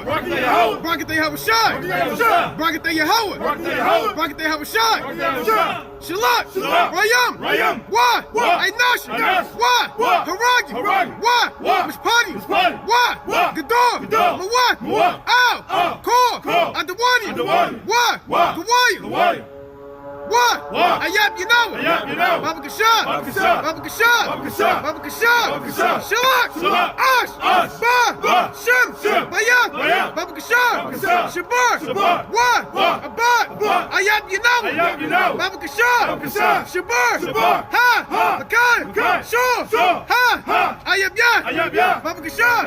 Yahweh. Barakatah Yahushai. Barakatah Yahweh. Barakatah Yahushai. Shalak. Rayam. Why? Einash. Why? Haragi. Why? Mishpani. Why? Gador. Mawat. Ow. Kor. Adawani. Why? Gawaya. What? Ayab Yinawa. Baba Kashab. Shalak. Ash. Ba. Shem. Bayat. Baba Kashab. Shabar. What? Abad. Ayab Yinawa. Baba Kashab. Shabar. Ha. Makai. Shor. Ha. Ayab Yat. Baba Kashab.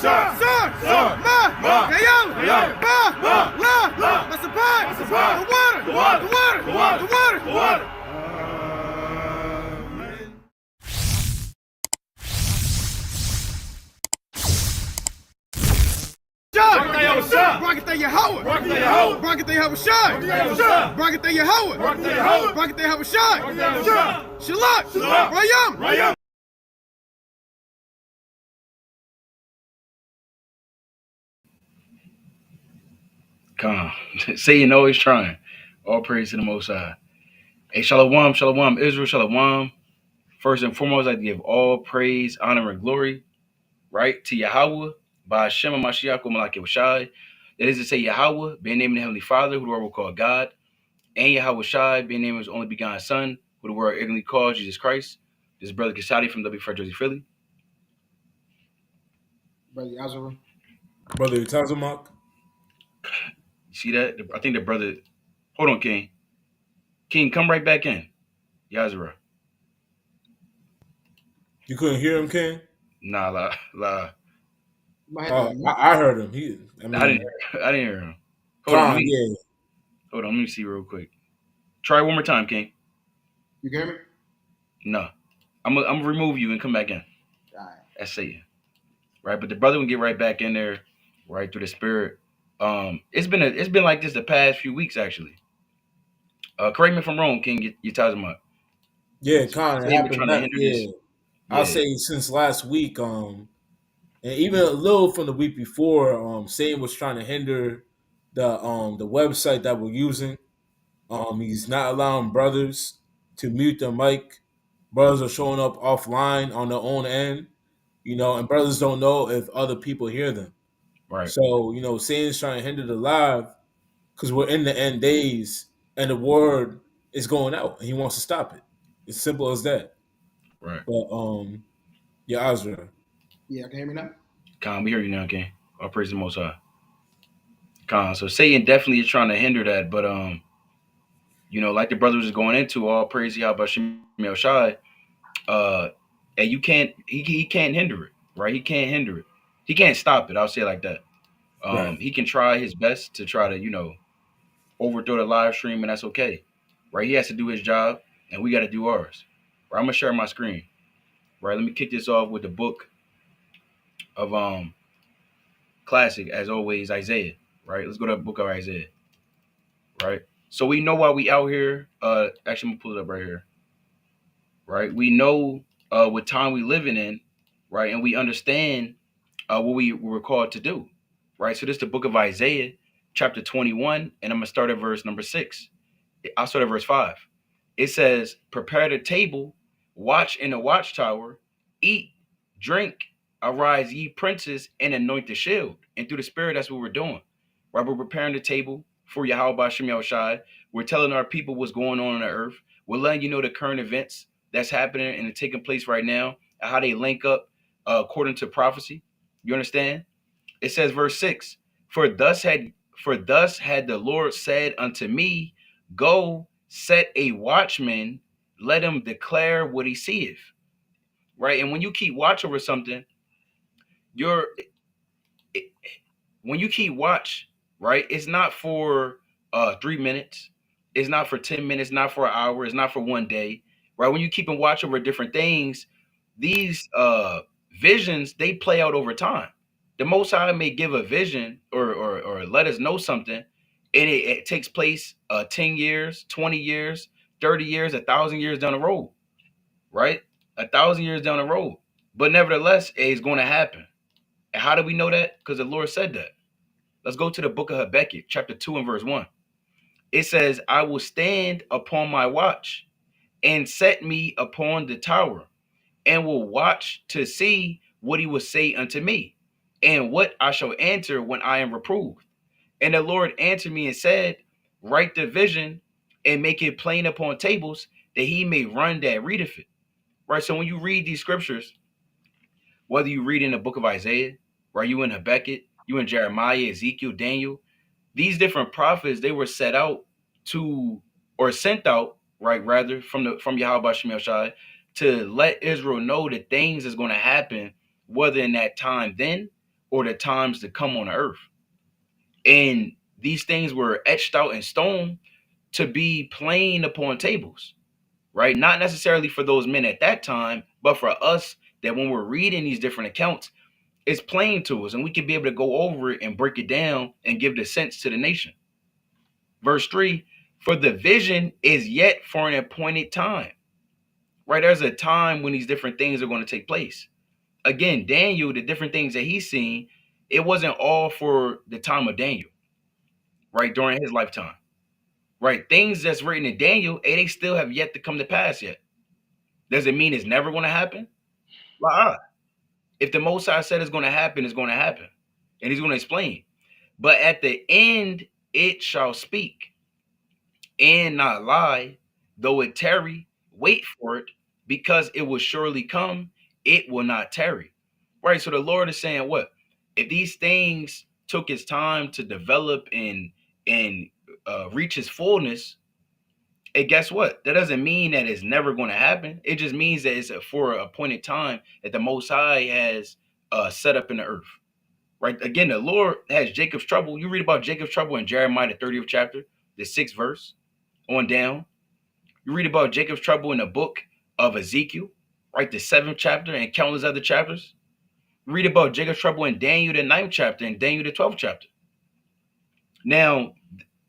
Sar. Ma. Kayal. Ba. La. Masapai. The water. Barakatah Yahweh. Barakatah Yahushai. Barakatah Yahweh. Barakatah Yahushai. Shalak. Rayam. Come, Satan always trying. All praise to the Most High. Hey, shalom, Israel, shalom. First and foremost, I give all praise, honor, and glory, right, to Yahweh, by Hashem Mashiach Malak Yahushai. That is to say, Yahweh, being named the Heavenly Father, who the world will call God, and Yahweh Shai, being named His only begotten Son, who the world ignorantly calls Jesus Christ. This is Brother Kasadi from W. Jersey, Philly. Brother Yazara. Brother Tazamak. You see that? I think the brother. Hold on, King. King, come right back in. Yazara. You couldn't hear him, King? Nah, la. I heard him. I didn't hear him. Hold on, let me see real quick. Try one more time, King. You hear me? No. I'm gonna remove you and come back in. All right. That's Satan. Right, but the brother will get right back in there, right through the spirit. It's been like this the past few weeks actually. Correct me if I'm wrong, King. You ties him up. Yeah, kind of happened. Yeah. I'll say since last week, and even a little from the week before, Satan was trying to hinder the website that we're using. He's not allowing brothers to mute their mic. Brothers are showing up offline on their own end, and brothers don't know if other people hear them. Right. So, Satan's trying to hinder the live because we're in the end days and the word is going out and he wants to stop it. It's simple as that. Right. But yeah, Azra. Yeah, can you hear me now? Khan, we hear you now, King. All praise the Most High. Khan. So Satan definitely is trying to hinder that, but like the brother was going into, all praise Yahweh Shemel Shai, and you can't he can't hinder it, right? He can't hinder it. He can't stop it. I'll say it like that. Right. He can try his best to try to, overthrow the live stream, and that's okay. Right? He has to do his job, and we got to do ours. Right? I'm gonna share my screen. Right? Let me kick this off with the book of classic, as always, Isaiah. Right? Let's go to the book of Isaiah. Right? So we know why we out here. Actually, I'm gonna pull it up right here. Right? We know what time we living in, right? And we understand what we were called to do. Right? So this is the book of Isaiah, chapter 21, and I'm gonna start at verse number 6. I'll start at verse 5. It says, "Prepare the table, watch in the watchtower, eat, drink, arise ye princes, and anoint the shield." And through the spirit, that's what we're doing. Right? We're preparing the table for Yahweh Shem Shai. We're telling our people what's going on the earth. We're letting you know the current events that's happening and taking place right now, and how they link up according to prophecy. You understand? It says, verse 6, For thus had the Lord said unto me, Go, set a watchman, let him declare what he seeth. Right? And when you keep watch over something, when you keep watch, right, it's not for 3 minutes, it's not for 10 minutes, not for an hour, it's not for one day. Right? When you keep and watch over different things, these visions, they play out over time. The Most High may give a vision or let us know something, and it takes place 10 years, 20 years, 30 years, 1,000 years down the road, right? 1,000 years down the road. But nevertheless, it's going to happen, And how do we know that? Because the Lord said that. Let's go to the book of Habakkuk, chapter 2 and verse 1. It says, I will stand upon my watch and set me upon the tower and will watch to see what he will say unto me and what I shall answer when I am reproved. And the Lord answered me and said, write the vision and make it plain upon tables that he may run that readeth it. Right. So when you read these scriptures, whether you read in the book of Isaiah, right, you in Habakkuk, you in Jeremiah, Ezekiel, Daniel, these different prophets, they were set out to, or sent out, right, rather from Yahweh Shem Shai, to let Israel know that things is going to happen, whether in that time then or the times to come on the earth. And these things were etched out in stone to be plain upon tables, right? Not necessarily for those men at that time, but for us, that when we're reading these different accounts, it's plain to us and we can be able to go over it and break it down and give the sense to the nation. Verse 3, for the vision is yet for an appointed time, right? There's a time when these different things are going to take place. Again, Daniel, the different things that he's seen, it wasn't all for the time of Daniel, right? During his lifetime, right? Things that's written in Daniel, they still have yet to come to pass yet. Does it mean it's never going to happen? Well, if the Most High said it's going to happen, it's going to happen. And he's going to explain. But at the end, it shall speak and not lie, though it tarry, wait for it, because it will surely come, it will not tarry. Right? So the Lord is saying what? If these things took its time to develop and reach its fullness, and guess what? That doesn't mean that it's never going to happen. It just means that it's for a appointed time that the Most High has set up in the earth. Right? Again, the Lord has Jacob's trouble. You read about Jacob's trouble in Jeremiah, the 30th chapter, the 6th verse on down. You read about Jacob's trouble in the book of Ezekiel, right? The 7th chapter and countless other chapters. You read about Jacob's trouble in Daniel, the 9th chapter and Daniel, the 12th chapter. Now,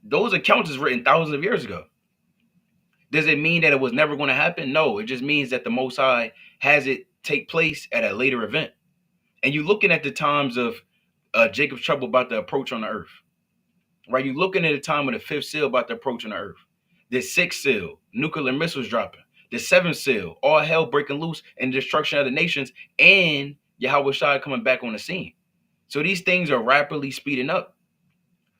those accounts is written thousands of years ago. Does it mean that it was never going to happen? No, it just means that the Most High has it take place at a later event. And you're looking at the times of Jacob's trouble about to approach on the earth, right? You're looking at the time of the 5th seal about to approach on the earth. The 6th seal, nuclear missiles dropping. The 7th seal, all hell breaking loose and destruction of the nations, and Yahweh Shai coming back on the scene. So these things are rapidly speeding up.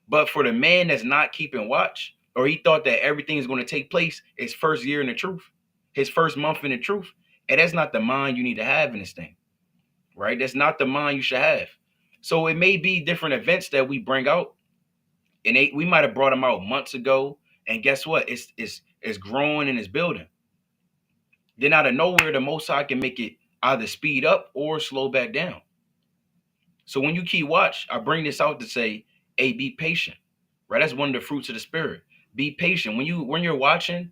But for the man that's not keeping watch, or he thought that everything is going to take place his first year in the truth, his first month in the truth, and that's not the mind you need to have in this thing, right? That's not the mind you should have. So it may be different events that we bring out, and we might have brought them out months ago, and guess what? It's growing and it's building. Then out of nowhere, the Most High can make it either speed up or slow back down. So when you keep watch, I bring this out to say, hey, be patient, right? That's one of the fruits of the Spirit. Be patient. When you're watching,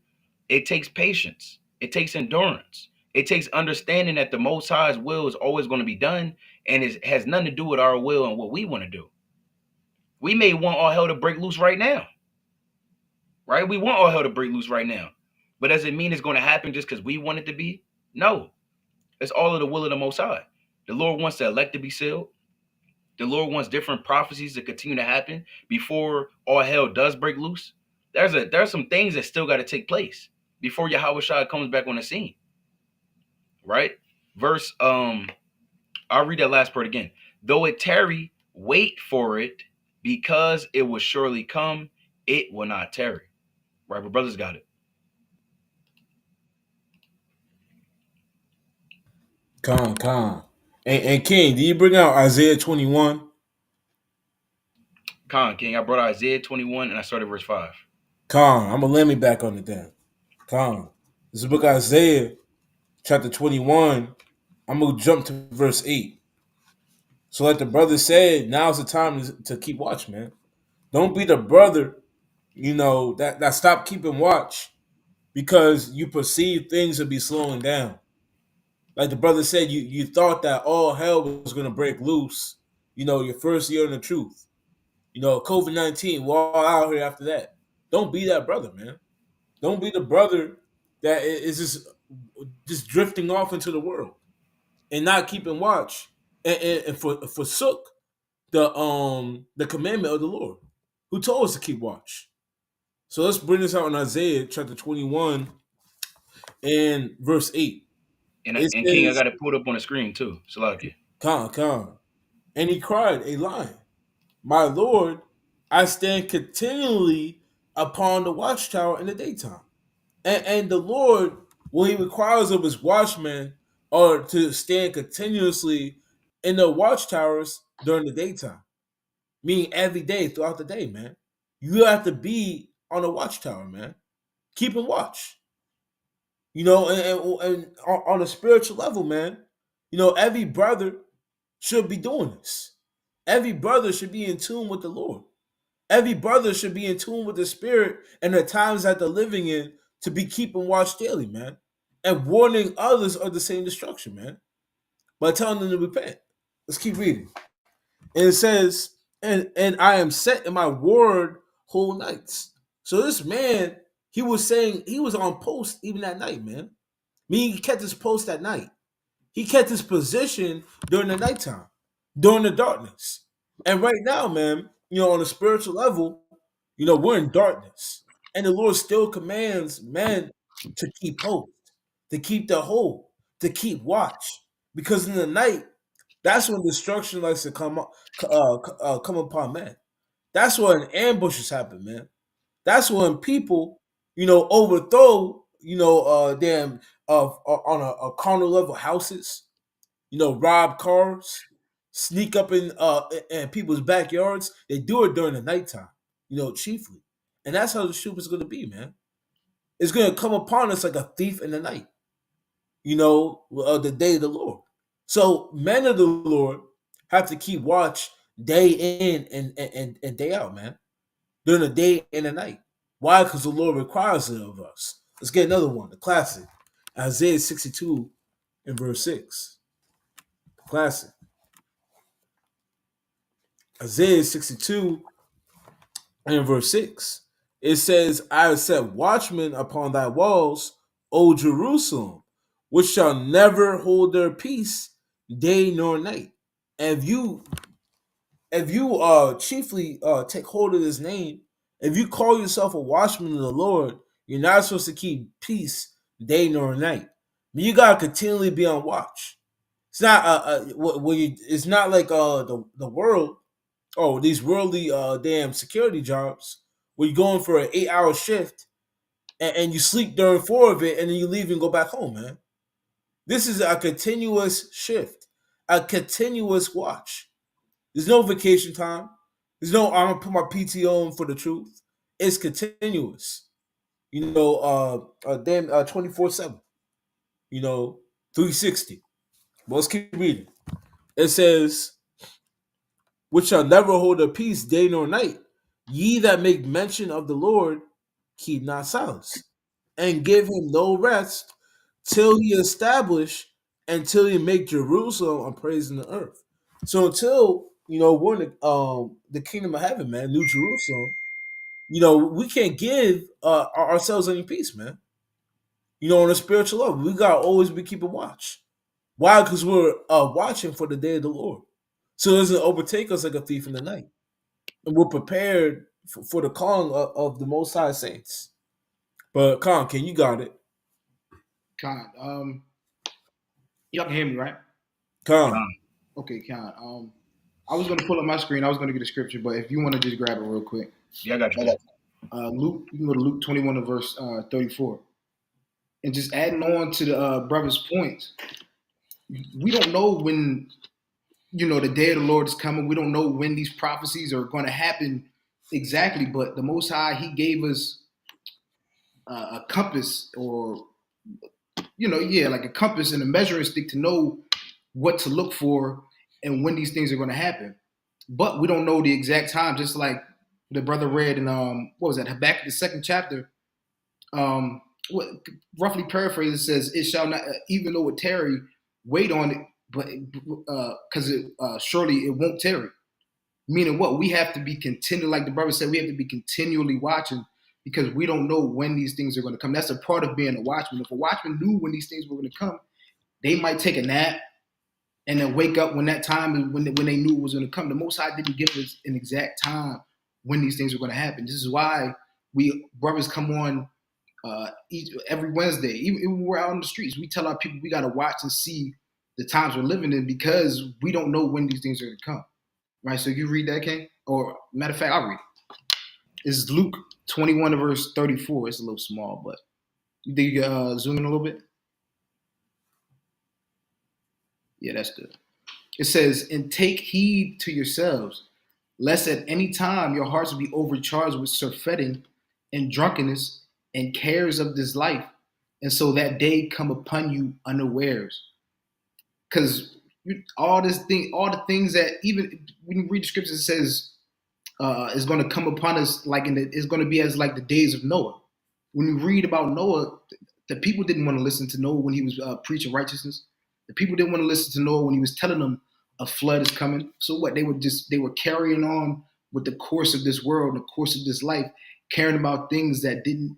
it takes patience. It takes endurance. It takes understanding that the Most High's will is always going to be done, and it has nothing to do with our will and what we want to do. We may want all hell to break loose right now, right? We want all hell to break loose right now. But does it mean it's going to happen just because we want it to be? No. It's all of the will of the Most High. The Lord wants the elect to be sealed. The Lord wants different prophecies to continue to happen before all hell does break loose. There's some things that still got to take place before Yahweh Shai comes back on the scene. Right? Verse, I'll read that last part again. Though it tarry, wait for it, because it will surely come, it will not tarry. Right? But brothers got it. Con. And King, do you bring out Isaiah 21? King, I brought out Isaiah 21 and I started verse 5. Con, I'm going to let me back on it then. Con. This is the book of Isaiah, chapter 21. I'm going to jump to verse 8. So like the brother said, now's the time to keep watch, man. Don't be the brother, that stop keeping watch because you perceive things to be slowing down. Like the brother said, you thought that all hell was going to break loose, your first year in the truth. COVID-19, we're all out here after that. Don't be that brother, man. Don't be the brother that is just drifting off into the world and not keeping watch. and forsook the commandment of the Lord, who told us to keep watch. So let's bring this out in Isaiah chapter 21 and verse 8. It And King, I says, got it pulled up on the screen too. Salakia. Come. And he cried, a lion, my Lord, I stand continually upon the watchtower in the daytime. And the Lord, what he requires of his watchmen are to stand continuously in the watchtowers during the daytime, meaning every day throughout the day, man. You have to be on a watchtower, man. Keeping watch. And on a spiritual level, man, every brother should be doing this. Every brother should be in tune with the Lord. Every brother should be in tune with the Spirit and the times that they're living in to be keeping watch daily, man, and warning others of the same destruction, man, by telling them to repent. Let's keep reading. And it says, and I am set in my word whole nights. So this man, he was saying he was on post even at night, man. Meaning he kept his post at night. He kept his position during the nighttime, during the darkness. And right now, man, on a spiritual level, we're in darkness. And the Lord still commands men to keep hope, to keep the hope, to keep watch. Because in the night, that's when destruction likes to come upon men. That's when ambushes happen, man. That's when people, overthrow, them on a carnal level houses, rob cars, sneak up in people's backyards. They do it during the nighttime, chiefly. And that's how the shoot is going to be, man. It's going to come upon us like a thief in the night, the day of the Lord. So men of the Lord have to keep watch day in and day out, man, during the day and the night. Why? Because the Lord requires it of us. Let's get another one, the classic. Isaiah 62 and verse 6. Classic. Isaiah 62 and verse 6. It says, I have set watchmen upon thy walls, O Jerusalem, which shall never hold their peace day nor night. And if you chiefly take hold of this name, if you call yourself a watchman of the Lord, you're not supposed to keep peace day nor night. You gotta continually be on watch. It's not it's not like the world. Oh, these worldly damn security jobs where you're going for an 8-hour shift and you sleep during 4 of it and then you leave and go back home, man. This is a continuous shift, a continuous watch. There's no vacation time. There's no I'm gonna put my PTO in for the truth. It's continuous. 24/7. 360. But let's keep reading. It says, which shall never hold a peace day nor night. Ye that make mention of the Lord, keep not silence, and give him no rest till he establish until he make Jerusalem a praise in the earth. So until we're in the kingdom of heaven, man, New Jerusalem, we can't give ourselves any peace, man. On a spiritual level, we gotta always be keeping watch. Why? Because we're watching for the day of the Lord, so it doesn't overtake us like a thief in the night, and we're prepared for the calling of the Most High saints. But Khan, you got it? Con, y'all can hear me, right? Khan. Okay, Con. I was gonna pull up my screen. I was gonna get a scripture, but if you want to just grab it real quick. Yeah, I got you. Luke, you can go to Luke 21 to verse 34. And just adding on to the brother's points, we don't know when, the day of the Lord is coming. We don't know when these prophecies are going to happen exactly, but the Most High, he gave us a compass or, like a compass and a measuring stick to know what to look for and when these things are going to happen. But we don't know the exact time, just like the brother read in, what was that, Habakkuk, the 2nd chapter. What, roughly paraphrased, it says, "It shall not, even though it tarry, wait on it, but because surely it won't tarry." Meaning, what we have to be continually, like the brother said, we have to be continually watching because we don't know when these things are going to come. That's a part of being a watchman. If a watchman knew when these things were going to come, they might take a nap. and then wake up when that time when they knew it was going to come. The Most High didn't give us an exact time when these things were going to happen. This is why we brothers come on every Wednesday. Even when we're out on the streets, we tell our people we got to watch and see the times we're living in because we don't know when these things are going to come. Right? So you read that, King? Or matter of fact, I'll read it. It's Luke 21 verse 34. It's a little small, but you think you can zoom in a little bit? Yeah, that's good. It says, and take heed to yourselves, lest at any time your hearts be overcharged with surfeiting and drunkenness and cares of this life, and so that day come upon you unawares. Because all the things that even when you read the scriptures, it says is going to come upon us like it's going to be as like the days of Noah. When you read about Noah, the people didn't want to listen to Noah when he was preaching righteousness. The people didn't want to listen to Noah when he was telling them a flood is coming. So what? They were carrying on with the course of this world, the course of this life, caring about things that didn't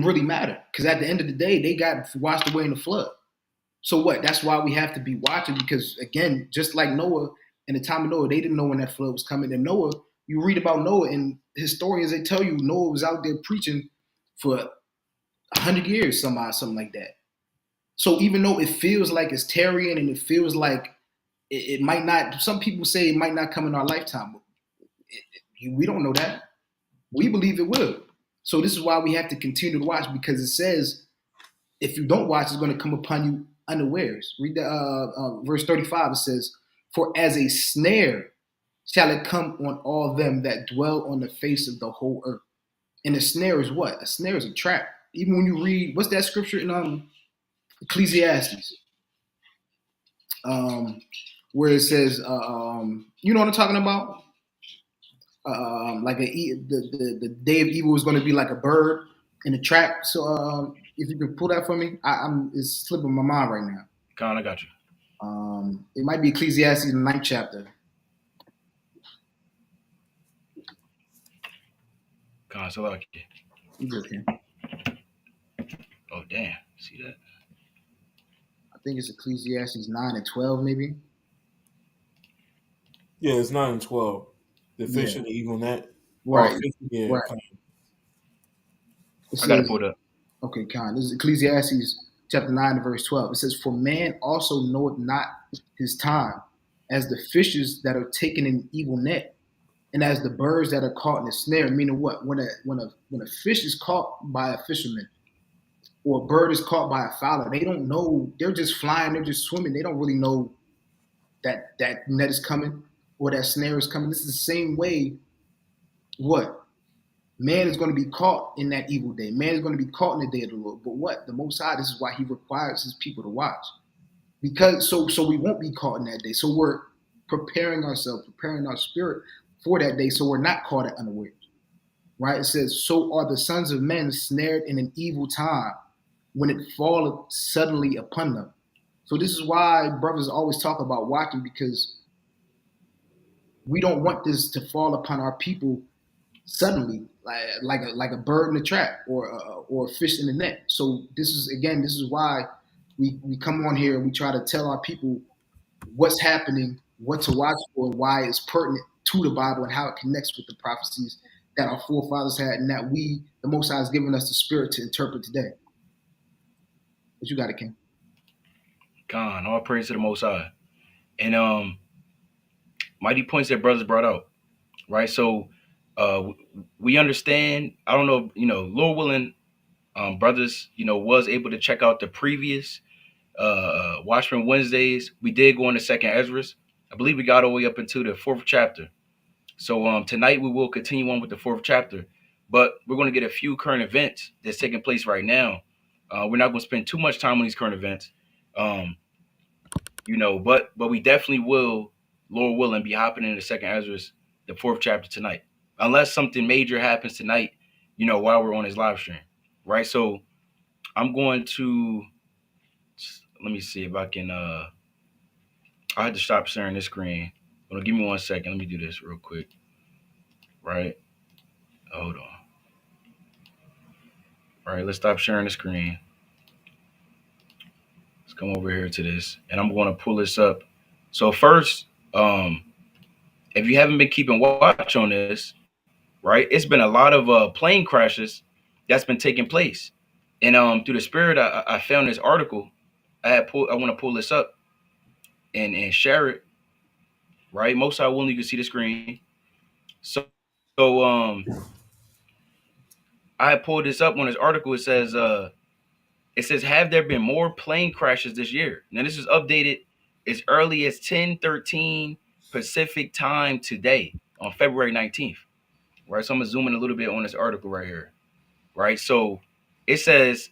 really matter. Because at the end of the day, they got washed away in the flood. So what? That's why we have to be watching because again, just like Noah, in the time of Noah, they didn't know when that flood was coming. And Noah, you read about Noah, and historians they tell you Noah was out there preaching for 100 years, something like that. So even though it feels like it's tarrying and it feels like it might not, some people say it might not come in our lifetime. But we don't know that. We believe it will. So this is why we have to continue to watch because it says if you don't watch, it's going to come upon you unawares. Read the verse 35. It says, "For as a snare shall it come on all them that dwell on the face of the whole earth." And a snare is what? A snare is a trap. Even when you read, what's that scripture in Ecclesiastes, where it says, you know what I'm talking about? Like the day of evil is going to be like a bird in a trap. So if you can pull that for me, it's slipping my mind right now. Con, I got you. It might be Ecclesiastes in the 9th chapter. Con, so like it. Okay. Oh damn, see that? I think it's Ecclesiastes 9 and 12, maybe. Yeah, it's 9 and 12. The fish and the evil net. Right. Yeah. Right. I got to pull it up. Okay, Con. This is Ecclesiastes chapter 9 and verse 12. It says, "For man also knoweth not his time, as the fishes that are taken in evil net, and as the birds that are caught in a snare." Meaning what? When a fish is caught by a fisherman, or a bird is caught by a fowler, they don't know. They're just flying. They're just swimming. They don't really know that net is coming or that snare is coming. This is the same way. What? Man is going to be caught in that evil day. Man is going to be caught in the day of the Lord. But what? The Most High, this is why he requires his people to watch. Because so we won't be caught in that day. So we're preparing ourselves, preparing our spirit for that day so we're not caught at unawares. Right? It says, "So are the sons of men snared in an evil time when it falleth suddenly upon them." So this is why brothers always talk about watching, because we don't want this to fall upon our people suddenly, like a bird in a trap or a fish in the net. So this is why we come on here and we try to tell our people what's happening, what to watch for, why it's pertinent to the Bible, and how it connects with the prophecies that our forefathers had, and that the Most High has given us the spirit to interpret today. What you got, King? Con, all praise to the Most High. And mighty points that brothers brought out, right? So we understand. I don't know, Lord willing, brothers, was able to check out the previous Watchmen Wednesdays. We did go into Second Esdras. I believe we got all the way up into the 4th chapter. So tonight we will continue on with the 4th chapter, but we're going to get a few current events that's taking place right now. We're not going to spend too much time on these current events, but we definitely will, Lord willing, be hopping into Second Esdras, the 4th chapter tonight, unless something major happens tonight, while we're on his live stream, right? So I'm going to, let me see if I can, I had to stop sharing this screen. Well, give me 1 second. Let me do this real quick. Right. Hold on. All right, let's stop sharing the screen. Let's come over here to this, and I'm going to pull this up. So first, um, if you haven't been keeping watch on this, right, it's been a lot of plane crashes that's been taking place. And through the spirit, I found this article. I want to pull this up and share it. Right, most I will, you can see the screen. So, so I pulled this up on this article. It says, have there been more plane crashes this year? Now this is updated as early as 10:13 Pacific time today on February 19th. Right, so I'm gonna zoom in a little bit on this article right here. Right, so it says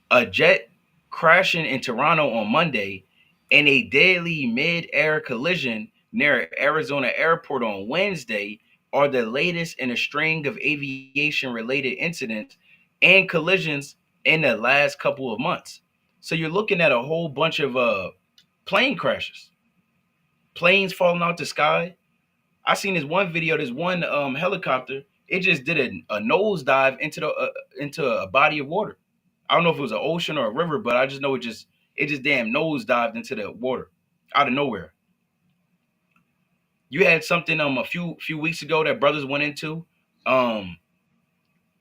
a jet crashing in Toronto on Monday and a deadly mid-air collision near Arizona airport on Wednesday are the latest in a string of aviation-related incidents and collisions in the last couple of months. So you're looking at a whole bunch of plane crashes, planes falling out the sky. I seen this one video, this one helicopter. It just did a nosedive into a body of water. I don't know if it was an ocean or a river, but I just know it just damn nosedived into the water out of nowhere. You had something a few weeks ago that brothers went into um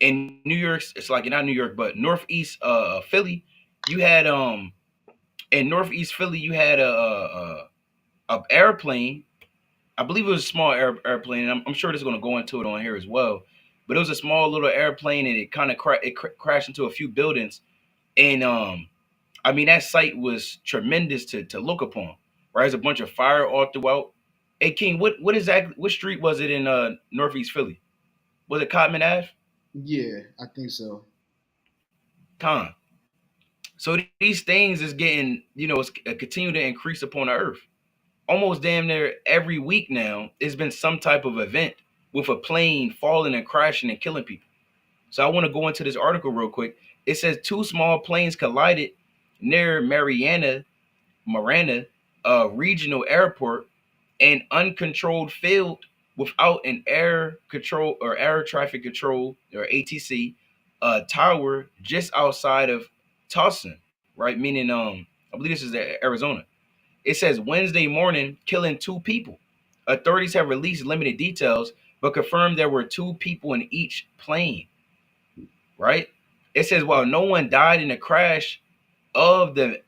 in New York. It's like not New York, but northeast Philly. You had in northeast Philly you had a airplane. I believe it was a small airplane. And I'm sure this is going to go into it on here as well. But it was a small little airplane, and it kind of crashed into a few buildings. And I mean, that sight was tremendous to look upon. Right, there's a bunch of fire all throughout. Hey King, what street was it in northeast Philly? Was it Cotman Ave? Yeah, I think so. Con. So these things is getting, it's continue to increase upon the earth. Almost damn near every week now, it's been some type of event with a plane falling and crashing and killing people. So I want to go into this article real quick. It says two small planes collided near Marana regional airport, an uncontrolled field without an air control or air traffic control or ATC tower just outside of Tucson, right? Meaning, I believe this is Arizona. It says Wednesday morning, killing two people. Authorities have released limited details, but confirmed there were two people in each plane, right? It says while no one died in the crash of the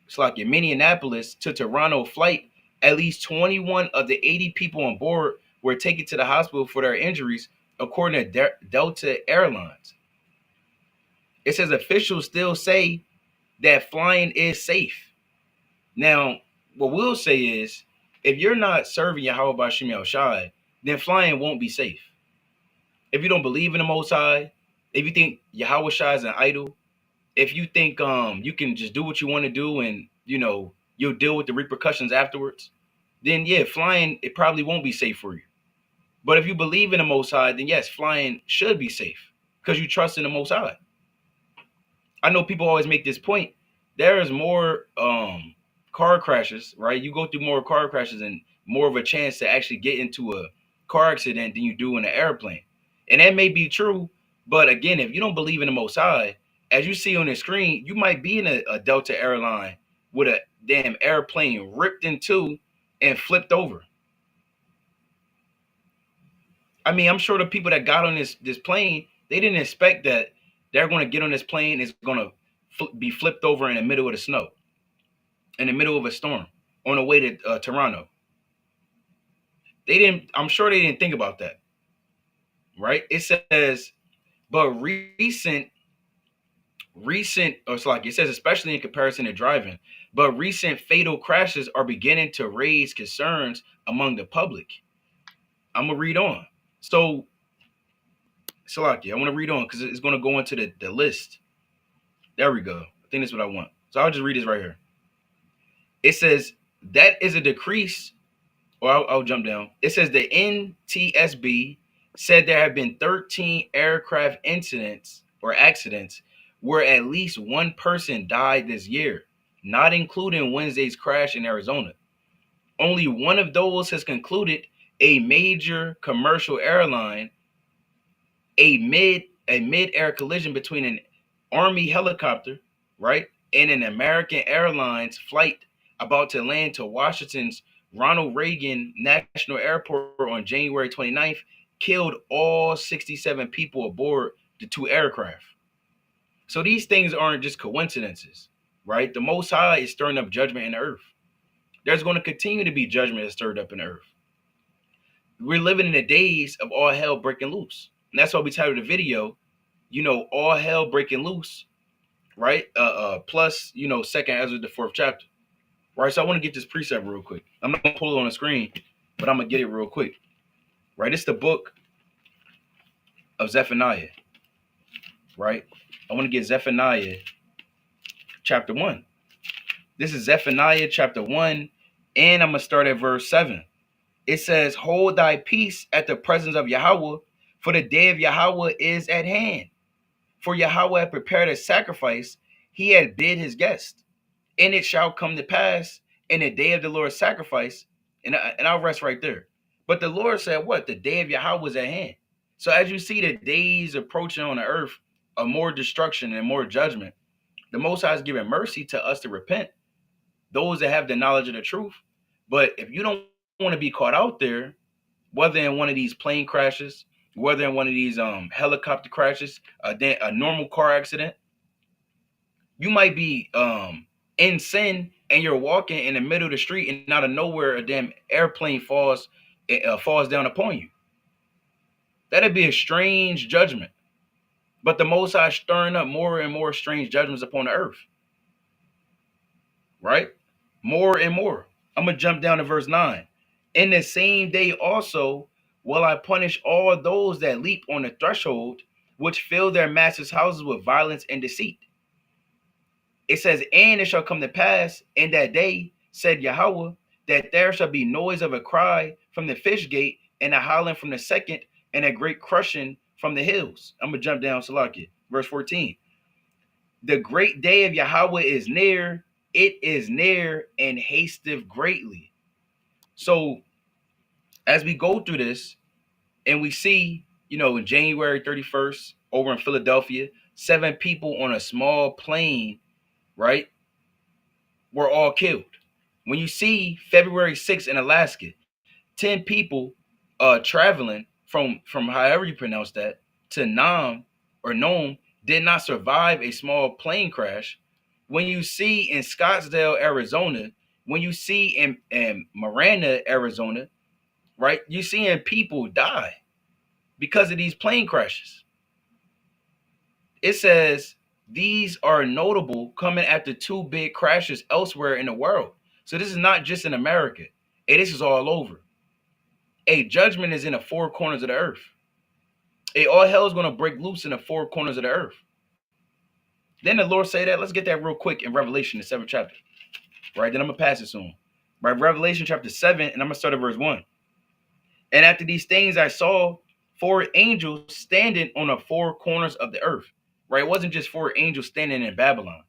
it's like in Minneapolis to Toronto flight, at least 21 of the 80 people on board were taken to the hospital for their injuries, according to Delta Airlines. It says officials still say that flying is safe. Now, what we'll say is, if you're not serving Yahweh Bashim Yahushai, then flying won't be safe. If you don't believe in the Most High, if you think Yahweh Shai is an idol, if you think you can just do what you want to do and you'll deal with the repercussions afterwards, then yeah, flying, it probably won't be safe for you. But if you believe in the Most High, then yes, flying should be safe because you trust in the Most High. I know people always make this point. There is more car crashes, right? You go through more car crashes and more of a chance to actually get into a car accident than you do in an airplane. And that may be true, but again, if you don't believe in the Most High, as you see on the screen, you might be in a Delta airline with a damn airplane ripped in two and flipped over. I mean, I'm sure the people that got on this plane, they didn't expect that they're going to get on this plane. It's going to be flipped over in the middle of the snow, in the middle of a storm, on the way to Toronto. They didn't. I'm sure they didn't think about that, right? It says, but recent, or it's like it says, especially in comparison to driving, but recent fatal crashes are beginning to raise concerns among the public. I'm gonna read on. So, Salaki, I want to read on because it's going to go into the list. There we go. I think that's what I want. So I'll just read this right here. It says that is a decrease, or I'll jump down. It says the NTSB said there have been 13 aircraft incidents or accidents where at least one person died this year, not including Wednesday's crash in Arizona. Only one of those has concluded a major commercial airline, a mid-air collision between an Army helicopter, right, in an American Airlines flight about to land to Washington's Ronald Reagan National Airport on January 29th killed all 67 people aboard the two aircraft. So these things aren't just coincidences, right? The Most High is stirring up judgment in the earth. There's going to continue to be judgment stirred up in the earth. We're living in the days of all hell breaking loose. And that's why we titled the video, all hell breaking loose, right? Plus, second Ezra, the 4th chapter. Right, so I want to get this precept real quick. I'm not going to pull it on the screen, but I'm going to get it real quick. Right, it's the book of Zephaniah. Right, I want to get Zephaniah chapter 1. This is Zephaniah chapter 1, and I'm going to start at verse 7. It says, hold thy peace at the presence of Yahweh, for the day of Yahweh is at hand. For Yahweh had prepared a sacrifice, he had bid his guest. And it shall come to pass in the day of the Lord's sacrifice, and I'll rest right there. But the Lord said, what? The day of Yahweh was at hand. So as you see the days approaching on the earth of more destruction and more judgment, the Most High is giving mercy to us to repent, those that have the knowledge of the truth. But if you don't want to be caught out there, whether in one of these plane crashes, whether in one of these helicopter crashes, a normal car accident, you might be in sin, and you're walking in the middle of the street, and out of nowhere a damn airplane falls down upon you. That'd be a strange judgment. But the Most High stirring up more and more strange judgments upon the earth. Right? More and more. I'm going to jump down to verse 9. In the same day also will I punish all those that leap on the threshold, which fill their masters' houses with violence and deceit. It says, and it shall come to pass in that day, said Yahweh, that there shall be noise of a cry from the fish gate, and a howling from the second, and a great crushing from the hills. I'm going to jump down, Salakia. Verse 14. The great day of Yahweh is near, it is near, and hasteth greatly. So, as we go through this, and we see, in January 31st, over in Philadelphia, 7 people on a small plane, right, were all killed. When you see February 6th in Alaska, 10 people traveling from however you pronounce that to Nam or Nome did not survive a small plane crash. When you see in Scottsdale, Arizona, when you see in Miranda, Arizona, right, you're seeing people die because of these plane crashes. It says these are notable coming after 2 big crashes elsewhere in the world. So this is not just in America. Hey, this is all over. A judgment is in the 4 corners of the earth. Hey, all hell is going to break loose in the 4 corners of the earth. Then the Lord say that. Let's get that real quick in Revelation, the 7th chapter. Right, then I'm going to pass it soon. Right, Revelation chapter 7, and I'm going to start at verse 1. And after these things I saw 4 angels standing on the 4 corners of the earth. Right, it wasn't just 4 angels standing in Babylon.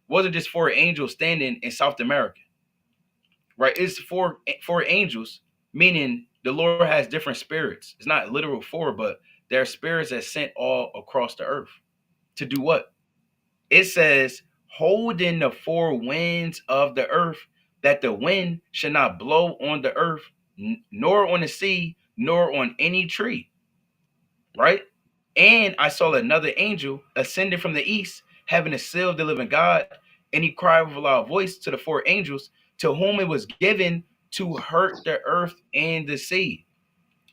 It wasn't just 4 angels standing in South America. Right, it's 4 angels, meaning the Lord has different spirits. It's not literal 4, but there are spirits that sent all across the earth. To do what? It says, holding the 4 winds of the earth, that the wind should not blow on the earth, nor on the sea, nor on any tree. Right? And I saw another angel ascending from the east, having a seal of the living God, and he cried with a loud voice to the 4 angels, to whom it was given to hurt the earth and the sea.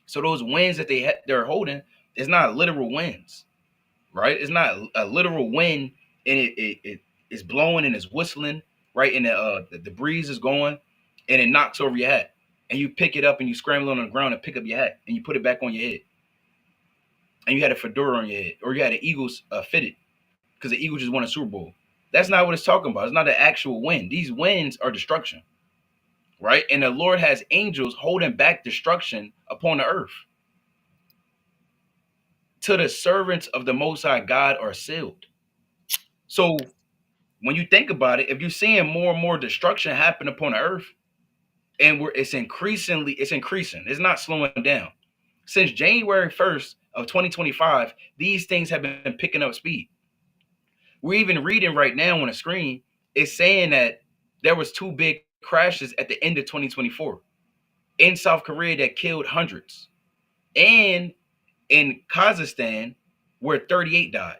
So those winds that they're holding is not literal winds, right? It's not a literal wind, and it is blowing and it's whistling, right? And the breeze is going, and it knocks over your hat, and you pick it up and you scramble on the ground and pick up your hat and you put it back on your head, and you had a fedora on your head, or you had an Eagles fitted because the Eagles just won a Super Bowl. That's not what it's talking about. It's not the actual wind. These winds are destruction, right? And the Lord has angels holding back destruction upon the earth. To the servants of the Most High God are sealed. So when you think about it, if you're seeing more and more destruction happen upon the earth, and it's increasing. It's not slowing down. Since January 1st of 2025, these things have been picking up speed. We're even reading right now on the screen. It's saying that there was two big crashes at the end of 2024 in South Korea that killed hundreds, and in Kazakhstan where 38 died.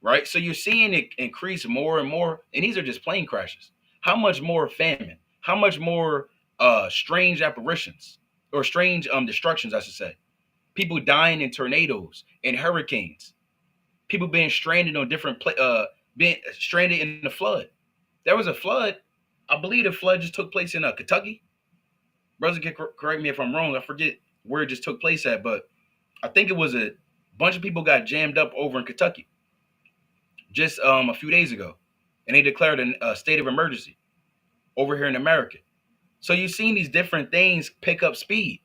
Right, so you're seeing it increase more and more, and these are just plane crashes. How much more famine? How much more strange apparitions or strange destructions, I should say? People dying in tornadoes and hurricanes. People being stranded on being stranded in the flood. There was a flood. I believe the flood just took place in Kentucky. Brothers can correct me if I'm wrong. I forget where it just took place at, but I think it was a bunch of people got jammed up over in Kentucky just a few days ago, and they declared a state of emergency over here in America. So you've seen these different things pick up speed.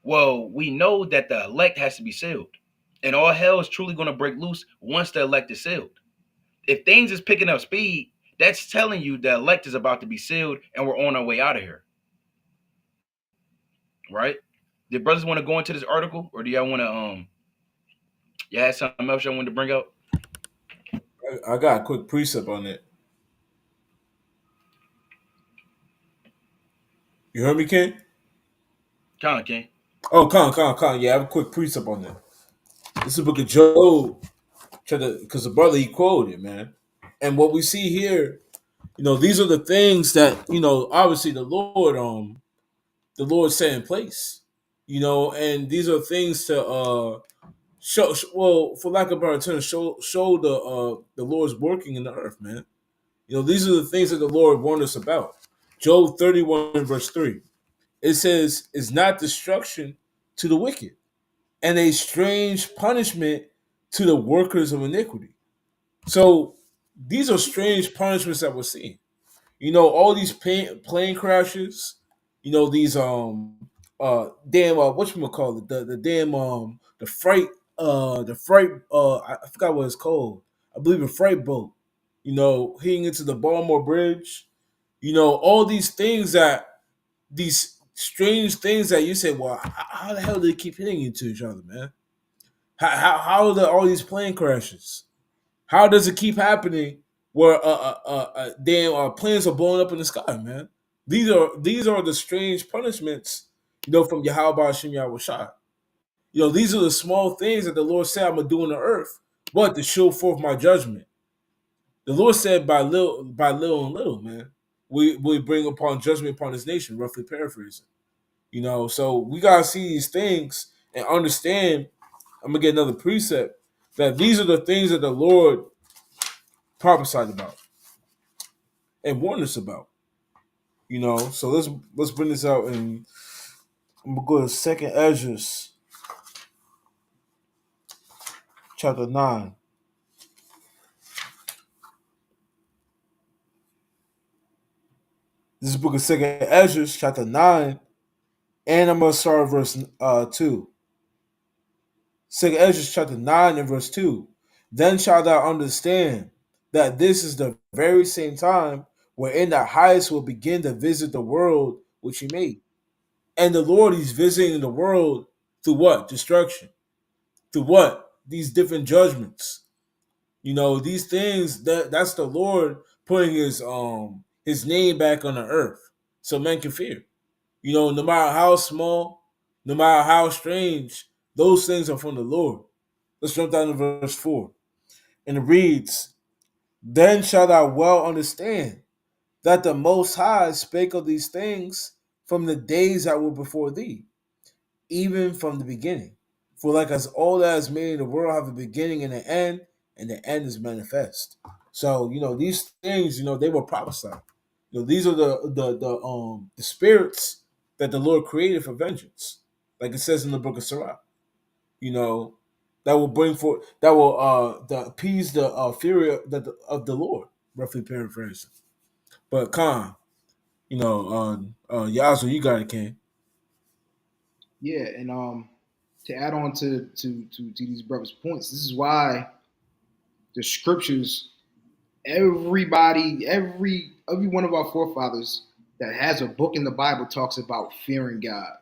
Well, we know that the elect has to be sealed, and all hell is truly going to break loose once the elect is sealed. If things is picking up speed, that's telling you the elect is about to be sealed, and we're on our way out of here. Right? Did brothers want to go into this article, or do y'all want to you had something else y'all wanted to bring up? I got a quick precept on it. You heard me, Ken? Con King. Oh, Con. Yeah, I have a quick precept on that. This is the book of Job, because the brother he quoted, man. And what we see here, these are the things that obviously the Lord set in place, and these are things to well, for lack of a better term, show the Lord's working in the earth, man. These are the things that the Lord warned us about. Job 31 verse 3. It says, "Is not destruction to the wicked, and a strange punishment to the workers of iniquity." So these are strange punishments that we're seeing. All these plane crashes. These damn whatchamacallit, the damn the freight I forgot what it's called. I believe a freight boat. Hitting into the Baltimore Bridge. All these things these strange things that you say, well, how the hell do they keep hitting into each other, man? How are all these plane crashes? How does it keep happening where damn planes are blowing up in the sky, man? These are the strange punishments, from Yahweh Hashem Yahweh Shai. These are the small things that the Lord said I'm gonna do on the earth. What, to show forth my judgment? The Lord said, by little and little, man, we bring upon judgment upon His nation. Roughly paraphrasing. So we gotta see these things and understand. I'm gonna get another precept that these are the things that the Lord prophesied about and warned us about. So let's bring this out, and I'm gonna go to Second Esdras, chapter 9. This is the book of Second Esdras, chapter 9, and I'm gonna start at verse 2. Second Esdras, chapter 9 and verse 2. Then shalt thou understand that this is the very same time wherein the highest will begin to visit the world which He made. And the Lord, He's visiting the world through what? Destruction. Through what? These different judgments. These things, that's the Lord putting His name back on the earth so men can fear. No matter how small, no matter how strange, those things are from the Lord. Let's jump down to verse 4. And it reads, "Then shalt thou well understand that the Most High spake of these things from the days that were before thee, even from the beginning. For like as all that is made in the world have a beginning and an end, and the end is manifest." So these things, they were prophesied. These are the spirits that the Lord created for vengeance, like it says in the book of Sirach. That will bring forth, that will appease the fury of the Lord, roughly paraphrasing. But Khan, Yazoo, you got it, King. Yeah, and to add on to these brothers' points, this is why the scriptures, every one of our forefathers that has a book in the Bible talks about fearing God.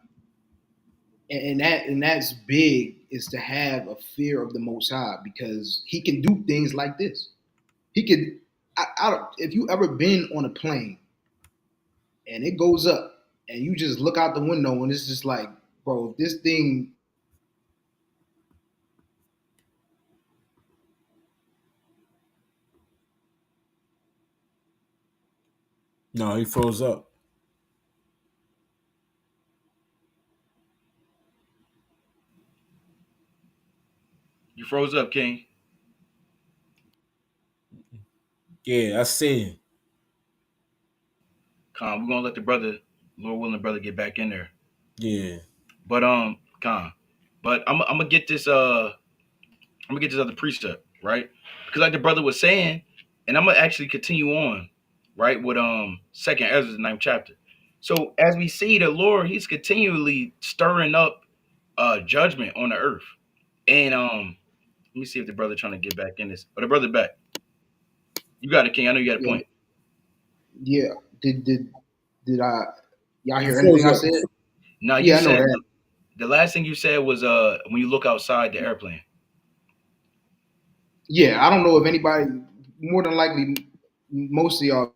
And that's big, is to have a fear of the Most High, because He can do things like this. He could. If you ever been on a plane and it goes up and you just look out the window and it's just like, bro, this thing. No, he froze up. You froze up, King. Yeah, I see. Con, we're gonna let the brother, Lord willing, brother, get back in there. Yeah. But Con. But I'm gonna get this I'm gonna get this other precept, right? Because like the brother was saying, and I'm gonna actually continue on, right, with second Esdras, the ninth chapter. So as we see the Lord, he's continually stirring up judgment on the earth. And let me see if the brother trying to get back in this. But the brother back. You got it, King. I know you got a Yeah, point. yeah. Did I? Y'all He hear froze anything I up. said? Now you Yeah, I know said that. the last thing you said was when you look outside the airplane. Yeah, I don't know if anybody. More than likely, most of y'all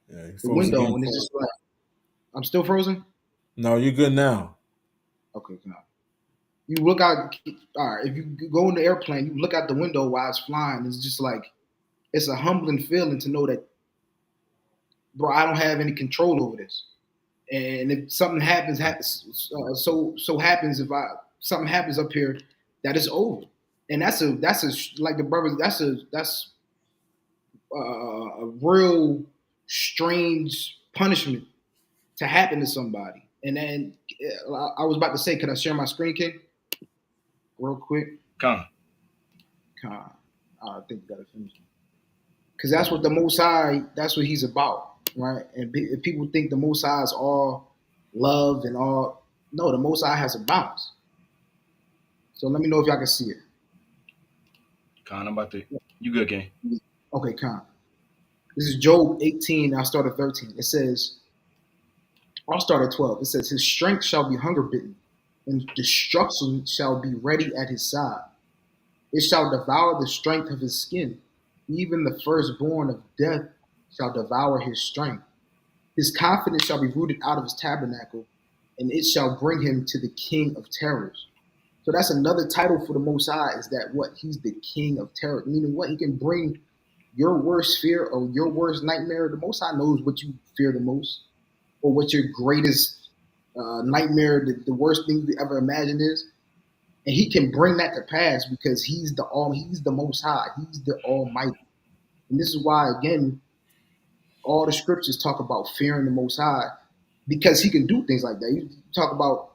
Yeah, he the froze window again. and it's just like I'm still frozen. No, you're good now. Okay, come on. You look out. All right, if you go in the airplane, you look out the window while it's flying. It's just like it's a humbling feeling to know that, bro, I don't have any control over this. And if something happens if something happens up here, that is over. And that's a like the brothers. That's a real strange punishment to happen to somebody. And then I was about to say, could I share my screen, King, real quick? Con. I think you gotta finish because that's what the Most High. That's what He's about, right? And if people think the Most High is all love and all, no, the Most High has a balance. So let me know if y'all can see it. Con, I'm about to. You good, King? Okay, Con. This is Job 18. I'll start at 13. It says, I'll start at 12. It says, his strength shall be hunger bitten, and destruction shall be ready at his side. It shall devour the strength of his skin. Even the firstborn of death shall devour his strength. His confidence shall be rooted out of his tabernacle, and it shall bring him to the king of terrors. So that's another title for the Most High, is that what? He's the king of terror. Meaning what? He can bring your worst fear or your worst nightmare. The Most High knows what you fear the most, or what your greatest nightmare, the worst thing you ever imagined is. And he can bring that to pass because he's the Most High. He's the Almighty. And this is why, again, all the scriptures talk about fearing the Most High because he can do things like that. You talk about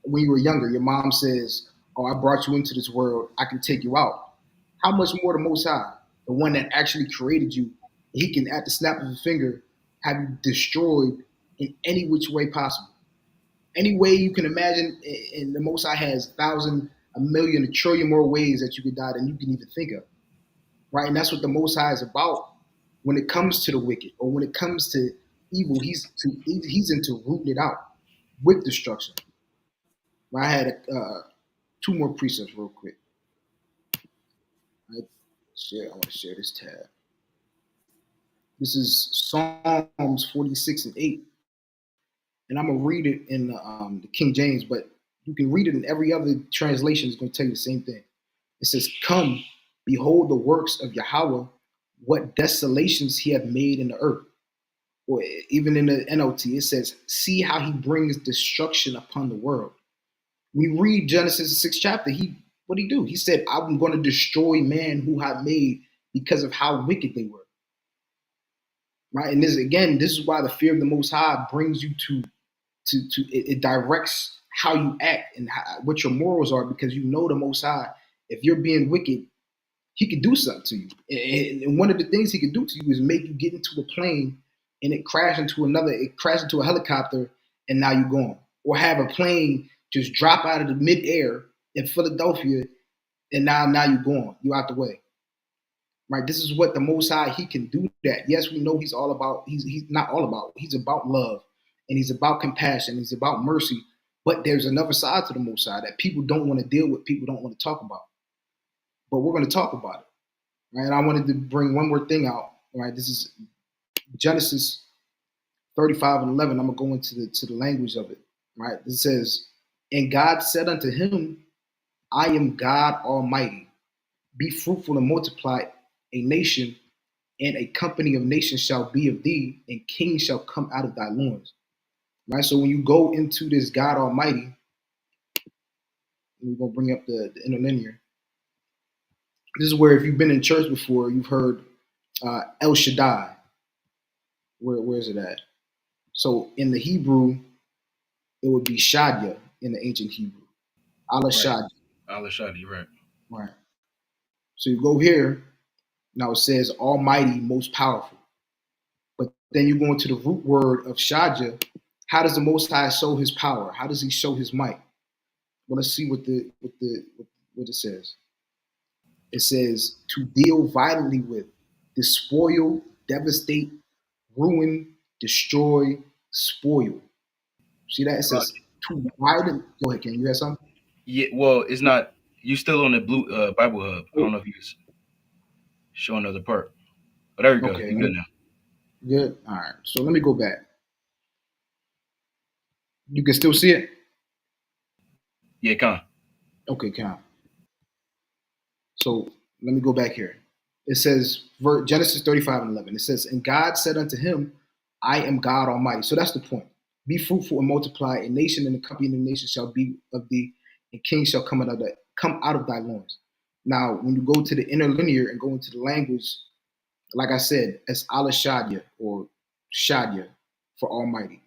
when you were younger, your mom says, "Oh, I brought you into this world. I can take you out." How much more the Most High, the one that actually created you, he can, at the snap of a finger, have you destroyed in any which way possible, any way you can imagine. And the Most High has thousand, a million, a trillion more ways that you could die than you can even think of, right? And that's what the Most High is about. When it comes to the wicked, or when it comes to evil, he's into rooting it out with destruction. I had two more precepts real quick. I want to share this tab. This is Psalms 46 and 8, and I'm gonna read it in the King James, but you can read it in every other translation. It's gonna tell you the same thing. It says, "Come, behold the works of Yahweh, what desolations He hath made in the earth." Or even in the NLT, it says, "See how He brings destruction upon the world." We read Genesis the sixth chapter. What did he do? He said, "I'm going to destroy man who I made because of how wicked they were." Right, and this is why the fear of the Most High brings you it directs how you act and what your morals are, because you know the Most High. If you're being wicked, He could do something to you, and one of the things He could do to you is make you get into a plane and it crash into a helicopter, and now you're gone. Or have a plane just drop out of the midair in Philadelphia, and now you're gone. You're out the way. Right? This is what the Most High, He can do that. Yes, we know He's all about, He's not all about, He's about love, and He's about compassion, He's about mercy. But there's another side to the Most High that people don't want to deal with, people don't want to talk about. but we're going to talk about it, right? And I wanted to bring one more thing out, right? This is Genesis 35 and 11. I'm going to go into the language of it, right? It says, and God said unto him, I am God Almighty. Be fruitful and multiply. A nation and a company of nations shall be of thee, and kings shall come out of thy loins. Right? So when you go into this God Almighty, we're going to bring up the interlinear. This is where if you've been in church before, you've heard El Shaddai. Where is it at? So in the Hebrew, it would be Shaddai in the ancient Hebrew. Allah Right. Shaddai. Allah Shadi, right. Right. So you go here, now it says Almighty, most powerful. But then you go into the root word of Shaddai. How does the Most High show his power? How does he show his might? Well, let's see what it says. It says to deal violently with, despoil, devastate, ruin, destroy, spoil. See that? It says to violent. Go ahead, Ken. You have something? Yeah, well, it's not. You still on the blue Bible Hub. I Oh, don't know if you was showing another part. But there you go. okay. You good now. Good. All right. So let me go back. You can still see it? Yeah, come on. Okay, Ken. So let me go back here. It says Genesis 35 and 11. It says, and God said unto him, I am God Almighty. So that's the point. Be fruitful and multiply. A nation and a company of the nation shall be of thee, and kings shall come out of thy loins. Now, when you go to the interlinear and go into the language, like I said, it's Allah Shaddai or Shaddai for Almighty.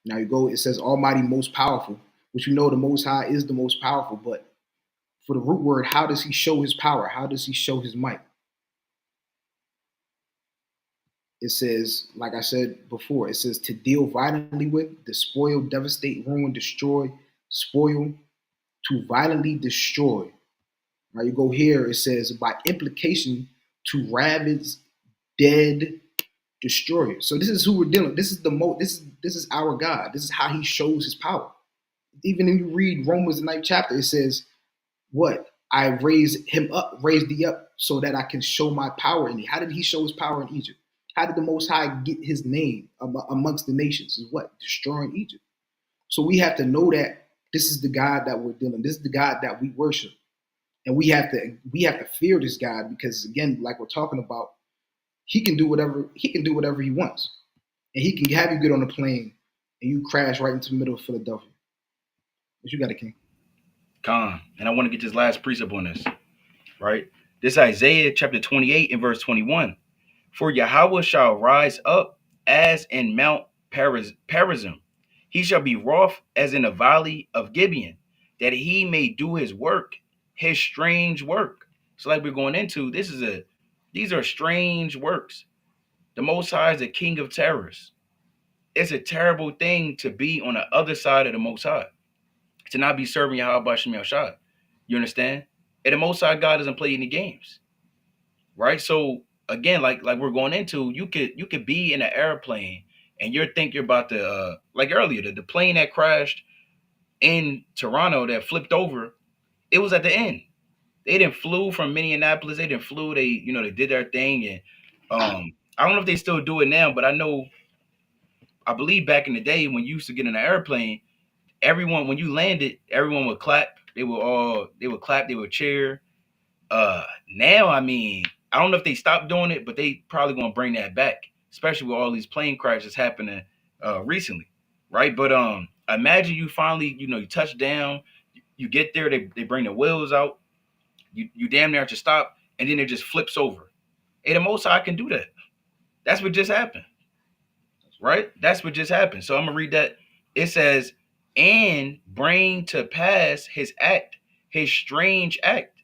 Now you go, it says Almighty, most powerful, which you know the Most High is the most powerful. But for the root word, how does he show his power? How does he show his might? It says, like I said before, it says to deal violently with, despoil, devastate, ruin, destroy, spoil, to violently destroy. Now you go here, it says by implication to ravage, dead, destroy. So this is who we're dealing with. This is this is our God. This is how he shows his power. Even if you read Romans the 9th chapter, it says, what? I raised thee up so that I can show my power in thee. How did he show his power in Egypt? How did the Most High get his name amongst the nations? Is what? Destroying Egypt. So we have to know that this is the God that we're dealing. This is the God that we worship. And we have to fear this God because again, like we're talking about, he can do whatever he wants. And he can have you get on a plane and you crash right into the middle of Philadelphia. But you got a king. Con. And I want to get this last precept on this, right? This Isaiah chapter 28 and verse 21. For Yahweh shall rise up as in Mount Perazim. He shall be wroth as in the valley of Gibeon, that he may do his work, his strange work. So like we're going into, these are strange works. The Most High is the King of terrors. It's a terrible thing to be on the other side of the Most High, to not be serving Yahweh Shem Shah. You understand? And the Most High God doesn't play any games, right? So again, like we're going into, you could be in an airplane and you're about to like earlier, the plane that crashed in Toronto that flipped over, it was at the end. They didn't flew from Minneapolis. They didn't flew. They did their thing, and I don't know if they still do it now, but I believe back in the day when you used to get in an airplane, everyone when you landed, everyone would clap. They would clap. They would cheer. Now, I mean, I don't know if they stopped doing it, but they probably gonna bring that back, especially with all these plane crashes happening recently, right? But imagine you finally, you touch down, you get there, they bring the wheels out, you damn near to stop, and then it just flips over. Hey, the Most High can do that. That's what just happened, right? That's what just happened. So I'm gonna read that. It says, and bring to pass his act, his strange act.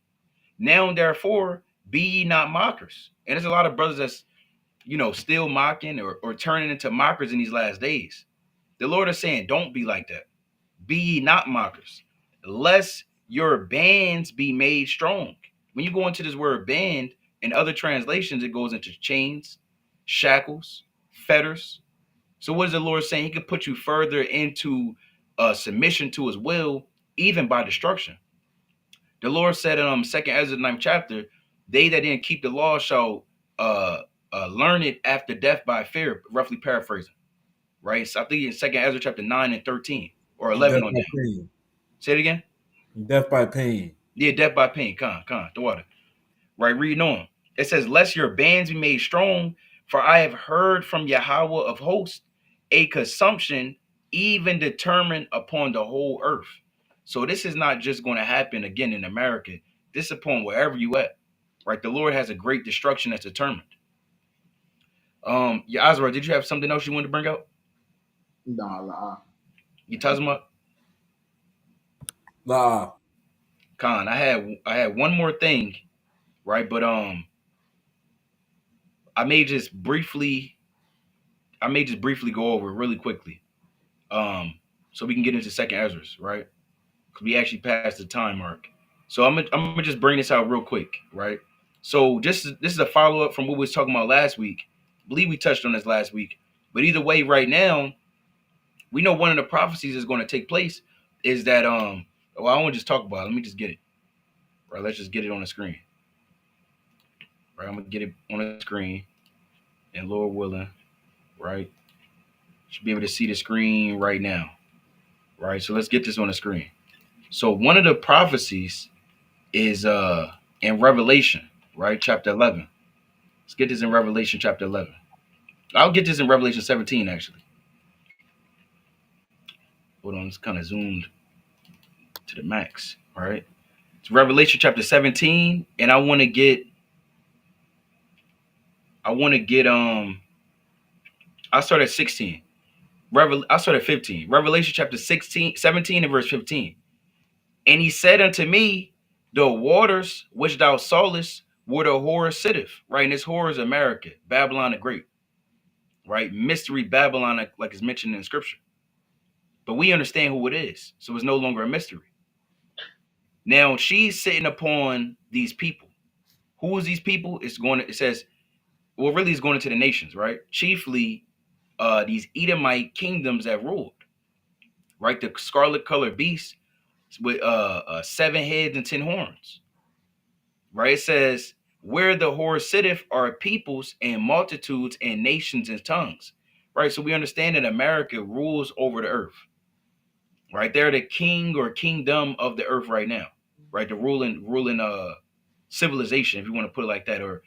Now, therefore, be ye not mockers. And there's a lot of brothers that's, still mocking or turning into mockers in these last days. The Lord is saying, don't be like that. Be ye not mockers, lest your bands be made strong. When you go into this word band, in other translations, it goes into chains, shackles, fetters. So what is the Lord saying? He could put you further into submission to his will, even by destruction. The Lord said in Second Ezra 9th chapter, they that didn't keep the law shall learn it after death by fear, roughly paraphrasing. Right? So I think in Second Ezra chapter 9 and 13 or 11 Death on by down. pain. Say it again. Death by pain. Yeah, death by pain. The water. Right, reading on. It says, lest your bands be made strong, for I have heard from Yahweh of hosts a consumption even determined upon the whole earth. So this is not just going to happen again in America. This is upon wherever you at. Right? The Lord has a great destruction that's determined. Azra, did you have something else you wanted to bring out? Nah. You Tazma? Nah. Khan, I had one more thing, right? But I may just briefly go over it really quickly. So we can get into Second Esdras, right? Because we actually passed the time mark. So I'm gonna just bring this out real quick, right? So this is a follow up from what we was talking about last week. I believe we touched on this last week. But either way, right now, we know one of the prophecies is going to take place is that well, I won't just talk about it. Let me just get it. Right, let's just get it on the screen. Right, I'm gonna get it on the screen, and Lord willing, right, should be able to see the screen right now. Right, so let's get this on the screen. So one of the prophecies is in Revelation, right, chapter 11. Let's get this in Revelation chapter 11. I'll get this in Revelation 17 actually. Hold on, it's kind of zoomed to the max. All right, it's Revelation chapter 17, and I want to get I start at 16. I start at 15. Revelation chapter 17 and verse 15. And he said unto me, the waters which thou sawest where the whore sitteth. Right, and this whore is America, Babylon the Great. Right, mystery Babylon, like is mentioned in Scripture. But we understand who it is, so it's no longer a mystery. Now she's sitting upon these people. Who is these people? It says, well, really, it's going into the nations, right? Chiefly, these Edomite kingdoms that ruled. Right, the scarlet colored beast with 7 heads and 10 horns. Right, it says, where the whore sitteth are peoples and multitudes and nations and tongues. Right, so we understand that America rules over the earth. Right, they're the king or kingdom of the earth right now. Right, the ruling civilization, if you want to put it like that, or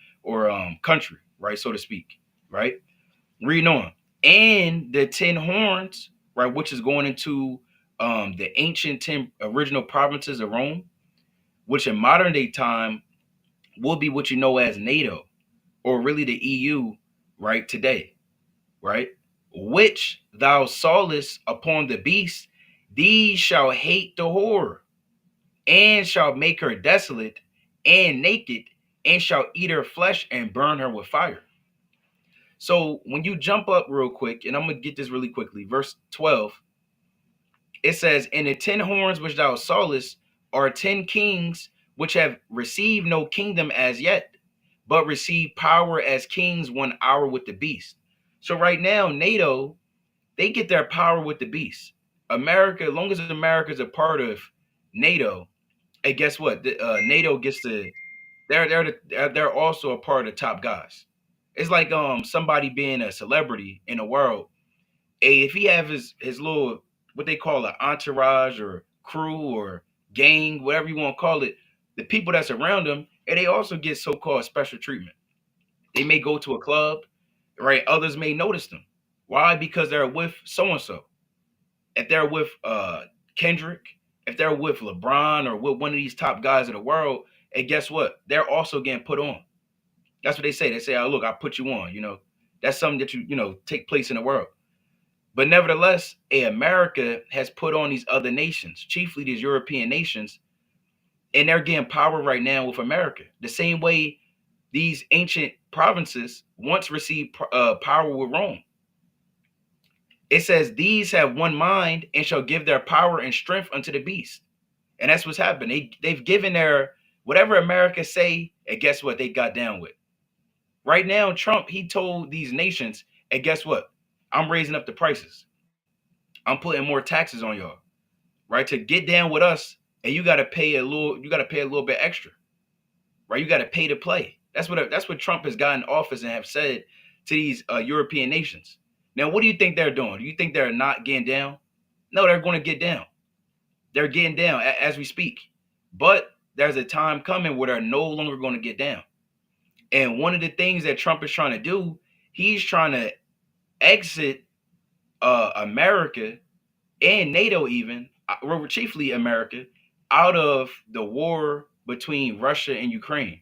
country, right, so to speak. Right, reading on, and the 10 horns, right, which is going into the ancient 10 original provinces of Rome, which in modern day time will be what you know as NATO, or really the EU, right, today, right? Which thou sawest upon the beast, these shall hate the whore, and shall make her desolate and naked, and shall eat her flesh and burn her with fire. So when you jump up real quick, and I'm going to get this really quickly, verse 12, it says, and the 10 horns which thou sawest are 10 kings which have received no kingdom as yet, but receive power as kings 1 hour with the beast. So right now, NATO, they get their power with the beast. America, as long as America is a part of NATO, and guess what? NATO gets to, they're also a part of the top guys. It's like somebody being a celebrity in the world. Hey, if he have his little, what they call an entourage or crew or gang, whatever you want to call it, the people that's around them, and they also get so-called special treatment. They may go to a club, right? Others may notice them. Why? Because they're with so-and-so. If they're with Kendrick, if they're with LeBron or with one of these top guys of the world, and guess what? They're also getting put on. That's what they say. They say, oh, look, I put you on, That's something that take place in the world. But nevertheless, America has put on these other nations, chiefly these European nations, and they're getting power right now with America. The same way these ancient provinces once received power with Rome. It says, these have one mind and shall give their power and strength unto the beast. And that's what's happened. They've given their, whatever America say, and guess what? They got down with. Right now, Trump, he told these nations, and guess what? I'm raising up the prices. I'm putting more taxes on y'all, right? To get down with us, and you gotta pay a little bit extra, right? You gotta pay to play. That's what Trump has gotten in office and have said to these European nations. Now, what do you think they're doing? Do you think they're not getting down? No, they're going to get down. They're getting down as we speak. But there's a time coming where they're no longer going to get down. And one of the things that Trump is trying to do, he's trying to exit America and NATO, even, well, chiefly America, out of the war between Russia and Ukraine.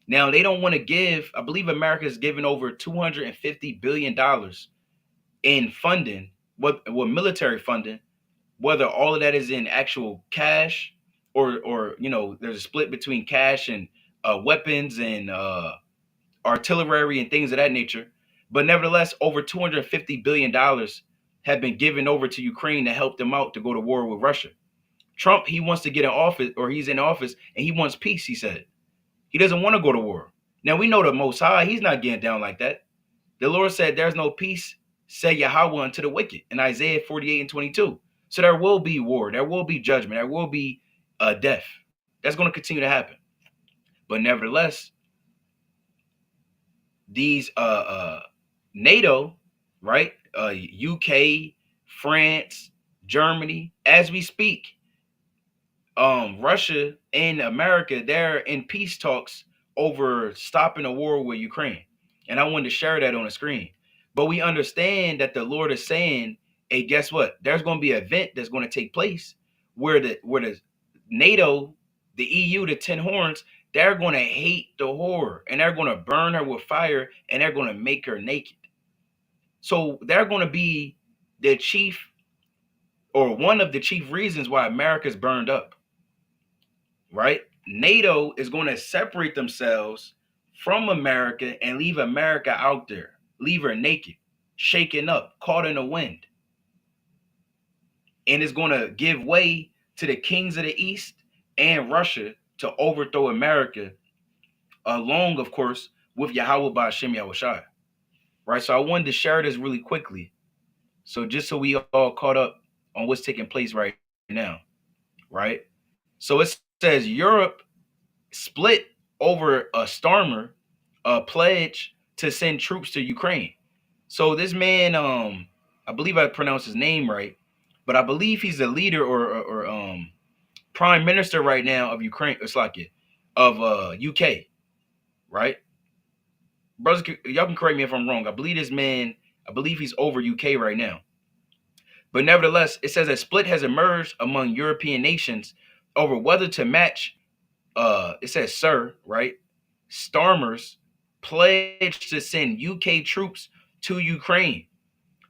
Now, they don't want to give, I believe America has given over $250 billion in funding, what military funding, whether all of that is in actual cash or there's a split between cash and weapons and artillery and things of that nature. But nevertheless, over $250 billion have been given over to Ukraine to help them out to go to war with Russia. Trump, he wants to get in office, or he's in office, and he wants peace, he said. He doesn't want to go to war. Now, we know the Most High, he's not getting down like that. The Lord said, there's no peace, said Yahweh, unto the wicked, in Isaiah 48:22. So there will be war, there will be judgment, there will be death. That's going to continue to happen. But nevertheless, these NATO, right? UK, France, Germany, as we speak, Russia and America, they're in peace talks over stopping the war with Ukraine. And I wanted to share that on the screen. But we understand that the Lord is saying, hey, guess what? There's going to be an event that's going to take place where the NATO, the EU, the 10 horns, they're going to hate the whore, and they're going to burn her with fire, and they're going to make her naked. So they're going to be the chief, or one of the chief reasons why America's burned up. Right? NATO is going to separate themselves from America and leave America out there, leave her naked, shaken up, caught in the wind. And it's going to give way to the kings of the East and Russia to overthrow America, along, of course, with Yahweh Ba'Shem Yahushai. Right? So I wanted to share this really quickly. So just so we all caught up on what's taking place right now. Right? So it says Europe split over a Starmer, a pledge to send troops to Ukraine. So this man, I believe I pronounced his name right, but I believe he's the leader or prime minister right now of Ukraine. It's like it of UK, right? Brothers, y'all can correct me if I'm wrong. I believe this man, I believe he's over UK right now. But nevertheless, it says a split has emerged among European nations over whether to match. It says, sir, right? Starmer's pledged to send UK troops to Ukraine.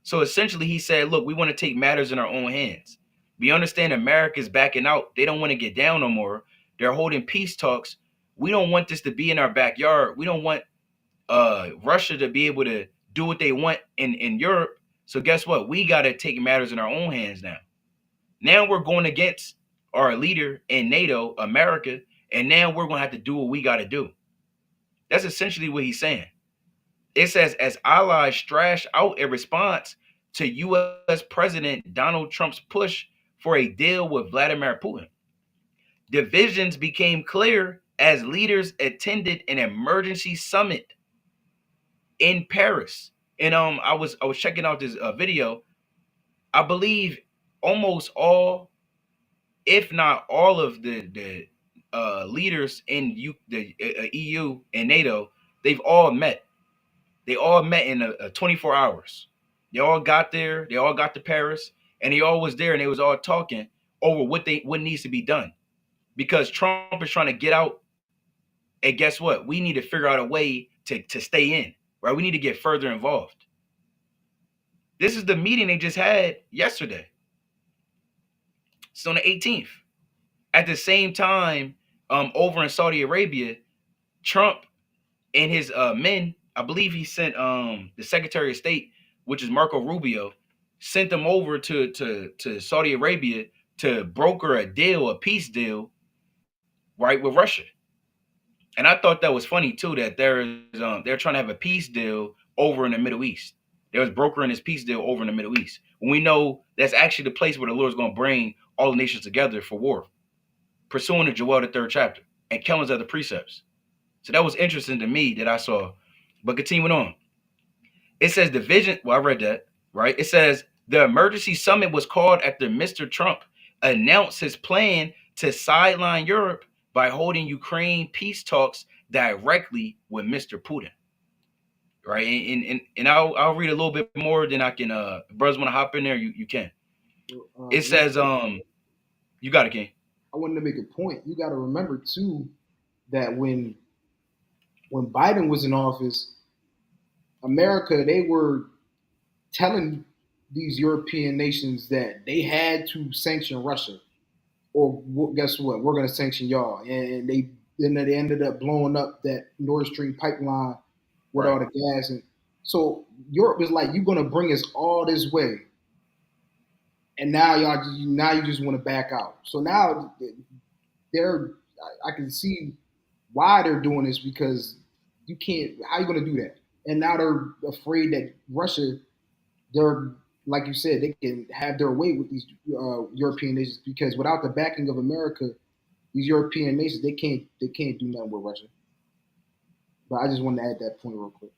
So essentially, he said, look, we want to take matters in our own hands. We understand America's backing out. They don't want to get down no more. They're holding peace talks. We don't want this to be in our backyard. We don't want Russia to be able to do what they want in Europe. So guess what? We got to take matters in our own hands now. Now we're going against our leader in NATO, America, and now we're going to have to do what we got to do. That's essentially what he's saying. It says, as allies strash out a response to U.S. President Donald Trump's push for a deal with Vladimir Putin, divisions became clear as leaders attended an emergency summit in Paris. And I was checking out this video. I believe almost all, if not all of the leaders in the EU and NATO, they've all met. They all met in 24 hours. They all got there. They all got to Paris, and they all was there, and they was all talking over what needs to be done, because Trump is trying to get out. And guess what? We need to figure out a way to stay in. Right? We need to get further involved. This is the meeting they just had yesterday. It's on the 18th. At the same time, over in Saudi Arabia, Trump and his men, I believe he sent the Secretary of State, which is Marco Rubio, sent them over to Saudi Arabia to broker a deal, a peace deal, right, with Russia. And I thought that was funny too, that they're trying to have a peace deal over in the Middle East. They was brokering this peace deal over in the Middle East, when we know that's actually the place where the Lord's going to bring all the nations together for war, pursuing the Joel the third chapter and killing other precepts. So that was interesting to me that I saw. But continuing on, it says the vision. Well, I read that, right? It says the emergency summit was called after Mr. Trump announced his plan to sideline Europe by holding Ukraine peace talks directly with Mr. Putin. Right. And I'll read a little bit more than I can brothers want to hop in there, you can. It says, you got it, King. I wanted to make a point. You got to remember too that when Biden was in office, America, they were telling these European nations that they had to sanction Russia, or guess what? We're going to sanction y'all. And they ended up blowing up that Nord Stream pipeline with all the gas. And so Europe is like, you're going to bring us all this way, and now you just want to back out. So now I can see why they're doing this, because you can't. How are you going to do that? And now they're afraid that Russia, they're like you said, they can have their way with these European nations, because without the backing of America, these European nations they can't do nothing with Russia. But I just wanted to add that point real quick.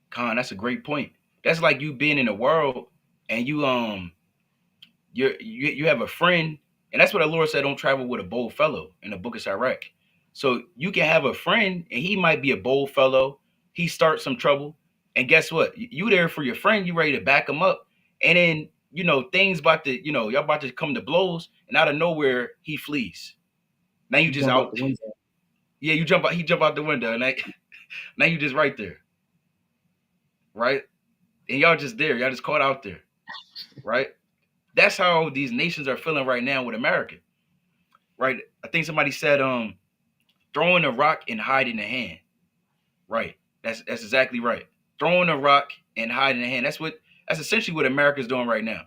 Con, that's a great point. That's like you being in the world and you have a friend, and that's what the Lord said, don't travel with a bold fellow in the book of Sirach. So you can have a friend and he might be a bold fellow. He starts some trouble. And guess what? You there for your friend, you ready to back him up. And then, things about to, y'all about to come to blows, and out of nowhere he flees. Now you just out. Yeah, he jump out the window, and now you just right there. Right? And y'all just there. Y'all just caught out there. Right? That's how these nations are feeling right now with America. Right? I think somebody said throwing a rock and hiding the hand. Right. That's exactly right. Throwing a rock and hiding the hand. That's essentially what America's doing right now.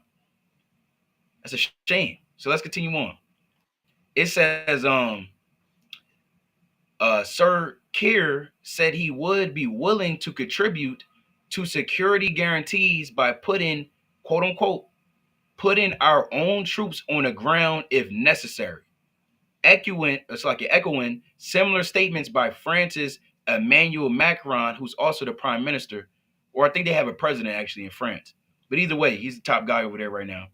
That's a shame. So let's continue on. It says Sir Keir said he would be willing to contribute to security guarantees by putting, quote unquote, putting our own troops on the ground if necessary. Echoing similar statements by France's Emmanuel Macron, who's also the prime minister, or I think they have a president actually in France. But either way, he's the top guy over there right now.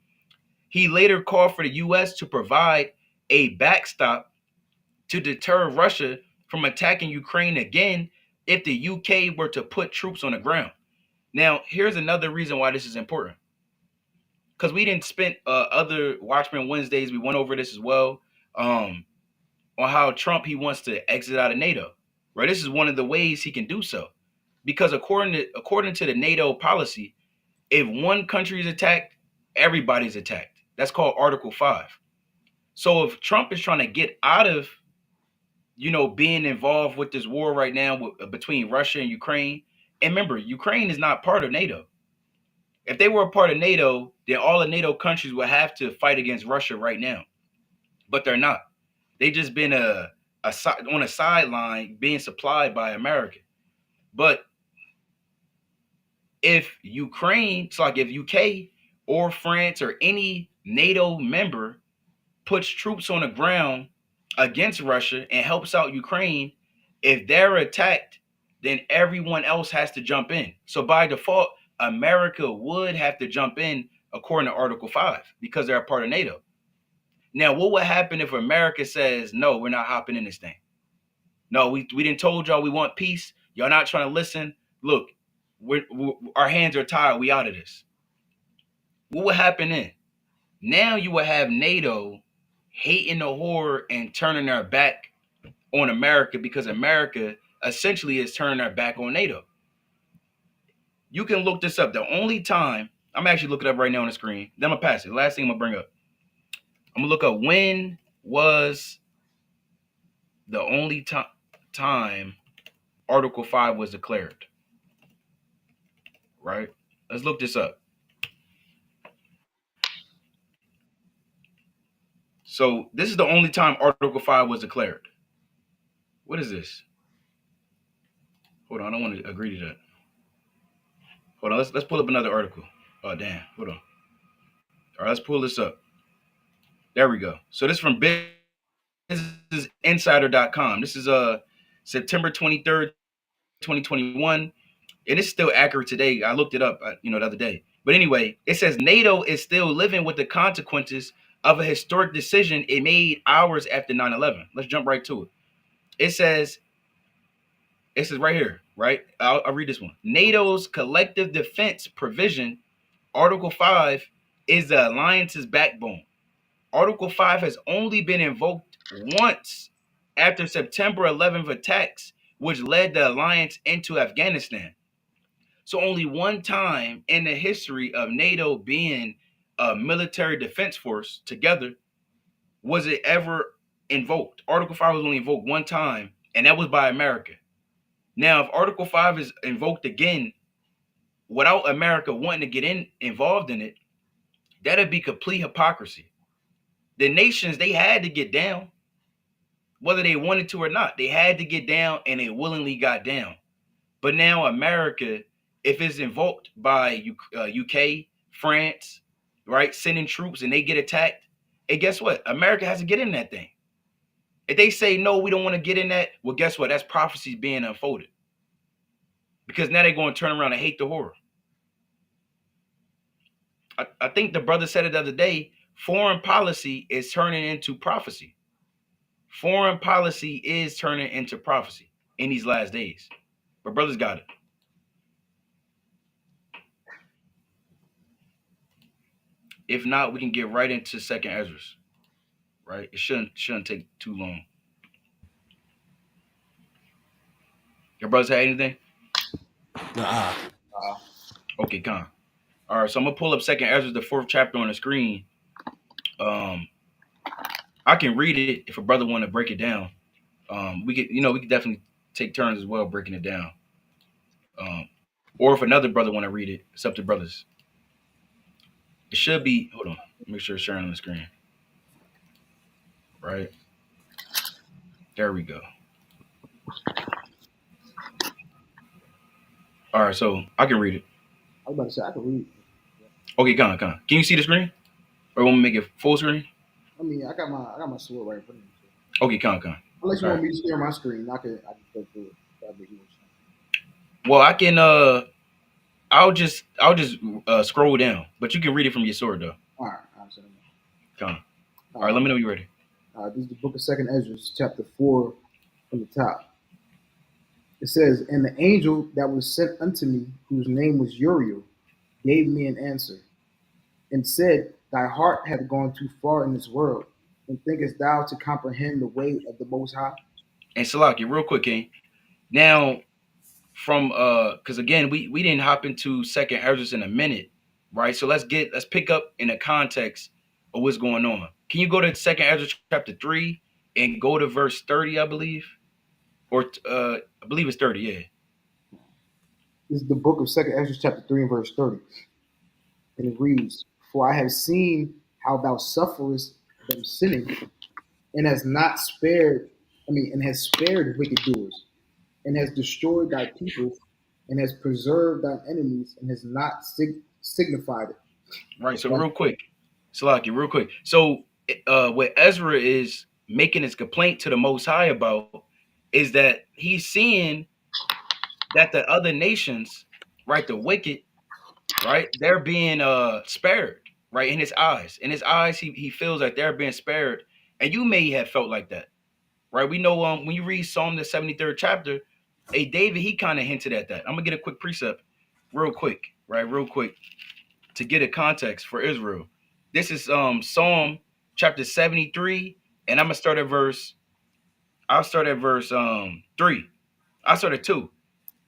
He later called for the U.S. to provide a backstop to deter Russia from attacking Ukraine again if the UK were to put troops on the ground. Now, here's another reason why this is important. Because we didn't spend other Watchmen Wednesdays, we went over this as well, on how Trump, he wants to exit out of NATO. Right? This is one of the ways he can do so. Because according to the NATO policy, if one country is attacked, everybody's attacked. That's called Article 5. So if Trump is trying to get out of, being involved with this war right now between Russia and Ukraine, and remember, Ukraine is not part of NATO. If they were a part of NATO, then all the NATO countries would have to fight against Russia right now. But they're not. They just been on a sideline being supplied by America. But if Ukraine, it's like if UK or France or any NATO member puts troops on the ground against Russia and helps out Ukraine, if they're attacked, then everyone else has to jump in. So by default, America would have to jump in according to Article 5 because they're a part of NATO. Now, what would happen if America says, no, we're not hopping in this thing? No, we didn't told y'all we want peace. Y'all not trying to listen. Look, our hands are tied. We out of this. What would happen then? Now you would have NATO hating the horror and turning their back on America because America essentially is turning their back on NATO. You can look this up. The only time, I'm actually looking up right now on the screen. Then I'm going to pass it. Last thing I'm going to bring up. I'm going to look up when was the only time Article 5 was declared. Right? Let's look this up. So this is the only time Article 5 was declared. What is this? Hold on, I don't want to agree to that. Hold on, let's pull up another article. Oh damn, hold on. All right, let's pull this up. There we go. So this is from businessinsider.com. This is September 23rd, 2021. And it's still accurate today. I looked it up, the other day. But anyway, it says NATO is still living with the consequences of a historic decision it made hours after 9/11. Let's jump right to it. It says right here, right? I'll read this one. NATO's collective defense provision, Article 5, is the alliance's backbone. Article 5 has only been invoked once after September 11th attacks, which led the alliance into Afghanistan. So only one time in the history of NATO being a military defense force together was it ever invoked. Article 5 was only invoked one time, and that was by America. Now, if Article 5 is invoked again without America wanting to get involved in it, that'd be complete hypocrisy. The nations, they had to get down, whether they wanted to or not. They had to get down, and they willingly got down. But now America, if it's invoked by UK, France, right, sending troops and they get attacked, and guess what? America has to get in that thing. If they say, no, we don't want to get in that, well, guess what? That's prophecy being unfolded. Because now they're going to turn around and hate the horror. I think the brother said it the other day, foreign policy is turning into prophecy. Foreign policy is turning into prophecy in these last days. But brothers got it. If not, we can get right into Second Esdras. Right? It shouldn't take too long. Your brothers had anything? Nah. Okay, come. All right, so I'm gonna pull up Second Esdras, the 4th chapter on the screen. I can read it if a brother want to break it down. We could definitely take turns as well breaking it down. Or if another brother want to read it, it's up to brothers. It should be. Hold on, make sure it's sharing on the screen. Right there we go. All right, so I can read it. I was about to say I can read. Okay, come on. Can you see the screen? Or want me to make it full screen? I mean, I got my sword right in front of me. Okay, come on. Unless you want me to share my screen, I can go through it. That'd be easy. Well, I can. I'll just scroll down, but you can read it from your sword though. All right. Come on. All right, let me know when you're ready. This is the book of Second Esdras, chapter 4, from the top. It says, "And the angel that was sent unto me, whose name was Uriel, gave me an answer, and said, Thy heart hath gone too far in this world, and thinkest thou to comprehend the way of the Most High?" And Salaki, real quick, King. Now, from because again, we didn't hop into Second Esdras in a minute, right? So let's pick up in the context of what's going on. Can you go to Second Esdras chapter 3 and go to verse 30, I believe? Or I believe it's 30, yeah. This is the book of Second Esdras, chapter 3, and verse 30. And it reads, "For I have seen how thou sufferest them sinning, and has not spared, and has spared wicked doers, and has destroyed thy people, and has preserved thy enemies, and has not signified it." Right. So real quick, Salaki, real quick. So what Ezra is making his complaint to the Most High about is that he's seeing that the other nations, right, the wicked, right, they're being spared, right, in his eyes. In his eyes, he feels like they're being spared, and you may have felt like that, right? We know when you read Psalm the 73rd chapter, David, he kind of hinted at that. I'm gonna get a quick precept, real quick, to get a context for Israel. This is Psalm chapter 73, and I'm gonna start at verse. I'll start at verse 3. I'll start at 2.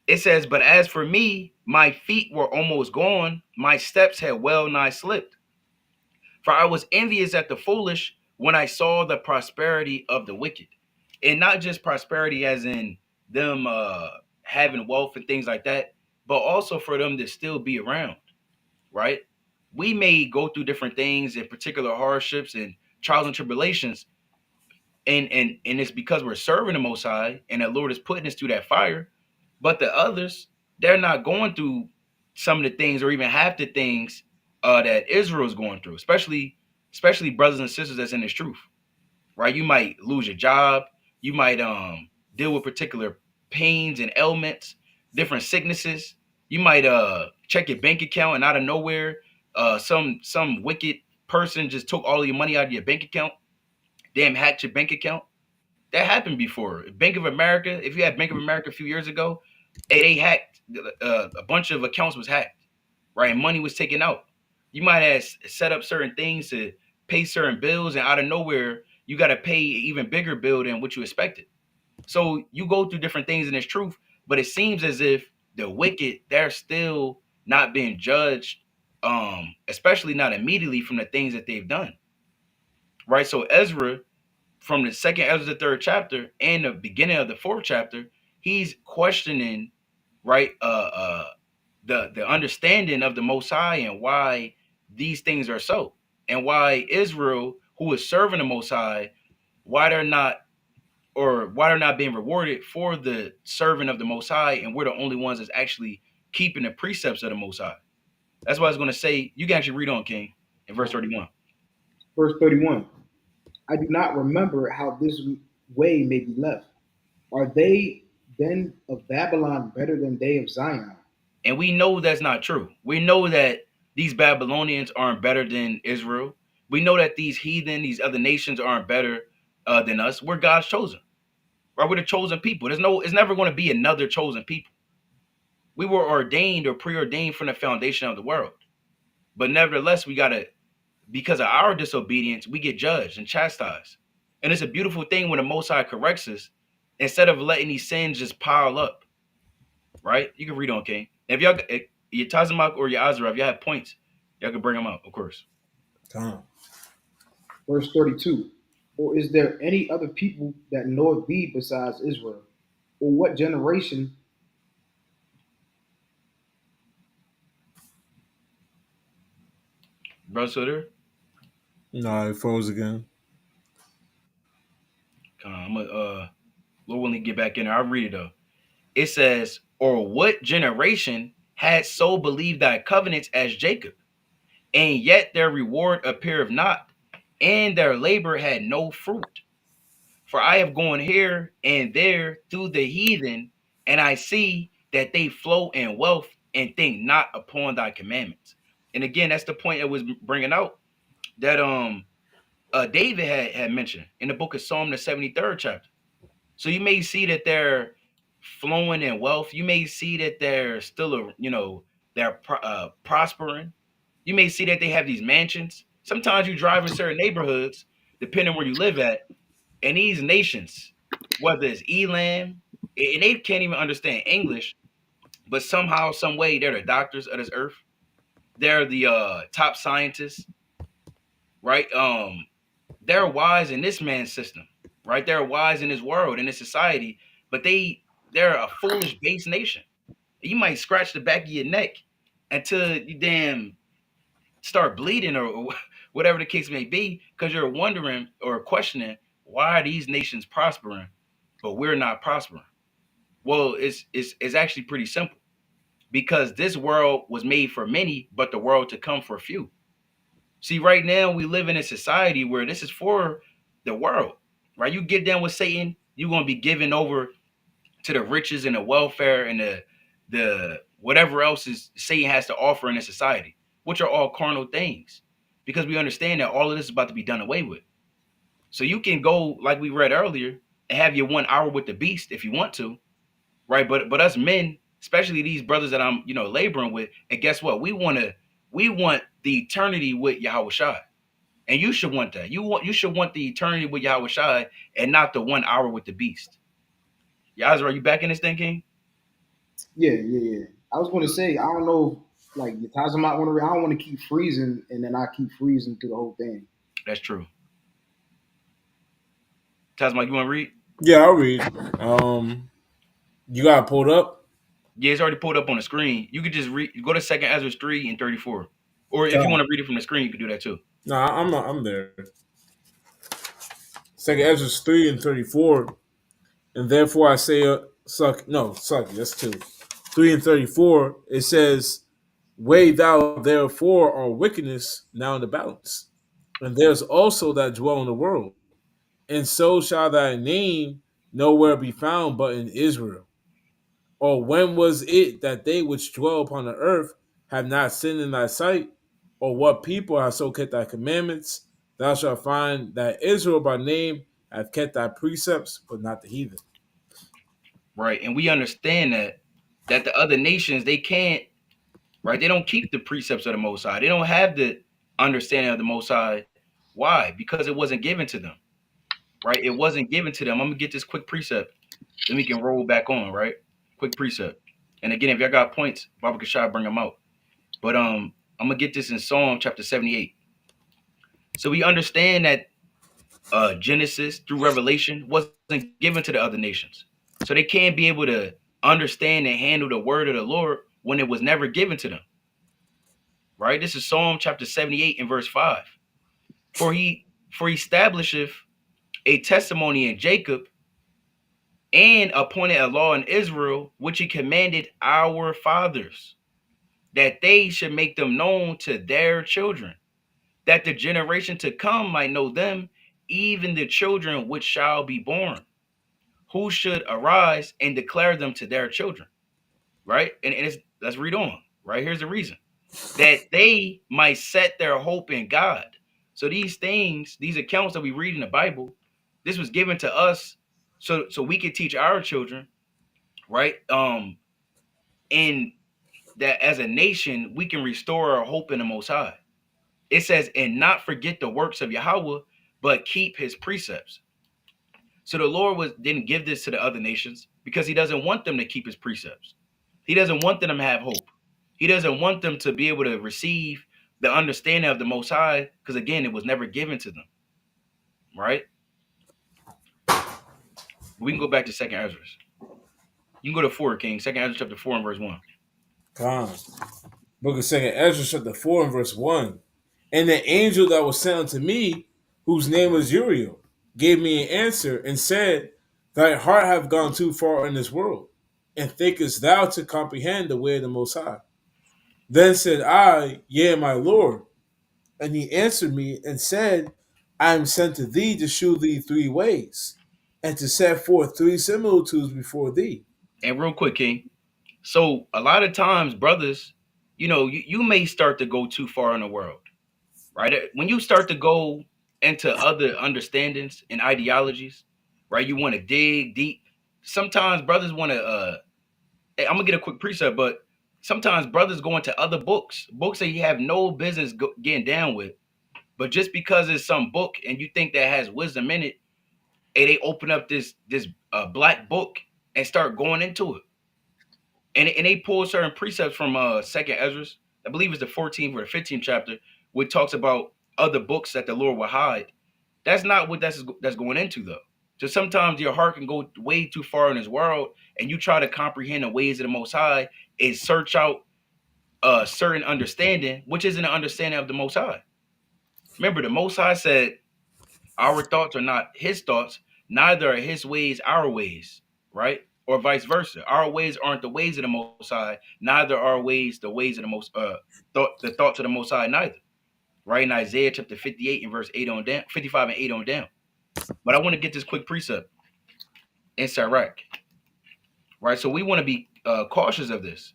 It says, "But as for me, my feet were almost gone, my steps had well nigh slipped. For I was envious at the foolish when I saw the prosperity of the wicked." And not just prosperity as in them having wealth and things like that, but also for them to still be around, right? We may go through different things and particular hardships and trials and tribulations, and it's because we're serving the Most High and the Lord is putting us through that fire. But the others, they're not going through some of the things or even half the things that Israel is going through, especially brothers and sisters that's in this truth, right? You might lose your job, you might deal with particular pains and ailments, different sicknesses. You might check your bank account and out of nowhere, some wicked person just took all of your money out of your bank account, damn hacked your bank account. That happened before. Bank of America, if you had Bank of America a few years ago, they hacked a bunch of accounts was hacked, right? And money was taken out. You might have set up certain things to pay certain bills, and out of nowhere, you got to pay an even bigger bill than what you expected. So you go through different things in this truth, but it seems as if the wicked, they're still not being judged, especially not immediately from the things that they've done, right? So Ezra, from the second Ezra, the third chapter, and the beginning of the fourth chapter, he's questioning, right, the understanding of the Most High and why these things are so, and why Israel, who is serving the Most High, why they're not, or why they're not being rewarded for the serving of the Most High, and we're the only ones that's actually keeping the precepts of the Most High. That's what I was going to say. You can actually read on, King, in verse 31. Verse 31. I do not remember how this way may be left. Are they then of Babylon better than they of Zion? And we know that's not true. We know that these Babylonians aren't better than Israel. We know that these heathen, these other nations aren't better than us. We're God's chosen, right? We're the chosen people. It's never going to be another chosen people. We were ordained or preordained from the foundation of the world. But nevertheless, we got to, because of our disobedience, we get judged and chastised. And it's a beautiful thing when the Most High corrects us instead of letting these sins just pile up, right? You can read on, King. If y'all, your Tazamak or your Azra, if y'all have points, y'all can bring them out, of course. Verse 32. Or is there any other people that know thee besides Israel? Or what generation? Brother Sutter, No, it froze again. I'm going to Lord willing get back in there. I'll read it though. It says, or what generation had so believed thy covenants as Jacob, and yet their reward appeareth not, and their labor had no fruit. For I have gone here and there through the heathen, and I see that they flow in wealth and think not upon thy commandments. And again, that's the point it was bringing out that David had mentioned in the book of Psalm, the 73rd chapter. So you may see that they're flowing in wealth. You may see that they're still, they're prospering. You may see that they have these mansions. Sometimes you drive in certain neighborhoods, depending where you live at, and these nations, whether it's Elam, and they can't even understand English, but somehow, some way, they're the doctors of this earth. They're the top scientists, right? They're wise in this man's system, right? They're wise in this world, in this society, but they're a foolish base nation. You might scratch the back of your neck until you damn start bleeding or whatever the case may be, because you're wondering or questioning why are these nations prospering, but we're not prospering. Well, it's actually pretty simple, because this world was made for many, but the world to come for few. See, right now we live in a society where this is for the world, right? You get down with Satan, you're gonna be given over to the riches and the welfare and the whatever else is Satan has to offer in a society, which are all carnal things, because we understand that all of this is about to be done away with. So you can go, like we read earlier, and have your 1 hour with the beast if you want to, right? But us men, especially these brothers that I'm laboring with, and guess what? We want the eternity with Yahweh Shai. And you should want that. You should want the eternity with Yahweh Shai and not the 1 hour with the beast. Yazra, are you back in this thing, King? Yeah. I was going to say, I don't know, like the times I might want to. I don't want to keep freezing, and then I keep freezing through the whole thing. That's true. Tazmak, you want to read? Yeah, I'll read. You got it pulled up? Yeah, it's already pulled up on the screen. You could just read. Go to 2 Ezra 3 and 34. Or if you want to read it from the screen, you can do that too. No, I'm not. I'm there. 2 Ezra 3 and 34. And therefore I say, suck. That's 2. 3 and 34. It says, Weigh thou therefore our wickedness now in the balance. And there's also that dwell in the world. And so shall thy name nowhere be found but in Israel. Or when was it that they which dwell upon the earth have not sinned in thy sight? Or what people have so kept thy commandments? Thou shalt find that Israel by name hath kept thy precepts, but not the heathen. right? And we understand that the other nations, they can't, right? They don't keep the precepts of the Most High. They don't have the understanding of the Most High. Why? Because it wasn't given to them, right? It wasn't given to them. I'm gonna get this quick precept, then we can roll back on, right? Quick precept. And again, if y'all got points, Baba Kashai bring them out. But I'm gonna get this in Psalm chapter 78. So we understand that Genesis through Revelation wasn't given to the other nations. So they can't be able to understand and handle the word of the Lord when it was never given to them. Right? This is Psalm chapter 78 and verse 5. For he establisheth a testimony in Jacob and appointed a law in Israel, which he commanded our fathers, that they should make them known to their children, that the generation to come might know them, even the children which shall be born, who should arise and declare them to their children. Right? And it's, let's read on. Right? Here's the reason. That they might set their hope in God. So these things, these accounts that we read in the Bible, this was given to us so we could teach our children, right? And that as a nation, we can restore our hope in the Most High. It says, and not forget the works of Yahweh, but keep his precepts. So the Lord didn't give this to the other nations because he doesn't want them to keep his precepts. He doesn't want them to have hope. He doesn't want them to be able to receive the understanding of the Most High because, again, it was never given to them, right? We can go back to Second Esdras. You can go to 4, King. Second Esdras chapter 4 and verse 1. Come. Book of Second Ezra, chapter 4 and verse 1. And the angel that was sent unto me, whose name was Uriel, gave me an answer and said, Thy heart hath gone too far in this world, and thinkest thou to comprehend the way of the Most High? Then said I, Yea, my Lord. And he answered me and said, I am sent to thee to shew thee 3 ways, and to set forth 3 similitudes before thee. And real quick, King. So a lot of times, brothers, you may start to go too far in the world, right? When you start to go into other understandings and ideologies, right? You want to dig deep. Sometimes brothers want to, I'm going to get a quick precept, but sometimes brothers go into other books that you have no business getting down with. But just because it's some book and you think that has wisdom in it, and they open up this black book and start going into it. And they pull certain precepts from Second Esdras, I believe it's the 14th or the 15th chapter, which talks about other books that the Lord will hide. That's not what that's going into though. So sometimes your heart can go way too far in this world, and you try to comprehend the ways of the Most High and search out a certain understanding, which isn't an understanding of the Most High. Remember, the Most High said, "Our thoughts are not His thoughts, neither are His ways our ways." Right? Or vice versa. Our ways aren't the ways of the Most High, neither are ways the ways of the the thoughts of the Most High neither. Right? In Isaiah chapter 58 and verse 8 on down, 55 and 8 on down. But I want to get this quick precept in Sirach. Right? So we want to be cautious of this.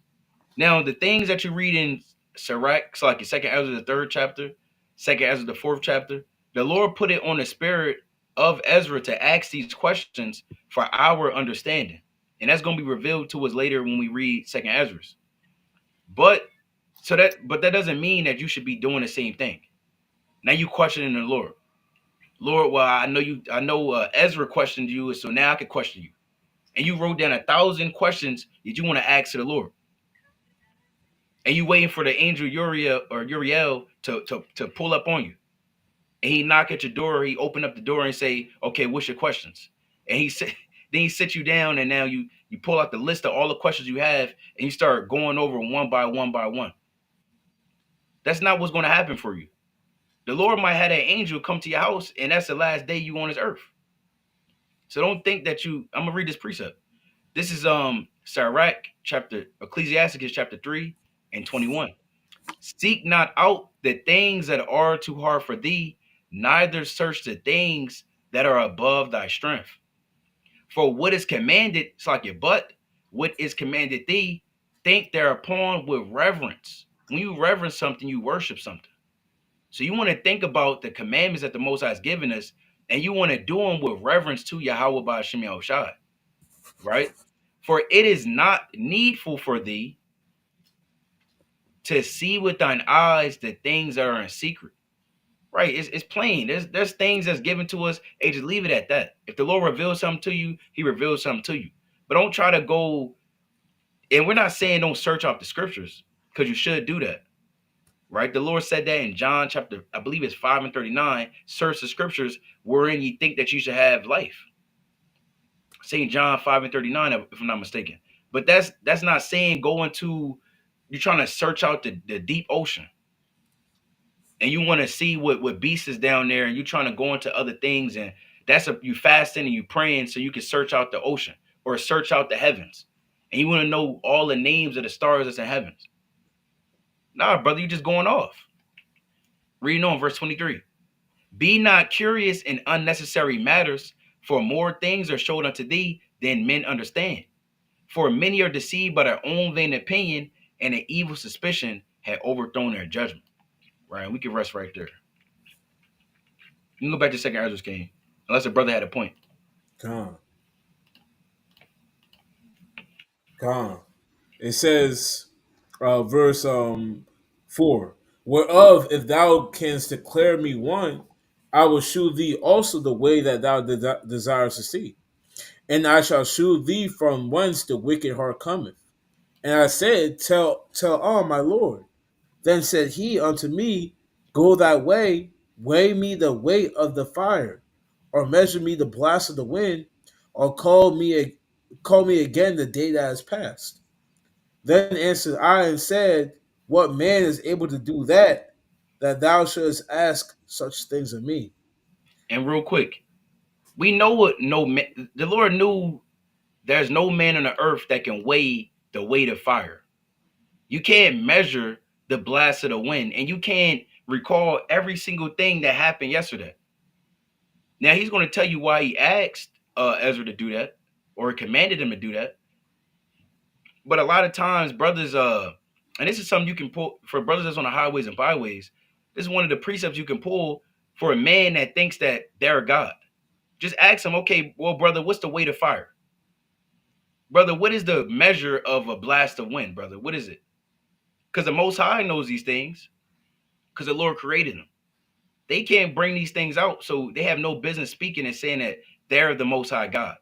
Now, the things that you read in Sirach, so like in Second Ezra, the 3rd chapter, Second Ezra, the 4th chapter, the Lord put it on the spirit of Ezra to ask these questions for our understanding. And that's going to be revealed to us later when we read Second Ezra. But that doesn't mean that you should be doing the same thing. Now you questioning the Lord. Lord, well, I know Ezra questioned you, so now I can question you. And you wrote down 1,000 questions that you want to ask to the Lord. And you waiting for the angel Uriel to pull up on you. And he knock at your door, he open up the door and say, okay, what's your questions? And then he sits you down, and now you pull out the list of all the questions you have, and you start going over one by one by one. That's not what's going to happen for you. The Lord might have that angel come to your house, and that's the last day you on this earth. So don't think that I'm gonna read this precept. This is Sirach chapter, Ecclesiasticus chapter 3 and 21. Seek not out the things that are too hard for thee, neither search the things that are above thy strength. For what is commanded, it's like your butt, what is commanded thee, think thereupon with reverence. When you reverence something, you worship something. So you want to think about the commandments that the Most High has given us, and you want to do them with reverence to Yahweh by Hashem Yahushai, right? For it is not needful for thee to see with thine eyes the things that are in secret. Right? It's plain. There's things that's given to us. Hey, just leave it at that. If the Lord reveals something to you, He reveals something to you. But don't try to go. And we're not saying don't search out the scriptures, because you should do that. Right? The Lord said that in John chapter, I believe it's 5:39. Search the scriptures wherein you think that you should have life. St. John 5:39, if I'm not mistaken. But that's not saying go into, you're trying to search out the deep ocean, and you want to see what beast is down there, and you trying to go into other things, and you fasting and you praying so you can search out the ocean or search out the heavens, and you want to know all the names of the stars that's in heavens. Nah, brother, you just going off. Reading on verse 23. Be not curious in unnecessary matters, for more things are showed unto thee than men understand. For many are deceived by their own vain opinion, and an evil suspicion had overthrown their judgment. Right, we can rest right there. You can go back to second Esdras game, unless the brother had a point. Con. Con. It says, verse 4, whereof if thou canst declare me one, I will shew thee also the way that thou desirest to see. And I shall shew thee from whence the wicked heart cometh. And I said, tell on, my Lord. Then said he unto me, go thy way, weigh me the weight of the fire, or measure me the blast of the wind, or call me again the day that is past. Then answered I and said, what man is able to do that thou shouldst ask such things of me? And real quick, we know what no man, the Lord knew there's no man on the earth that can weigh the weight of fire. You can't measure the blast of the wind, and you can't recall every single thing that happened yesterday. Now he's going to tell you why he asked Ezra to do that, or commanded him to do that. But a lot of times, brothers, and this is something you can pull for brothers that's on the highways and byways. This is one of the precepts you can pull for a man that thinks that they're a God. Just ask him, okay, well, brother, what's the weight of fire? Brother, what is the measure of a blast of wind, brother? What is it? Because the Most High knows these things, because the Lord created them. They can't bring these things out, so they have no business speaking and saying that they're the Most High God.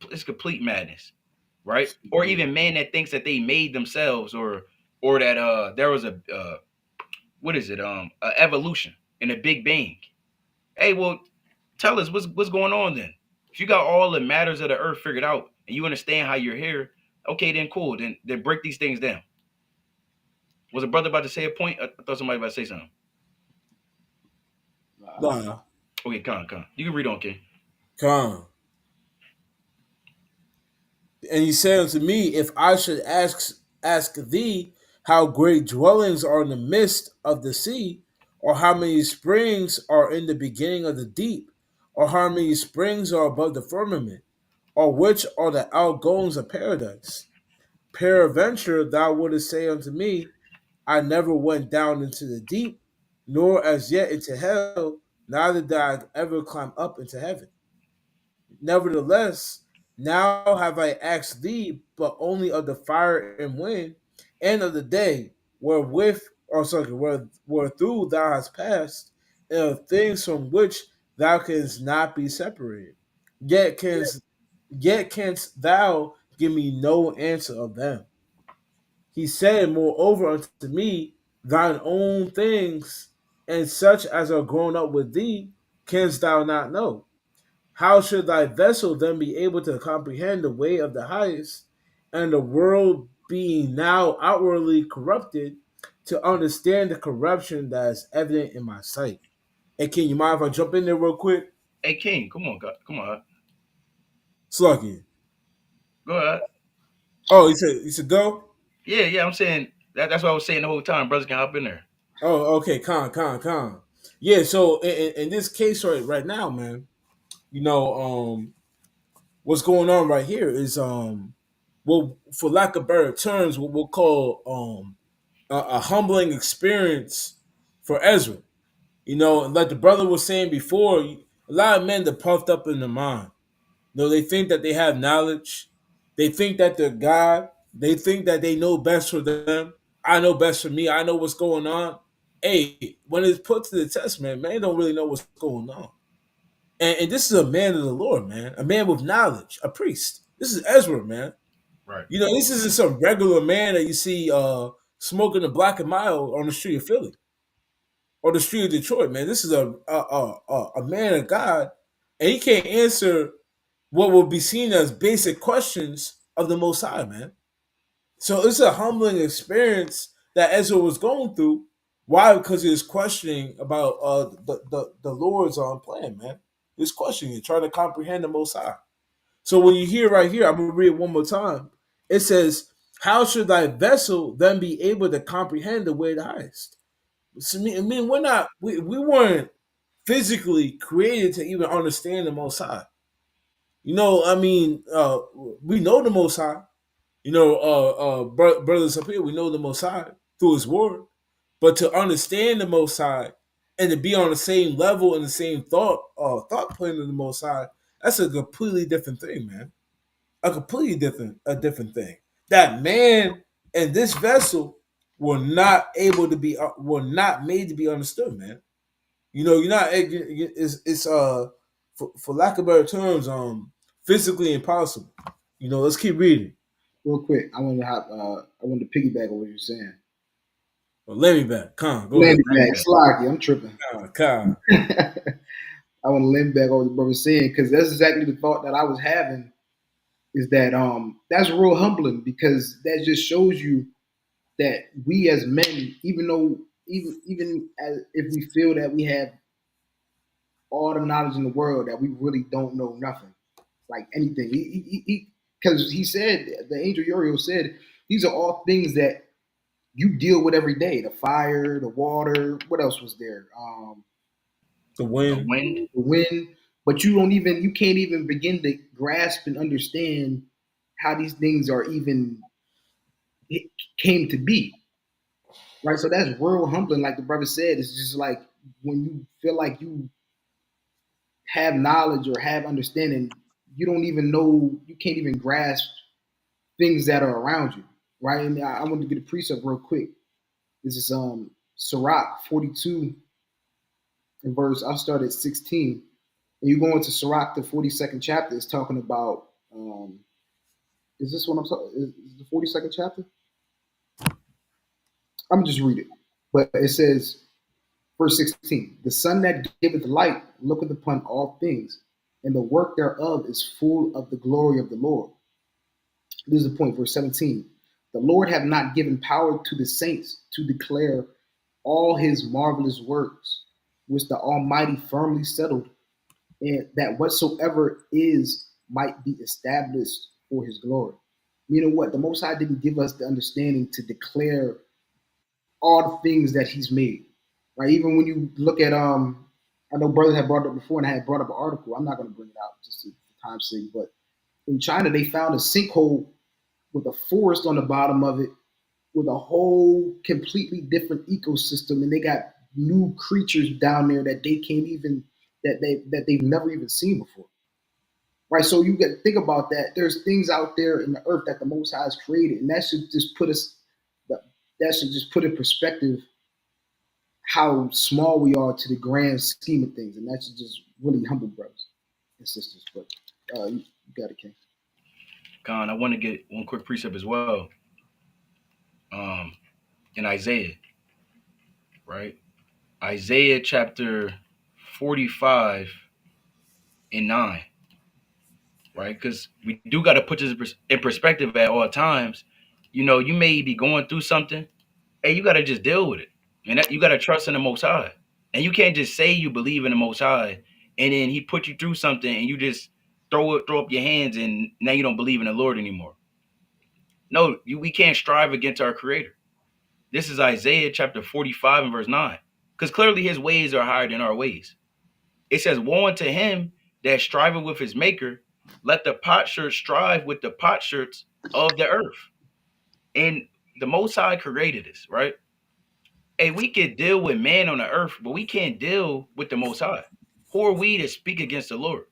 It's complete madness, right? Or even man that thinks that they made themselves, or that there was a what is it? A evolution and a Big Bang. Hey, well, tell us what's going on then. If you got all the matters of the earth figured out and you understand how you're here, okay, then cool. Then break these things down. Was a brother about to say a point? I thought somebody about to say something. Nah. Okay, come. You can read on, King. Come. And he said unto me, if I should ask thee how great dwellings are in the midst of the sea, or how many springs are in the beginning of the deep, or how many springs are above the firmament, or which are the outgoings of paradise, peradventure thou wouldest say unto me, I never went down into the deep, nor as yet into hell, neither did I ever climb up into heaven. Nevertheless, now have I asked thee, but only of the fire and wind, and of the day wherethrough thou hast passed, and of things from which thou canst not be separated. Yet canst thou give me no answer of them. He said, moreover unto me, thine own things, and such as are grown up with thee, canst thou not know. How should thy vessel then be able to comprehend the way of the highest, and the world being now outwardly corrupted, to understand the corruption that is evident in my sight? Hey, King, you mind if I jump in there real quick? Hey, King, come on, God. Come on. Sluggy. Go ahead. Oh, he said go? Yeah, I'm saying That's what I was saying the whole time. Brothers can hop in there. Oh, okay, con. Yeah, so in this case right now, man, you know, what's going on right here is well, for lack of better terms, what we'll call a humbling experience for Ezra. You know, like the brother was saying before, a lot of men they're puffed up in their mind. You know, they think that they have knowledge. They think that they're God. They think that they know best for them. I know best for me. I know what's going on. Hey, when it's put to the test, man don't really know what's going on. And this is a man of the Lord, man. A man with knowledge, a priest. This is Ezra, man. Right. You know, this isn't some regular man that you see smoking a black and mild on the street of Philly or the street of Detroit, man. This is a man of God, and he can't answer what will be seen as basic questions of the Most High, man. So it's a humbling experience that Ezra was going through. Why? Because he was questioning about the Lord's plan, man. He's questioning, trying to comprehend the Most High. So when you hear right here, I'm gonna read it one more time. It says, "How should thy vessel then be able to comprehend the way of the highest?" So, I mean, we weren't physically created to even understand the Most High. You know, I mean, we know the Most High. You know, brothers up here, we know the Most High through His Word, but to understand the Most High and to be on the same level and the same thought plane of the Most High, that's a completely different thing, man. A completely different thing. That man and this vessel were not made to be understood, man. You know, you're not. It's for lack of better terms, physically impossible. You know, let's keep reading. Real quick, I wanted to piggyback on what you're saying. Well, let me back. Con, go Land ahead. me back, Slocky. I'm tripping. Con. I want to land back on what the brother was saying because that's exactly the thought that I was having. Is that that's real humbling because that just shows you that we as men, even though even as if we feel that we have all the knowledge in the world, that we really don't know nothing, like anything. Because he said, the angel Uriel said, these are all things that you deal with every day: the fire, the water. What else was there? The The wind. wind. The wind. But you can't even begin to grasp and understand how these things are even it came to be. Right. So that's real humbling. Like the brother said, it's just like when you feel like you have knowledge or have understanding, you don't even know, you can't even grasp things that are around you. Right. And I want to get a precept real quick. This is Sirach 42 and verse, I'll start at 16. And you go into Sirach, the 42nd chapter, it's talking about is this what I'm talking? Is the 42nd chapter? I'm gonna just read it. But it says, verse 16, the sun that giveth light looketh upon all things, and the work thereof is full of the glory of the Lord. This is the point, verse 17. The Lord hath not given power to the saints to declare all his marvelous works, which the Almighty firmly settled, and that whatsoever is might be established for his glory. You know what? The Most High didn't give us the understanding to declare all the things that He's made. Right? Even when you look at I know brothers have brought it up before, and I had brought up an article. I'm not going to bring it out just for time's sake, but in China they found a sinkhole with a forest on the bottom of it, with a whole completely different ecosystem, and they got new creatures down there that they can't even they've never even seen before. Right. So you got to think about that. There's things out there in the earth that the Most High has created, and that should just put us that should just put in perspective how small we are to the grand scheme of things, and that should just really humble brothers and sisters. But you got it, King. Con, I want to get one quick precept as well. In Isaiah, right? Isaiah chapter 45 and 9, right? Because we do got to put this in perspective at all times. You know, you may be going through something. Hey, you got to just deal with it. And that, you got to trust in the Most High. And you can't just say you believe in the Most High and then He put you through something and you just throw up your hands and now you don't believe in the Lord anymore. No, we can't strive against our Creator. This is Isaiah chapter 45 and verse 9. Because clearly his ways are higher than our ways. It says, woe unto him that striveth with his maker. Let the potsherds strive with the potsherds of the earth. And the Most High created us, right? Hey, we can deal with man on the earth, but we can't deal with the Most High. Who are we to speak against the Lord?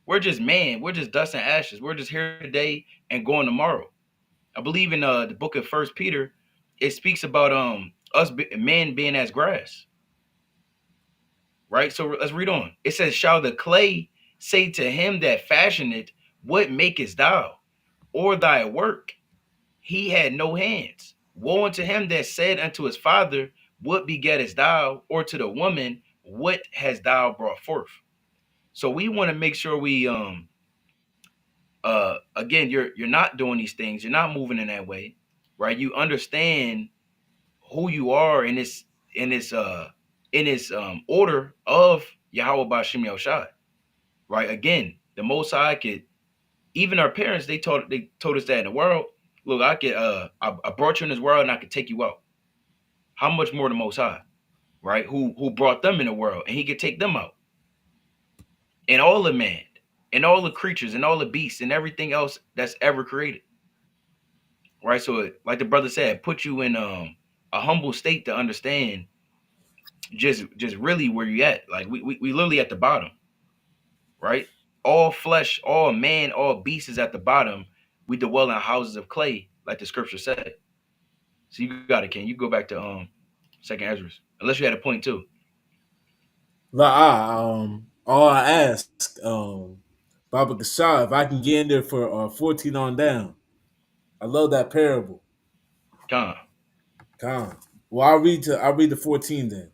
We're just man. We're just dust and ashes. We're just here today and going tomorrow. I believe in the book of First Peter, it speaks about us men being as grass, right? So let's read on. It says, "Shall the clay say to him that fashioned it, what makest thou? Or thy work? He had no hands. Woe unto him that said unto his father, what begettest thou? Or to the woman, what hast thou brought forth?" So we want to make sure we again, you're not doing these things, you're not moving in that way, right? You understand who you are in this order of Yahweh Bashim Yahushai, right? Again, the Most High could, even our parents, they told us that in the world, look, I could I brought you in this world and I could take you out. How much more the Most High, right? Who brought them in the world and he could take them out. And all the man, and all the creatures, and all the beasts, and everything else that's ever created. Right? So like the brother said, put you in a humble state to understand just really where you at. Like we literally at the bottom, right? All flesh, all man, all beast is at the bottom. We dwell in houses of clay, like the scripture said. So you got it, Ken. You go back to second Esdras. Unless you had a point too. All I ask, Baba Kashar, if I can get in there for 14 on down. I love that parable. Con. Con. Well, I'll read the 14 then.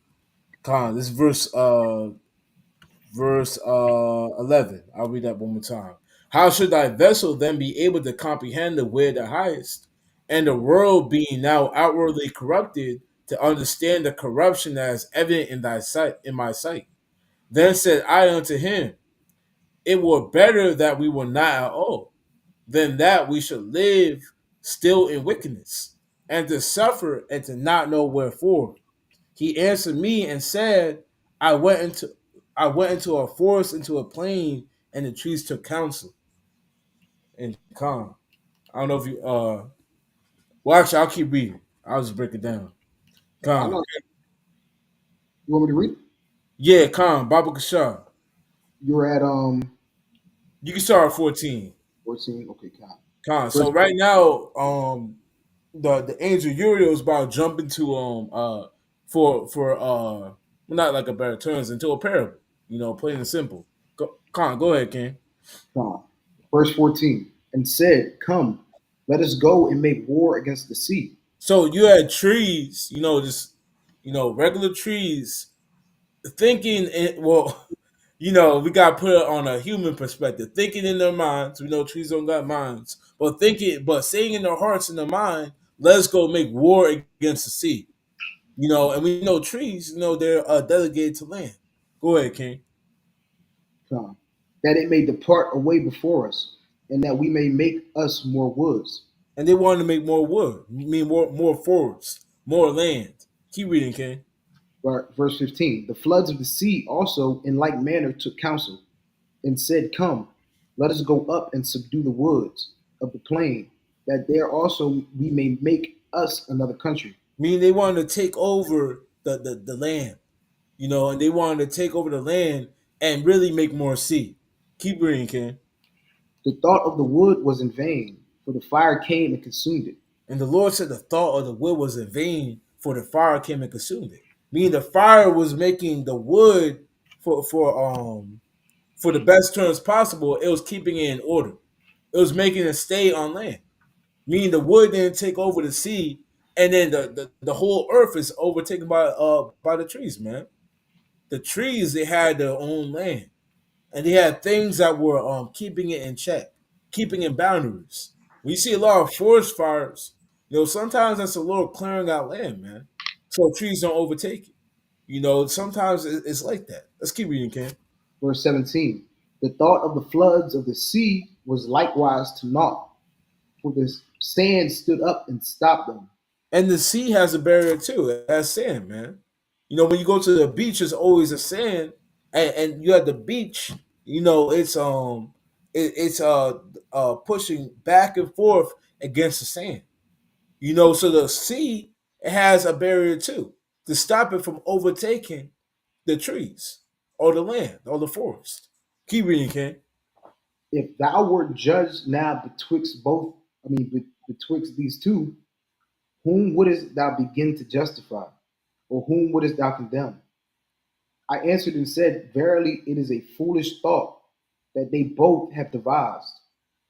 Con. This is verse 11. I'll read that one more time. How should thy vessel then be able to comprehend the way of the highest, and the world being now outwardly corrupted, to understand the corruption that is evident in thy sight, in my sight? Then said I unto him, it were better that we were not at all, than that we should live still in wickedness, and to suffer and to not know wherefore. He answered me and said, I went into a forest, into a plain, and the trees took counsel. And calm. I don't know if you well actually I'll keep reading. I'll just break it down. I know. Calm. You want me to read? Yeah, calm. Baba Kashar. You were at You can start at 14. 14. Okay, count. Calm. Verse So right now, the angel Uriel is about to jump into for well, not like a better terms, into a parable. Plain and simple. Go ahead, Ken. count. Verse 14. And said, come, let us go and make war against the sea. So you had trees, just regular trees, thinking. Well, we got to put it on a human perspective, thinking in their minds. We know trees don't got minds, but saying in their hearts and their mind, let's go make war against the sea. And we know trees, they're delegated to land. Go ahead, King. Count. That it may depart away before us, and that we may make us more woods. And they wanted to make more wood, mean more forests, more land. Keep reading, King. Verse 15. The floods of the sea also in like manner took counsel, and said, come, let us go up and subdue the woods of the plain, that there also we may make us another country. Meaning they wanted to take over the land, and they wanted to take over the land and really make more sea. Keep reading, King. The thought of the wood was in vain, for the fire came and consumed it. And the Lord said the thought of the wood was in vain, for the fire came and consumed it. Meaning the fire was making the wood for the best terms possible. It was keeping it in order. It was making it stay on land. Meaning the wood didn't take over the sea, and then the whole earth is overtaken by the trees, man. The trees, they had their own land, and they had things that were keeping it in check, keeping in boundaries. When you see a lot of forest fires, sometimes that's the Lord clearing out land, man, so trees don't overtake it. Sometimes it's like that. Let's keep reading, Ken. Verse 17. The thought of the floods of the sea was likewise to naught, for the sand stood up and stopped them. And the sea has a barrier too. It has sand, man. When you go to the beach, there's always a sand, and you at the beach. It's pushing back and forth against the sand. So the sea, it has a barrier too to stop it from overtaking the trees or the land or the forest. Keep reading, Ken. If thou wert judged now betwixt both, betwixt these two, whom wouldest thou begin to justify, or whom wouldest thou condemn? I answered and said, Verily, it is a foolish thought that they both have devised.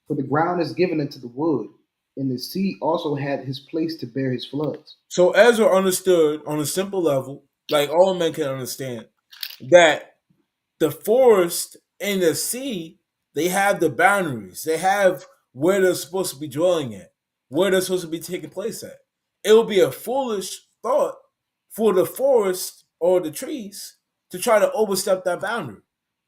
For the ground is given unto the wood, and the sea also had his place to bear his floods. So Ezra understood on a simple level, like all men can understand, that the forest and the sea, they have the boundaries. They have where they're supposed to be dwelling at, where they're supposed to be taking place at. It would be a foolish thought for the forest or the trees to try to overstep that boundary,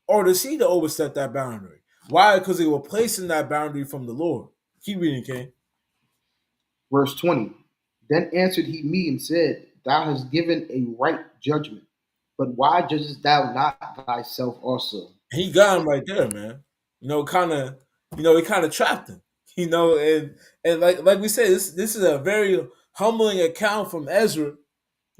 or the sea to overstep that boundary. Why? Because they were placing that boundary from the Lord. Keep reading, King. Verse 20. Then answered he me and said, Thou hast given a right judgment, but why judgest thou not thyself also? He got him right there, man. He kind of trapped him. And like we said, this is a very humbling account from Ezra.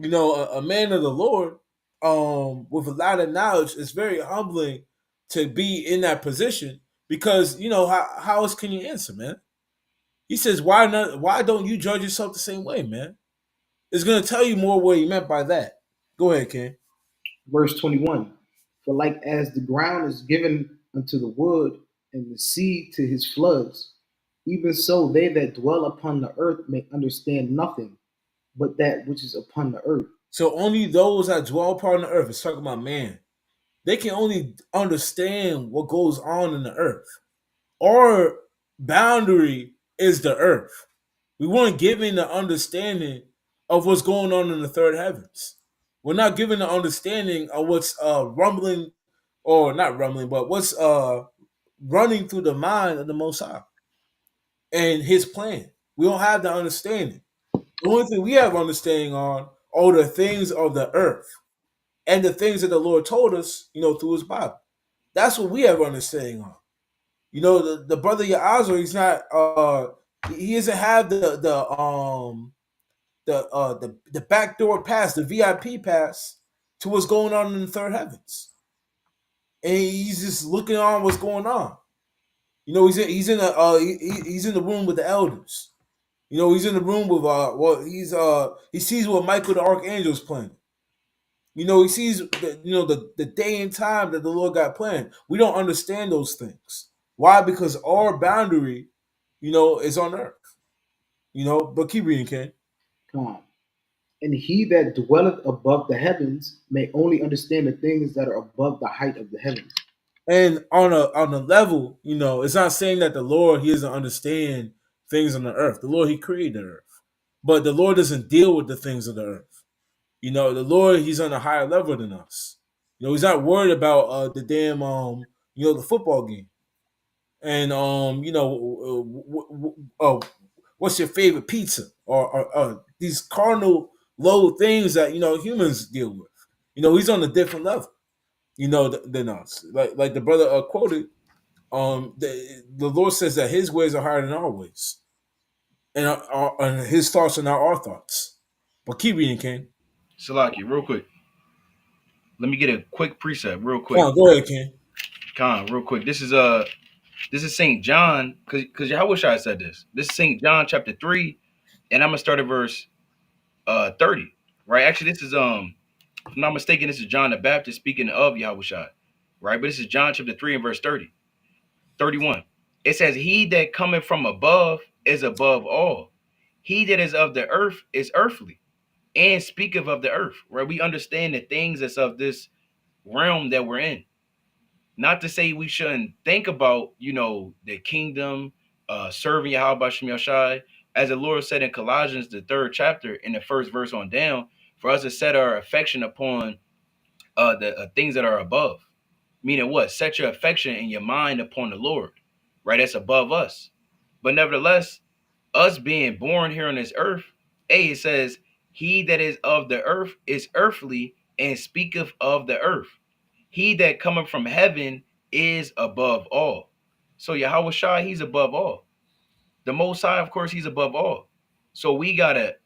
A man of the Lord, with a lot of knowledge. It's very humbling to be in that position because how else can you answer, man? He says, "Why not? Why don't you judge yourself the same way, man?" It's gonna tell you more what he meant by that. Go ahead, Ken. Verse 21. For like as the ground is given unto the wood, and the sea to his floods, even so they that dwell upon the earth may understand nothing but that which is upon the earth. So only those that dwell upon the earth, it's talking about man, they can only understand what goes on in the earth. Our boundary is the earth. We weren't given the understanding of what's going on in the third heavens. We're not given the understanding of what's rumbling, or not rumbling, but what's running through the mind of the Most High and His plan. We don't have the understanding. The only thing we have understanding on are the things of the earth and the things that the Lord told us, through His Bible. That's what we have understanding on. The brother Yazoo, he's not he doesn't have the backdoor pass, the VIP pass to what's going on in the third heavens. And he's just looking on what's going on. He's in the room with the elders. He's in the room with he sees what Michael the Archangel's playing. He sees the day and time that the Lord got planned. We don't understand those things. Why? Because our boundary, is on earth. But keep reading, Ken. Come on. And he that dwelleth above the heavens may only understand the things that are above the height of the heavens. And on a level, it's not saying that the Lord, He doesn't understand things on the earth. The Lord, He created the earth, but the Lord doesn't deal with the things of the earth. The Lord, He's on a higher level than us. He's not worried about the damn the football game. And what's your favorite pizza, or these carnal low things that humans deal with. He's on a different level, than us. Like the brother quoted, the Lord says that His ways are higher than our ways, and and His thoughts are not our thoughts. But keep reading, Ken. Salaki, real quick. Let me get a quick precept, real Come quick. on, go ahead, Ken. Con, real quick. This is Saint John, because I wish I had said this. This is Saint John chapter 3, and I'm gonna start at verse 30. Right? Actually, this is if I'm not mistaken, this is John the Baptist speaking of Yahushua. Right? But this is John chapter 3 and verse 30. 31. It says, He that cometh from above is above all. He that is of the earth is earthly, and speaketh of the earth. Right? We understand the things that's of this realm that we're in. Not to say we shouldn't think about, the kingdom, serving Yahweh Shem Yashai. As the Lord said in Colossians, the 3rd chapter, in the first verse on down, for us to set our affection upon the things that are above. Meaning what? Set your affection and your mind upon the Lord, right? That's above us. But nevertheless, us being born here on this earth, It says, "He that is of the earth is earthly, and speaketh of the earth. He that cometh from heaven is above all." So Yahweh Shai, he's above all. The Most High, of course, he's above all. So we gotta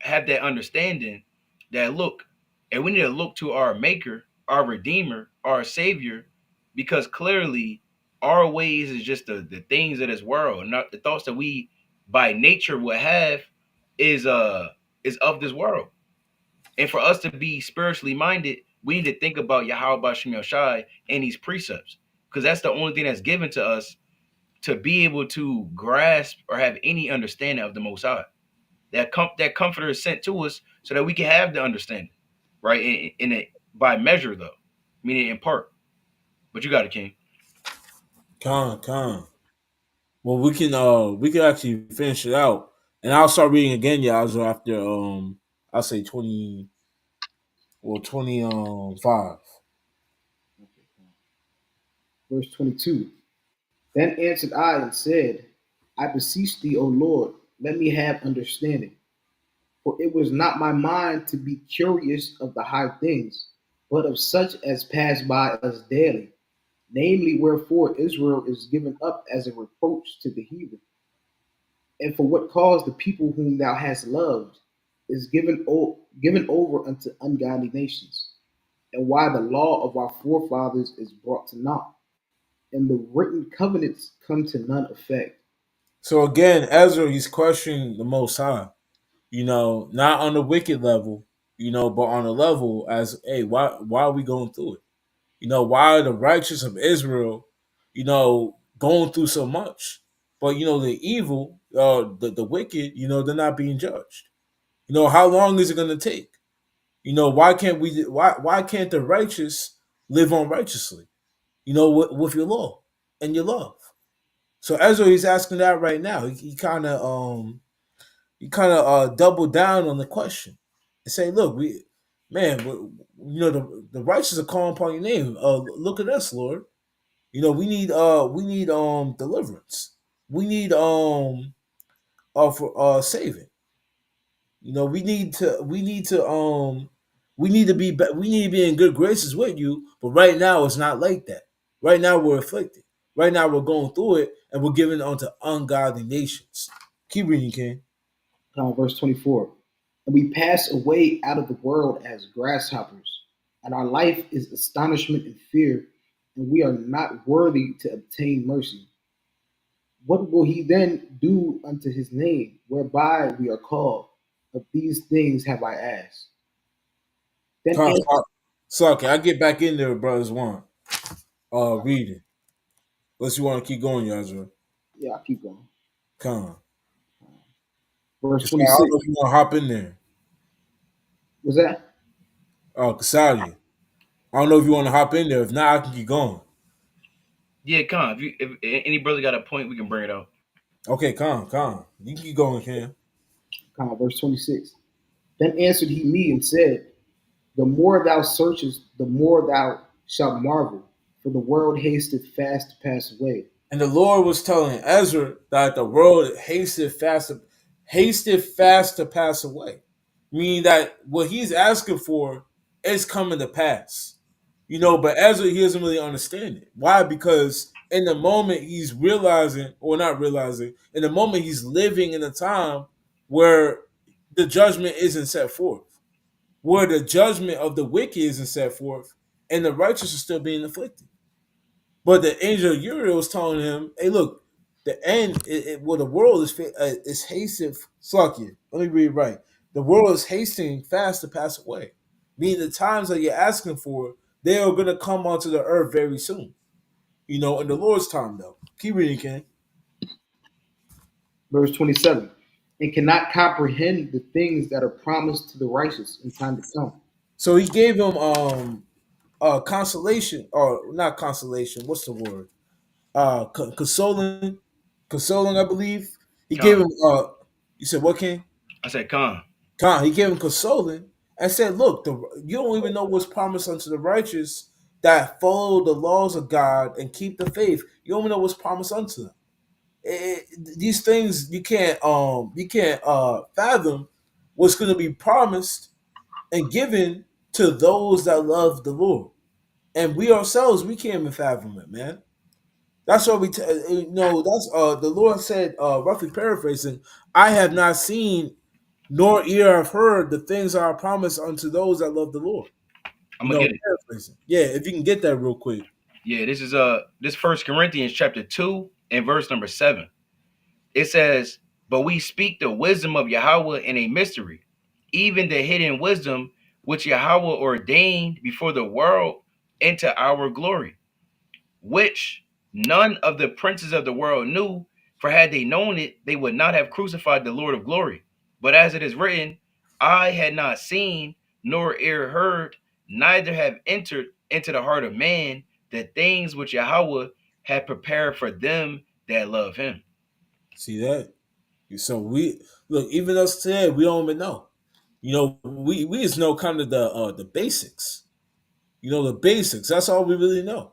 have that understanding that look, and we need to look to our Maker, our Redeemer, our Savior, because clearly our ways is just the things of this world, and not the thoughts that we by nature would have is of this world. And for us to be spiritually minded, we need to think about Yahweh Bashim Shai and these precepts, because that's the only thing that's given to us to be able to grasp or have any understanding of the Most High. That comforter is sent to us so that we can have the understanding, right? In it by measure though, meaning in part. But you got it, King. Con. Well, we can actually finish it out, and I'll start reading again, Yazoo, after I'll say 20 or 25. Verse 22. Then answered I and said, I beseech thee, O Lord, let me have understanding. For it was not my mind to be curious of the high things, but of such as pass by us daily. Namely, wherefore Israel is given up as a reproach to the heathen, and for what cause the people whom thou hast loved is given over unto ungodly nations, and why the law of our forefathers is brought to naught, and the written covenants come to none effect. So again, Ezra, he's questioning the Most High. Not on the wicked level, but on a level as, hey, why are we going through it? Why are the righteous of Israel, going through so much? But the evil, the wicked, they're not being judged. How long is it going to take? Why can't the righteous live on righteously? With your law and your love. So Ezra, he's asking that right now. He kind of doubled down on the question and say, "Look, the righteous are calling upon your name. Look at us, Lord. We need deliverance. We need for saving. We need to be in good graces with you. But right now, it's not like that. Right now, we're afflicted. Right now, we're going through it, and we're given unto ungodly nations." Keep reading, King. Verse 24. And we pass away out of the world as grasshoppers, and our life is astonishment and fear, and we are not worthy to obtain mercy. What will he then do unto his name, whereby we are called? Of these things have I asked. Then Con, answered, Suck it. I get back in there, brothers. One. Reading. Unless you want to keep going, Yazra. yeah, I'll keep going. Con. Verse Kasadi, I don't 26. know if you want to hop in there. Was that? Kasadi. I don't know if you want to hop in there. If not, I can keep going. Yeah, Khan. If any brother got a point, we can bring it out. Okay, Con. You can keep going, Cam. Verse 26. Then answered he me and said, the more thou searchest, the more thou shalt marvel, for the world hasteth fast to pass away. And the Lord was telling Ezra that the world hasted fast to pass away. Meaning that what he's asking for is coming to pass. But Ezra, he doesn't really understand it. Why? Because in the moment he's realizing, or not realizing, in the moment he's living in a time where the judgment isn't set forth, where the judgment of the wicked isn't set forth, and the righteous are still being afflicted. But the angel Uriel was telling him, "Hey, look, the end. The world is hasting. Suck you. Let me read it right. The world is hastening fast to pass away. Meaning the times that you're asking for, they are going to come onto the earth very soon. In the Lord's time, though. Keep reading, Ken. Verse 27. And cannot comprehend the things that are promised to the righteous in time to come. So he gave him consolation, or not consolation. What's the word? Consoling, I believe. He gave Khan. him. You said what, King? I said Khan. He gave him consoling and said, "Look, you don't even know what's promised unto the righteous that follow the laws of God and keep the faith. You don't even know what's promised unto them. These things you can't fathom, what's going to be promised and given to those that love the Lord. And we ourselves, we can't even fathom it, man. That's what that's the Lord said, roughly paraphrasing, I have not seen nor ear have heard the things that are promised unto those that love the Lord. I'm gonna get it. Paraphrasing. Yeah, if you can get that real quick. Yeah, this First Corinthians chapter 2 and verse number 7. It says, "But we speak the wisdom of Yahweh in a mystery, even the hidden wisdom which Yahweh ordained before the world into our glory, which none of the princes of the world knew, for had they known it, they would not have crucified the Lord of glory. But as it is written, I had not seen, nor ear heard, neither have entered into the heart of man the things which Yahweh had prepared for them that love him." See that? So we look, even us today, we don't even know. We just know kind of the basics. The basics. That's all we really know.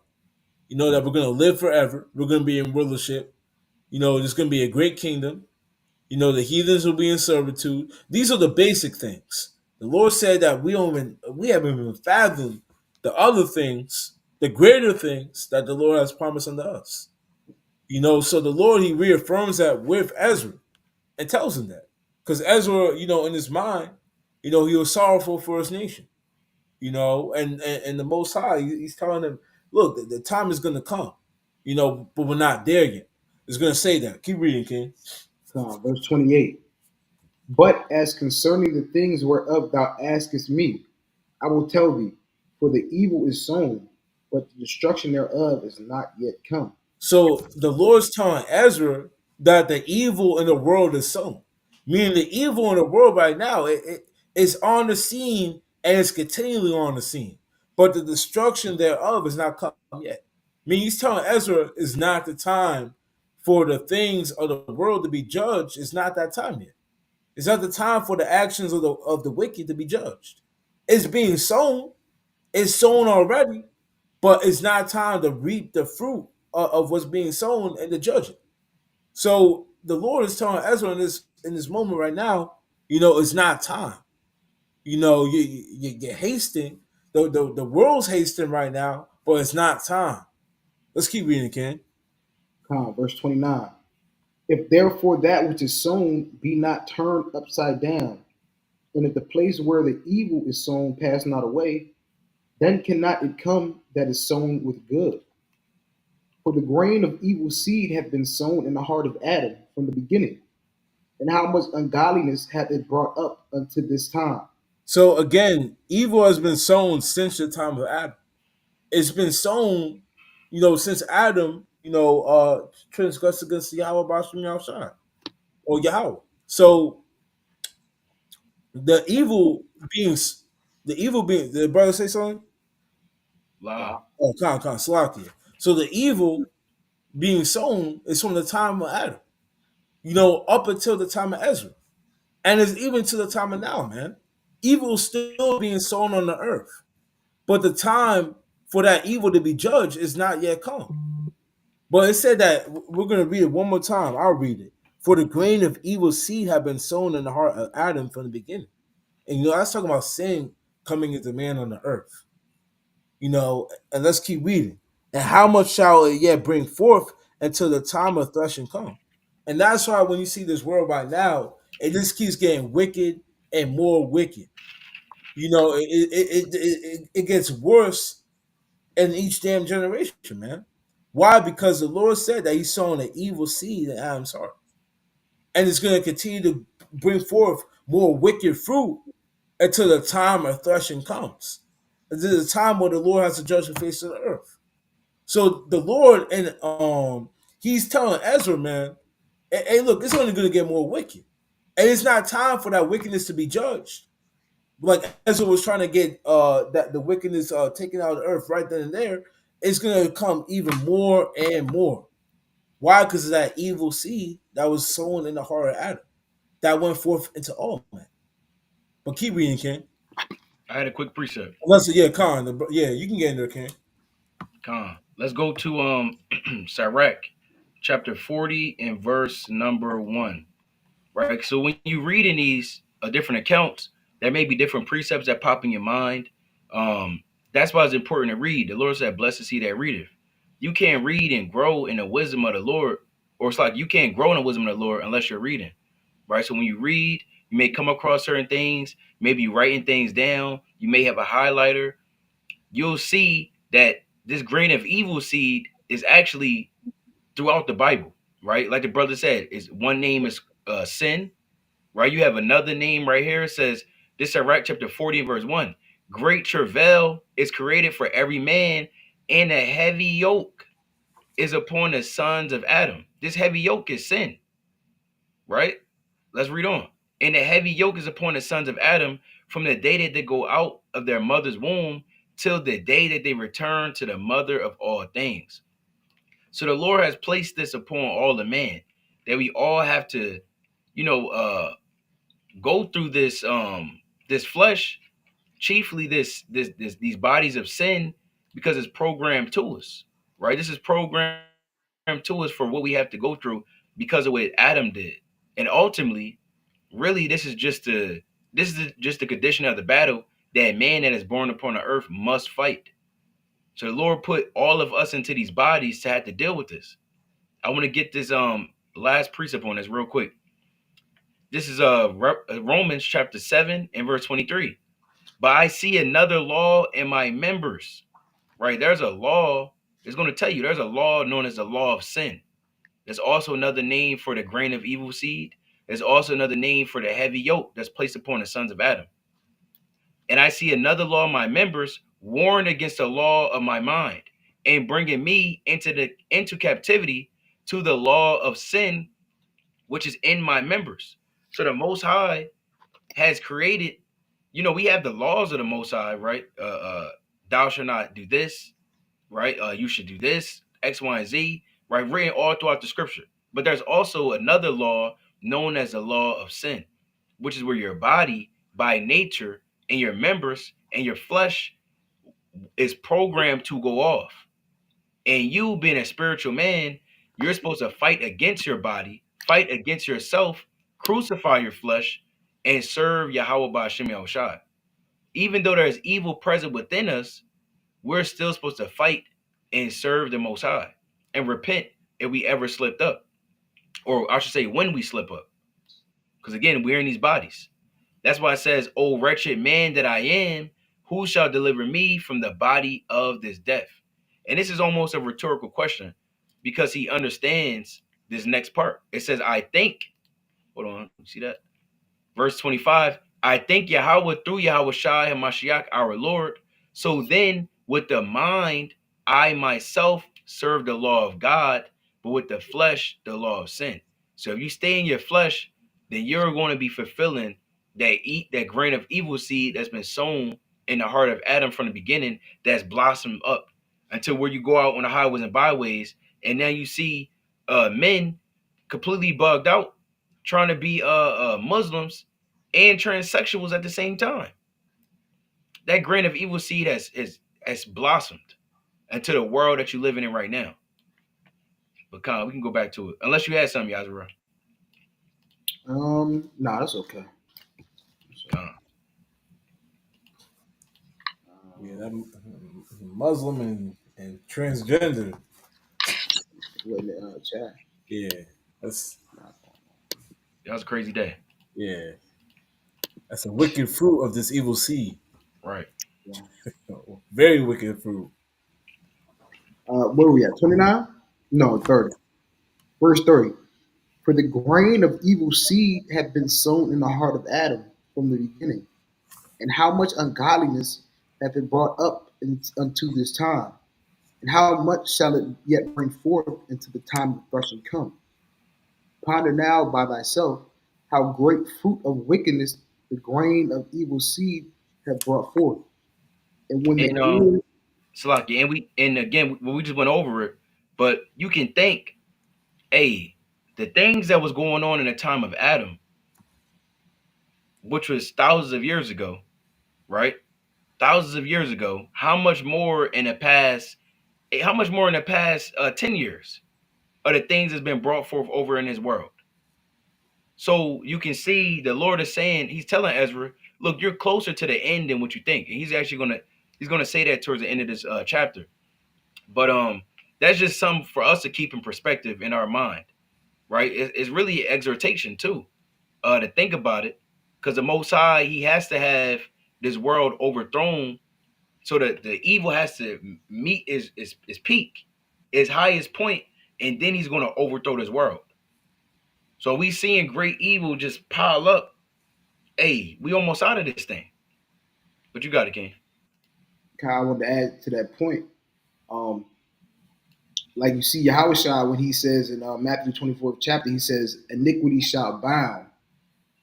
That we're gonna live forever. We're gonna be in rulership. There's gonna be a great kingdom. The heathens will be in servitude. These are the basic things. The Lord said that we haven't even fathomed the other things, the greater things that the Lord has promised unto us. So the Lord, He reaffirms that with Ezra and tells him that. Because Ezra, in his mind, he was sorrowful for his nation. And the Most High, he's telling him, look, the time is gonna come, but we're not there yet. It's gonna say that. Keep reading, King. Verse 28. But as concerning the things whereof thou askest me, I will tell thee, for the evil is sown, but the destruction thereof is not yet come. So the Lord's telling Ezra that the evil in the world is sown. Meaning the evil in the world right now, it's on the scene and it's continually on the scene. But the destruction thereof is not come yet. Meaning he's telling Ezra it's not the time for the things of the world to be judged. It's not that time yet. It's not the time for the actions of the wicked to be judged. It's being sown. It's sown already, but it's not time to reap the fruit of what's being sown and to judge it. So the Lord is telling Ezra in this moment right now, it's not time. You're hasting. The world's hasting right now, but it's not time. Let's keep reading, Ken. Verse 29. If therefore that which is sown be not turned upside down, and if the place where the evil is sown pass not away, then cannot it come that is sown with good. For the grain of evil seed hath been sown in the heart of Adam from the beginning, and how much ungodliness hath it brought up unto this time. So again, evil has been sown since the time of Adam. It's been sown, since Adam, transgressed against Yahweh Bashim Yahushua or Yahweh. So the evil beings, did the brother say something? La. Oh, Salakia. So the evil being sown is from the time of Adam, up until the time of Ezra. And it's even to the time of now, man. Evil is still being sown on the earth. But the time for that evil to be judged is not yet come. But it said that we're going to read it one more time. I'll read it. For the grain of evil seed have been sown in the heart of Adam from the beginning. And I was talking about sin coming into man on the earth. And let's keep reading. And how much shall it yet bring forth until the time of threshing come? And that's why when you see this world right now, it just keeps getting wicked and more wicked. It gets worse in each damn generation, man. Why? Because the Lord said that He's sowing an evil seed in Adam's heart, and it's going to continue to bring forth more wicked fruit until the time of threshing comes. Until the time where the Lord has to judge the face of the earth. So the Lord and He's telling Ezra, man, hey, look, it's only going to get more wicked, and it's not time for that wickedness to be judged. Like Ezra was trying to get that the wickedness taken out of the earth right then and there, it's going to come even more and more. Why? Because of that evil seed that was sown in the heart of Adam, that went forth into all men. But keep reading, Ken. I had a quick precept. Unless, yeah, yeah, you can get in there, Ken. Con. Let's go to Sirach, chapter 40 and verse number 1. Right. So when you reading these, different accounts, there may be different precepts that pop in your mind. Um, that's why it's important to read. The Lord said, "Blessed is he that readeth." You can't read and grow in the wisdom of the Lord, or it's like you can't grow in the wisdom of the Lord unless you're reading, right? So when you read, you may come across certain things. Maybe you writing things down. You may have a highlighter. You'll see that this grain of evil seed is actually throughout the Bible, right? Like the brother said, is one name is sin, right? You have another name right here. It says, this Sirach chapter 40 and verse 1. Great travail is created for every man, and a heavy yoke is upon the sons of Adam. This heavy yoke is sin, right? Let's read on. And a heavy yoke is upon the sons of Adam from the day that they go out of their mother's womb till the day that they return to the mother of all things. So the Lord has placed this upon all the man, that we all have to, you know, go through this flesh, chiefly these bodies of sin, because it's programmed to us, right? This is programmed to us for what we have to go through because of what Adam did. And ultimately, really, this is just the condition of the battle that man that is born upon the earth must fight. So the Lord put all of us into these bodies to have to deal with this. I want to get this last precept on this real quick. This is Romans chapter 7 and verse 23. But I see another law in my members. Right? There's a law. It's going to tell you there's a law known as the law of sin. There's also another name for the grain of evil seed. There's also another name for the heavy yoke that's placed upon the sons of Adam. And I see another law in my members, warring against the law of my mind, and bringing me into captivity to the law of sin, which is in my members. So the Most High has created, we have the laws of the Most High, right? Thou shalt not do this, right? You should do this, X, Y, and Z, right? Written all throughout the scripture. But there's also another law known as the law of sin, which is where your body by nature and your members and your flesh is programmed to go off. And you being a spiritual man, you're supposed to fight against your body, fight against yourself, crucify your flesh, and serve Yahweh Ba'ashem Yahushai. Even though there's evil present within us, we're still supposed to fight and serve the Most High and repent if we ever slipped up. Or I should say when we slip up. Because again, we're in these bodies. That's why it says, "O wretched man that I am, who shall deliver me from the body of this death?" And this is almost a rhetorical question because he understands this next part. It says, I think, hold on, you see that? Verse 25, I thank Yahweh through Yahweh Shai and Mashiach our Lord. So then with the mind, I myself serve the law of God, but with the flesh, the law of sin. So if you stay in your flesh, then you're going to be fulfilling that grain of evil seed that's been sown in the heart of Adam from the beginning, that's blossomed up until where you go out on the highways and byways, and now you see men completely bugged out trying to be Muslims and transsexuals at the same time. That grain of evil seed has blossomed into the world that you're living in right now. But Khan, we can go back to it. Unless you had something, Yazra. Nah, that's okay. Khan. Yeah, that Muslim and transgender. What in the chat? Yeah, that's That was a crazy day. yeah, that's a wicked fruit of this evil seed. Right. Yeah. Very wicked fruit. Where are we at? 29? No, 30. Verse 30. For the grain of evil seed had been sown in the heart of Adam from the beginning, and how much ungodliness hath been brought up unto this time, and how much shall it yet bring forth into the time of threshing come? Ponder now by thyself how great fruit of wickedness the grain of evil seed have brought forth. And when the And end, Salaki, and again we just went over it, but you can think, hey, the things that was going on in the time of Adam, which was thousands of years ago, right? Thousands of years ago, how much more in the past 10 years of the things that's been brought forth over in this world? So you can see the Lord is saying, he's telling Ezra, look, you're closer to the end than what you think. And he's gonna say that towards the end of this chapter. But that's just something for us to keep in perspective in our mind, right? It's really an exhortation too, to think about it, because the Most High, he has to have this world overthrown, so that the evil has to meet his peak, his highest point, and then he's gonna overthrow this world. So we seeing great evil just pile up. Hey, we almost out of this thing. But you got it, King. Kyle, I want to add to that point. Um, like you see Yahushua when he says in Matthew 24th chapter, he says, "Iniquity shall abound,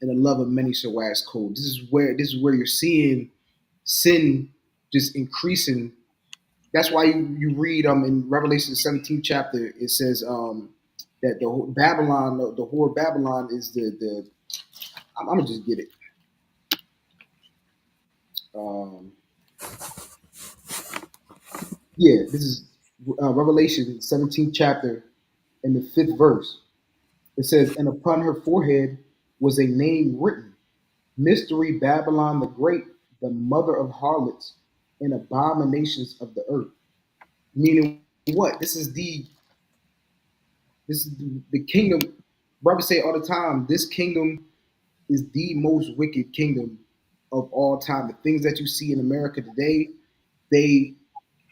and the love of many shall wax cold." This is where you're seeing sin just increasing. That's why you read in Revelation 17th chapter, it says that the Babylon, the whore Babylon is the I'm gonna just get it. Um, yeah, this is Revelation 17th chapter in the 5th verse. It says, "And upon her forehead was a name written, Mystery Babylon the Great, the mother of harlots and abominations of the earth." Meaning what? This is the kingdom. Brothers say all the time, this kingdom is the most wicked kingdom of all time. The things that you see in America today, they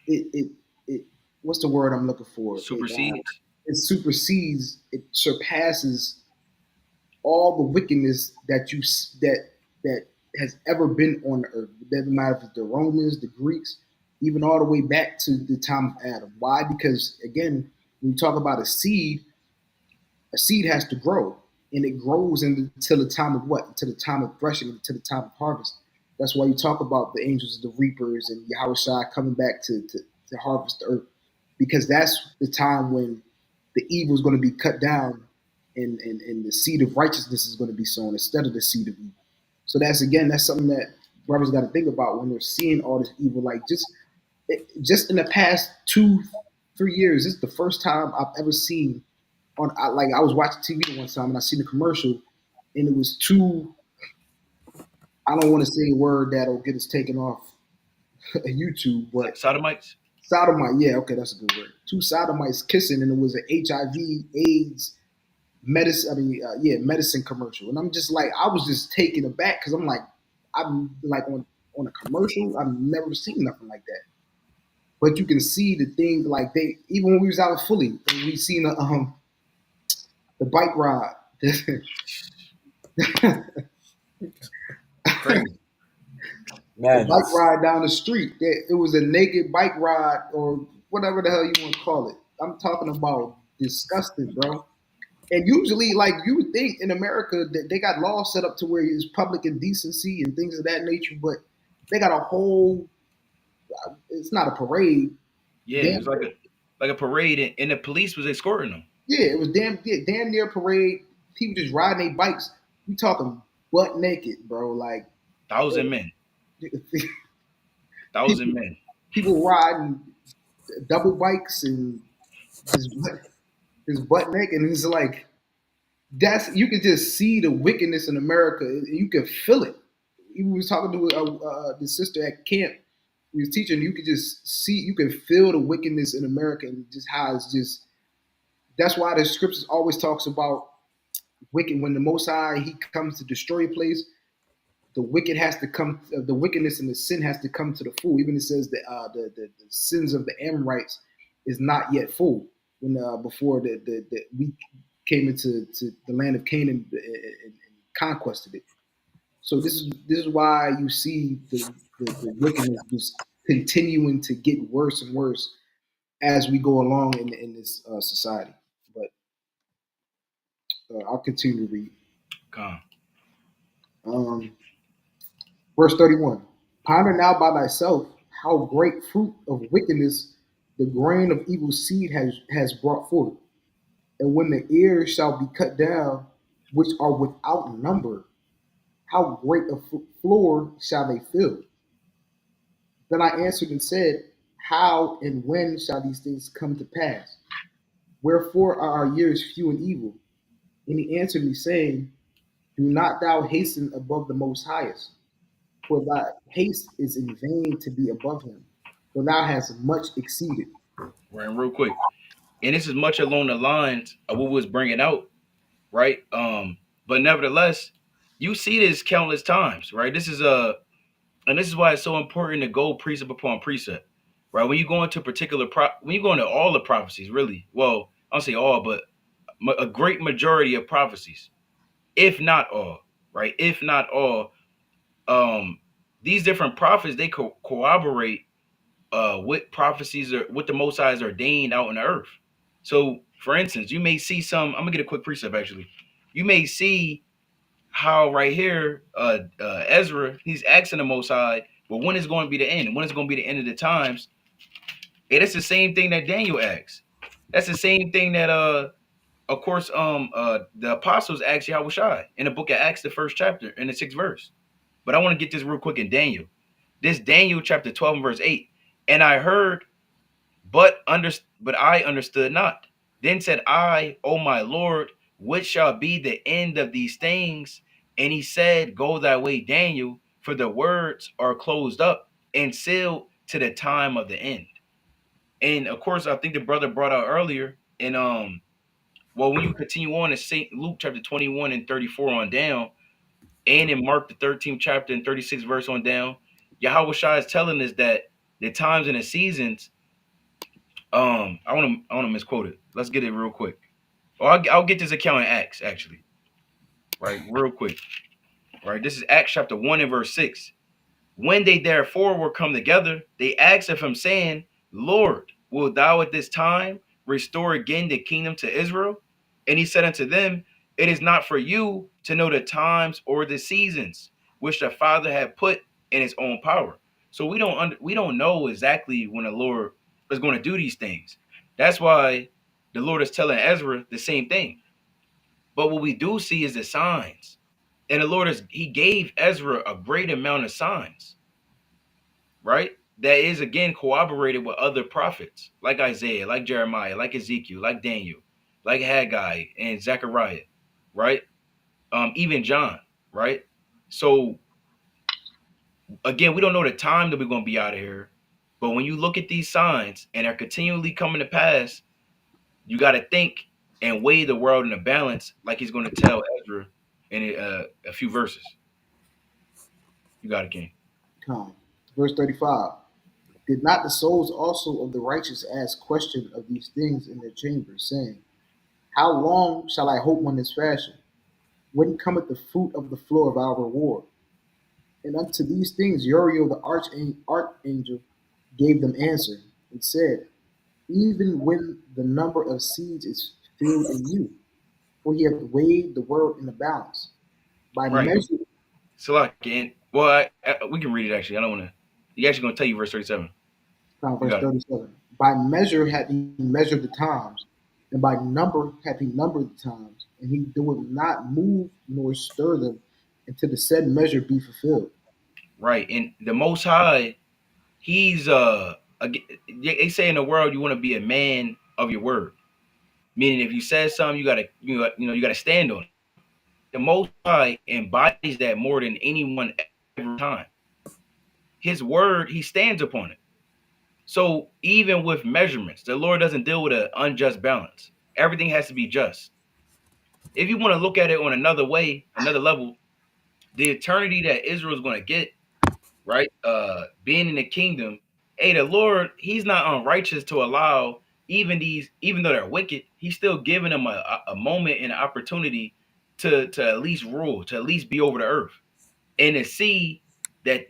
it it, it what's the word I'm looking for? Supersedes. It supersedes, it surpasses all the wickedness that has ever been on the earth. It doesn't matter if it's the Romans, the Greeks, even all the way back to the time of Adam. Why? Because again, when you talk about a seed has to grow, and it grows until the time of what? Until the time of threshing, until the time of harvest. That's why you talk about the angels of the reapers and Yahweh coming back to harvest the earth, because that's the time when the evil is going to be cut down, and the seed of righteousness is going to be sown instead of the seed of evil. So that's something that brothers got to think about when they're seeing all this evil. Like just in the past 2-3 years, this is the first time I've ever seen I was watching TV one time and I seen a commercial, and it was two. I don't want to say a word that'll get us taken off YouTube, but Sodomites. sodomite. Yeah, okay, that's a good word. Two sodomites kissing, and it was an HIV/AIDS medicine. Medicine commercial, and I'm just like, I was just taken aback because I'm like, I'm like on a commercial. I've never seen nothing like that. But you can see the things like they even when we was out of Philly, and we seen the bike ride. Crazy. The bike Madness. ride down the street. It was a naked bike ride or whatever the hell you want to call it. I'm talking about disgusting, bro. And usually, like you would think in America that they got laws set up to where it's public indecency and things of that nature, but they got a whole. It's not a parade. Yeah, it Damn, was like a parade, and the police was escorting them. yeah, it was damn near a parade. People just riding their bikes. We talking butt naked, bro. Like 1,000 men. people 1,000 men. people riding double bikes and just butt naked, and it's like that's you can just see the wickedness in America. You can feel it. We was talking to the sister at camp. We was teaching. You could just see, you can feel the wickedness in America, and just how it's just. That's why the scriptures always talks about wicked. When the Most High He comes to destroy a place, the wicked has to come. The wickedness and the sin has to come to the full. Even it says that the sins of the Amorites is not yet full. When before the we came into the land of Canaan and conquested it. So this is why you see the wickedness just continuing to get worse and worse as we go along in this society. But I'll continue to read. Come. Um, Verse 31. Ponder now by thyself how great fruit of wickedness the grain of evil seed has brought forth. And when the ears shall be cut down, which are without number, how great a floor shall they fill? Then I answered and said, how and when shall these things come to pass? Wherefore are our years few and evil? And he answered me, saying, Do not thou hasten above the most highest, for thy haste is in vain to be above him, for thou hast much exceeded. Right, and real quick. And this is much along the lines of what we was bringing out, right? But nevertheless, you see this countless times, right? This is and this is why it's so important to go precept upon precept, right? When you go into when you go into all the prophecies, really, well, I'll say all, but a great majority of prophecies, if not all, right? If not all, um, these different prophets they corroborate what prophecies are what the Most High has ordained out in the earth. So, for instance, you may see some. I'm gonna get a quick precept actually. You may see how right here, Ezra, he's asking the Most High, but when is going to be the end? When is going to be the end of the times? And it's the same thing that Daniel asks. That's the same thing that of course, the apostles asked Yahweh Shai in the book of Acts, the first chapter, in the sixth verse. But I want to get this real quick in Daniel. This Daniel chapter 12 and verse 8. And I heard, but I understood not. Then said I, O my Lord, what shall be the end of these things? And he said, Go thy way, Daniel, for the words are closed up and sealed to the time of the end. And of course, I think the brother brought out earlier, and well, when you continue on in St. Luke chapter 21 and 34 on down, and in Mark the 13th chapter and 36th verse on down, Yahweh Shai is telling us that the times and the seasons. I want to misquote it. Let's get it real quick. Oh, I'll get this account in Acts actually, right? Real quick, right? This is Acts chapter 1 and verse 6. When they therefore were come together, they asked of him, saying, Lord, wilt thou at this time restore again the kingdom to Israel? And he said unto them, It is not for you to know the times or the seasons which the Father had put in his own power. So we don't know exactly when the Lord is going to do these things. That's why the Lord is telling Ezra the same thing. But what we do see is the signs. And the Lord he gave Ezra a great amount of signs, right? That is again corroborated with other prophets like Isaiah, like Jeremiah, like Ezekiel, like Daniel, like Haggai and Zechariah, right? Even John, right? So again, we don't know the time that we're going to be out of here, but when you look at these signs and they're continually coming to pass, you got to think and weigh the world in a balance, like he's going to tell Ezra in a few verses. You got it, King. Come. Verse 35. Did not the souls also of the righteous ask question of these things in their chambers, saying, How long shall I hope on this fashion? When cometh the fruit of the floor of our reward? And unto these things Uriel the archangel gave them answer, and said, Even when the number of seeds is filled in you, for he hath weighed the world in a balance. By Right. measure, So like, well, we can read it actually. I don't want to. He actually going to tell you verse 37. You verse got it. 37, by measure hath he measured the times, and by number hath he numbered the times, and he doeth not move nor stir them until the said measure be fulfilled. Right. And the Most High, he's they say in the world you want to be a man of your word. Meaning, if you said something, you gotta stand on it. The Most High embodies that more than anyone every time. His word, he stands upon it. So even with measurements, the Lord doesn't deal with an unjust balance. Everything has to be just. If you want to look at it on another way, another level, the eternity that Israel is going to get, right? Being in the kingdom, hey, the Lord, he's not unrighteous to allow even though they're wicked, he's still giving them a moment and an opportunity to at least rule, to at least be over the earth, and to see that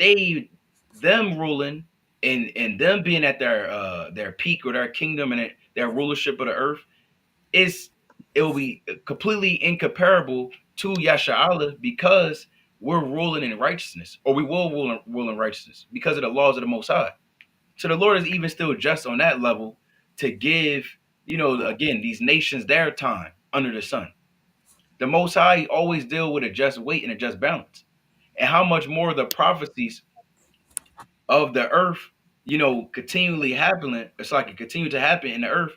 them ruling and them being at their peak or their kingdom and their rulership of the earth is it will be completely incomparable to Yasha'Allah because we're ruling in righteousness, or we will rule in righteousness because of the laws of the Most High. So the Lord is even still just on that level to give, again, these nations their time under the sun. The Most High always deal with a just weight and a just balance. And how much more the prophecies of the earth, continually happening, it's like it continue to happen in the earth,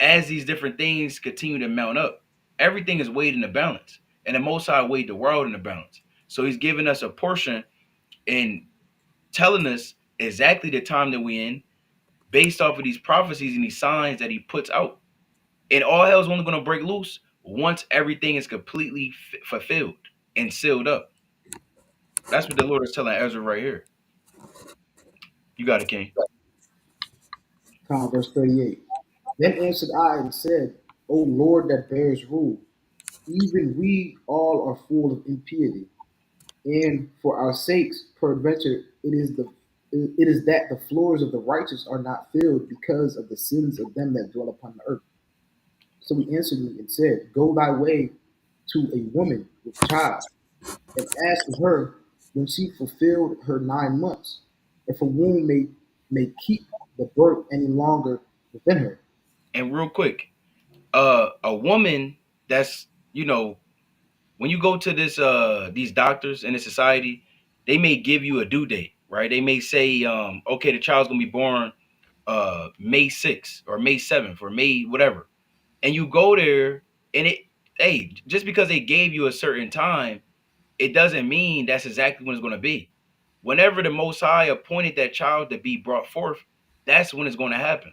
as these different things continue to mount up. Everything is weighed in the balance, and the Most High weighed the world in the balance. So He's giving us a portion and telling us exactly the time that we're in, based off of these prophecies and these signs that He puts out. And all hell is only going to break loose once everything is completely fulfilled and sealed up. That's what the Lord is telling Ezra right here. You got it, King. Verse 38. Then answered I and said, O Lord that bears rule, even we all are full of impiety, and for our sakes, peradventure, it is that the floors of the righteous are not filled because of the sins of them that dwell upon the earth. So he answered me and said, Go thy way to a woman with child, and ask of her when she fulfilled her 9 months, if a womb may keep the birth any longer within her. And real quick, a woman that's, when you go to this these doctors in the society, they may give you a due date, right? They may say, okay, the child's gonna be born May 6th or May 7th or May whatever. And you go there and just because they gave you a certain time, it doesn't mean that's exactly when it's gonna be. Whenever the Most High appointed that child to be brought forth, that's when it's gonna happen.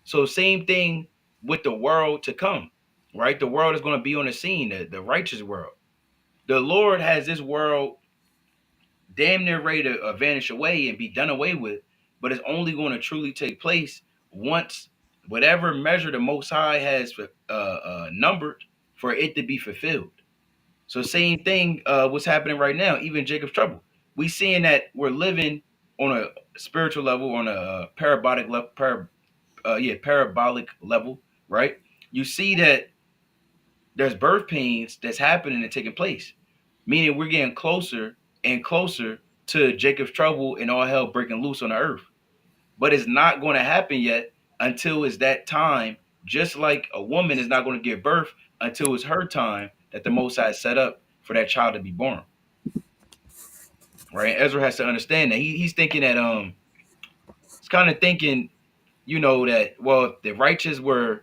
So same thing with the world to come, right? The world is gonna be on the scene, the righteous world. The Lord has this world damn near ready to vanish away and be done away with, but it's only going to truly take place once whatever measure the Most High has numbered for it to be fulfilled. So same thing, what's happening right now, even Jacob's trouble. We seeing that we're living on a spiritual level, on a parabolic level, right? You see that there's birth pains that's happening and taking place, meaning we're getting closer and closer to Jacob's trouble and all hell breaking loose on the earth. But it's not going to happen yet until it's that time, just like a woman is not going to give birth until it's her time that the Most High set up for that child to be born. Right? Ezra has to understand that he's thinking that he's kind of thinking, that well, if the righteous were,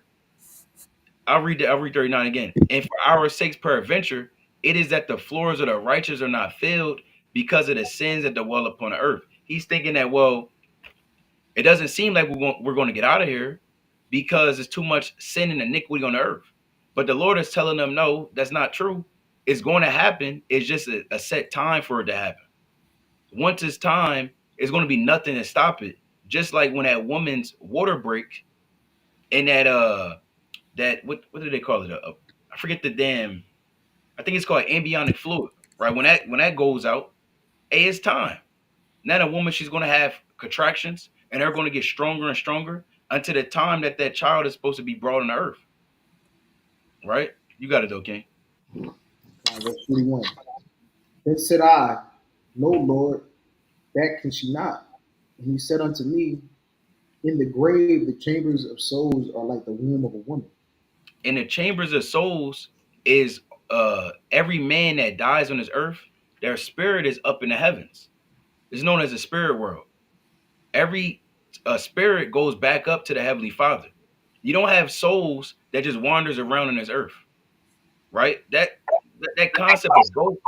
I'll read 39 again. And for our sakes peradventure, it is that the floors of the righteous are not filled because of the sins that dwell upon the earth. He's thinking that, well, it doesn't seem like we're going to get out of here because there's too much sin and iniquity on the earth. But the Lord is telling them, no, that's not true. It's going to happen. It's just a set time for it to happen. Once it's time, it's going to be nothing to stop it. Just like when that woman's water break and that what do they call it? I forget the damn. I think it's called amniotic fluid, right? When that goes out, hey, it's time. Now the woman, she's gonna have contractions, and they're gonna get stronger and stronger until the time that that child is supposed to be brought on the earth, right? You got it, though, King. Verse 41. Then said I, No, Lord, that can she not. And he said unto me, In the grave the chambers of souls are like the womb of a woman. In the chambers of souls is every man that dies on this earth, their spirit is up in the heavens. It's known as the spirit world. Every spirit goes back up to the heavenly Father. You don't have souls that just wanders around on this earth, right? That concept of ghost.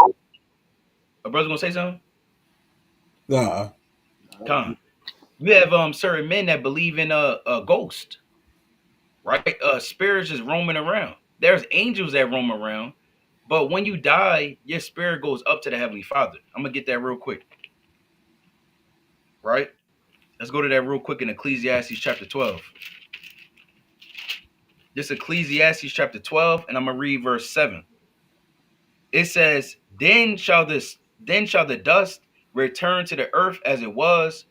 A brother gonna say something? Nah. Con. You have certain men that believe in a ghost, right? Spirits just roaming around. There's angels that roam around, but when you die, your spirit goes up to the heavenly Father. I'm gonna get that real quick, right? Let's go to that real quick in Ecclesiastes chapter 12. This Ecclesiastes chapter 12, and I'm gonna read verse 7. It says, then shall the dust return to the earth as it was,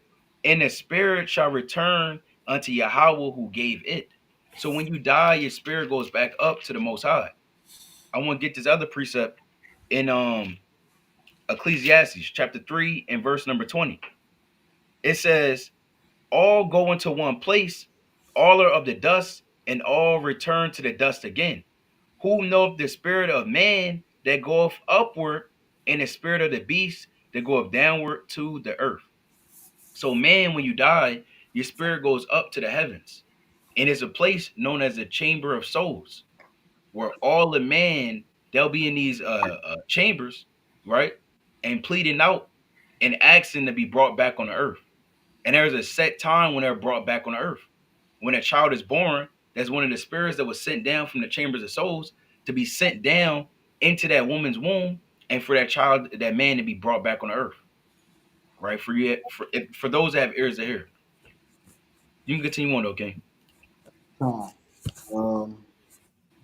and the spirit shall return unto Yahweh who gave it. So when you die, your spirit goes back up to the Most High. I want to get this other precept in Ecclesiastes chapter 3 and verse number 20. It says, all go into one place, all are of the dust, and all return to the dust again. Who knoweth the spirit of man that goeth upward, and the spirit of the beast that goeth downward to the earth? So, man, when you die, your spirit goes up to the heavens, and it's a place known as the chamber of souls. where all the man they'll be in these chambers, right, and pleading out and asking to be brought back on the earth. And there's a set time when they're brought back on the earth. When a child is born, that's one of the spirits that was sent down from the chambers of souls to be sent down into that woman's womb, and for that child, that man, to be brought back on the earth. Right? For those that have ears to hear. You can continue on, okay? Con.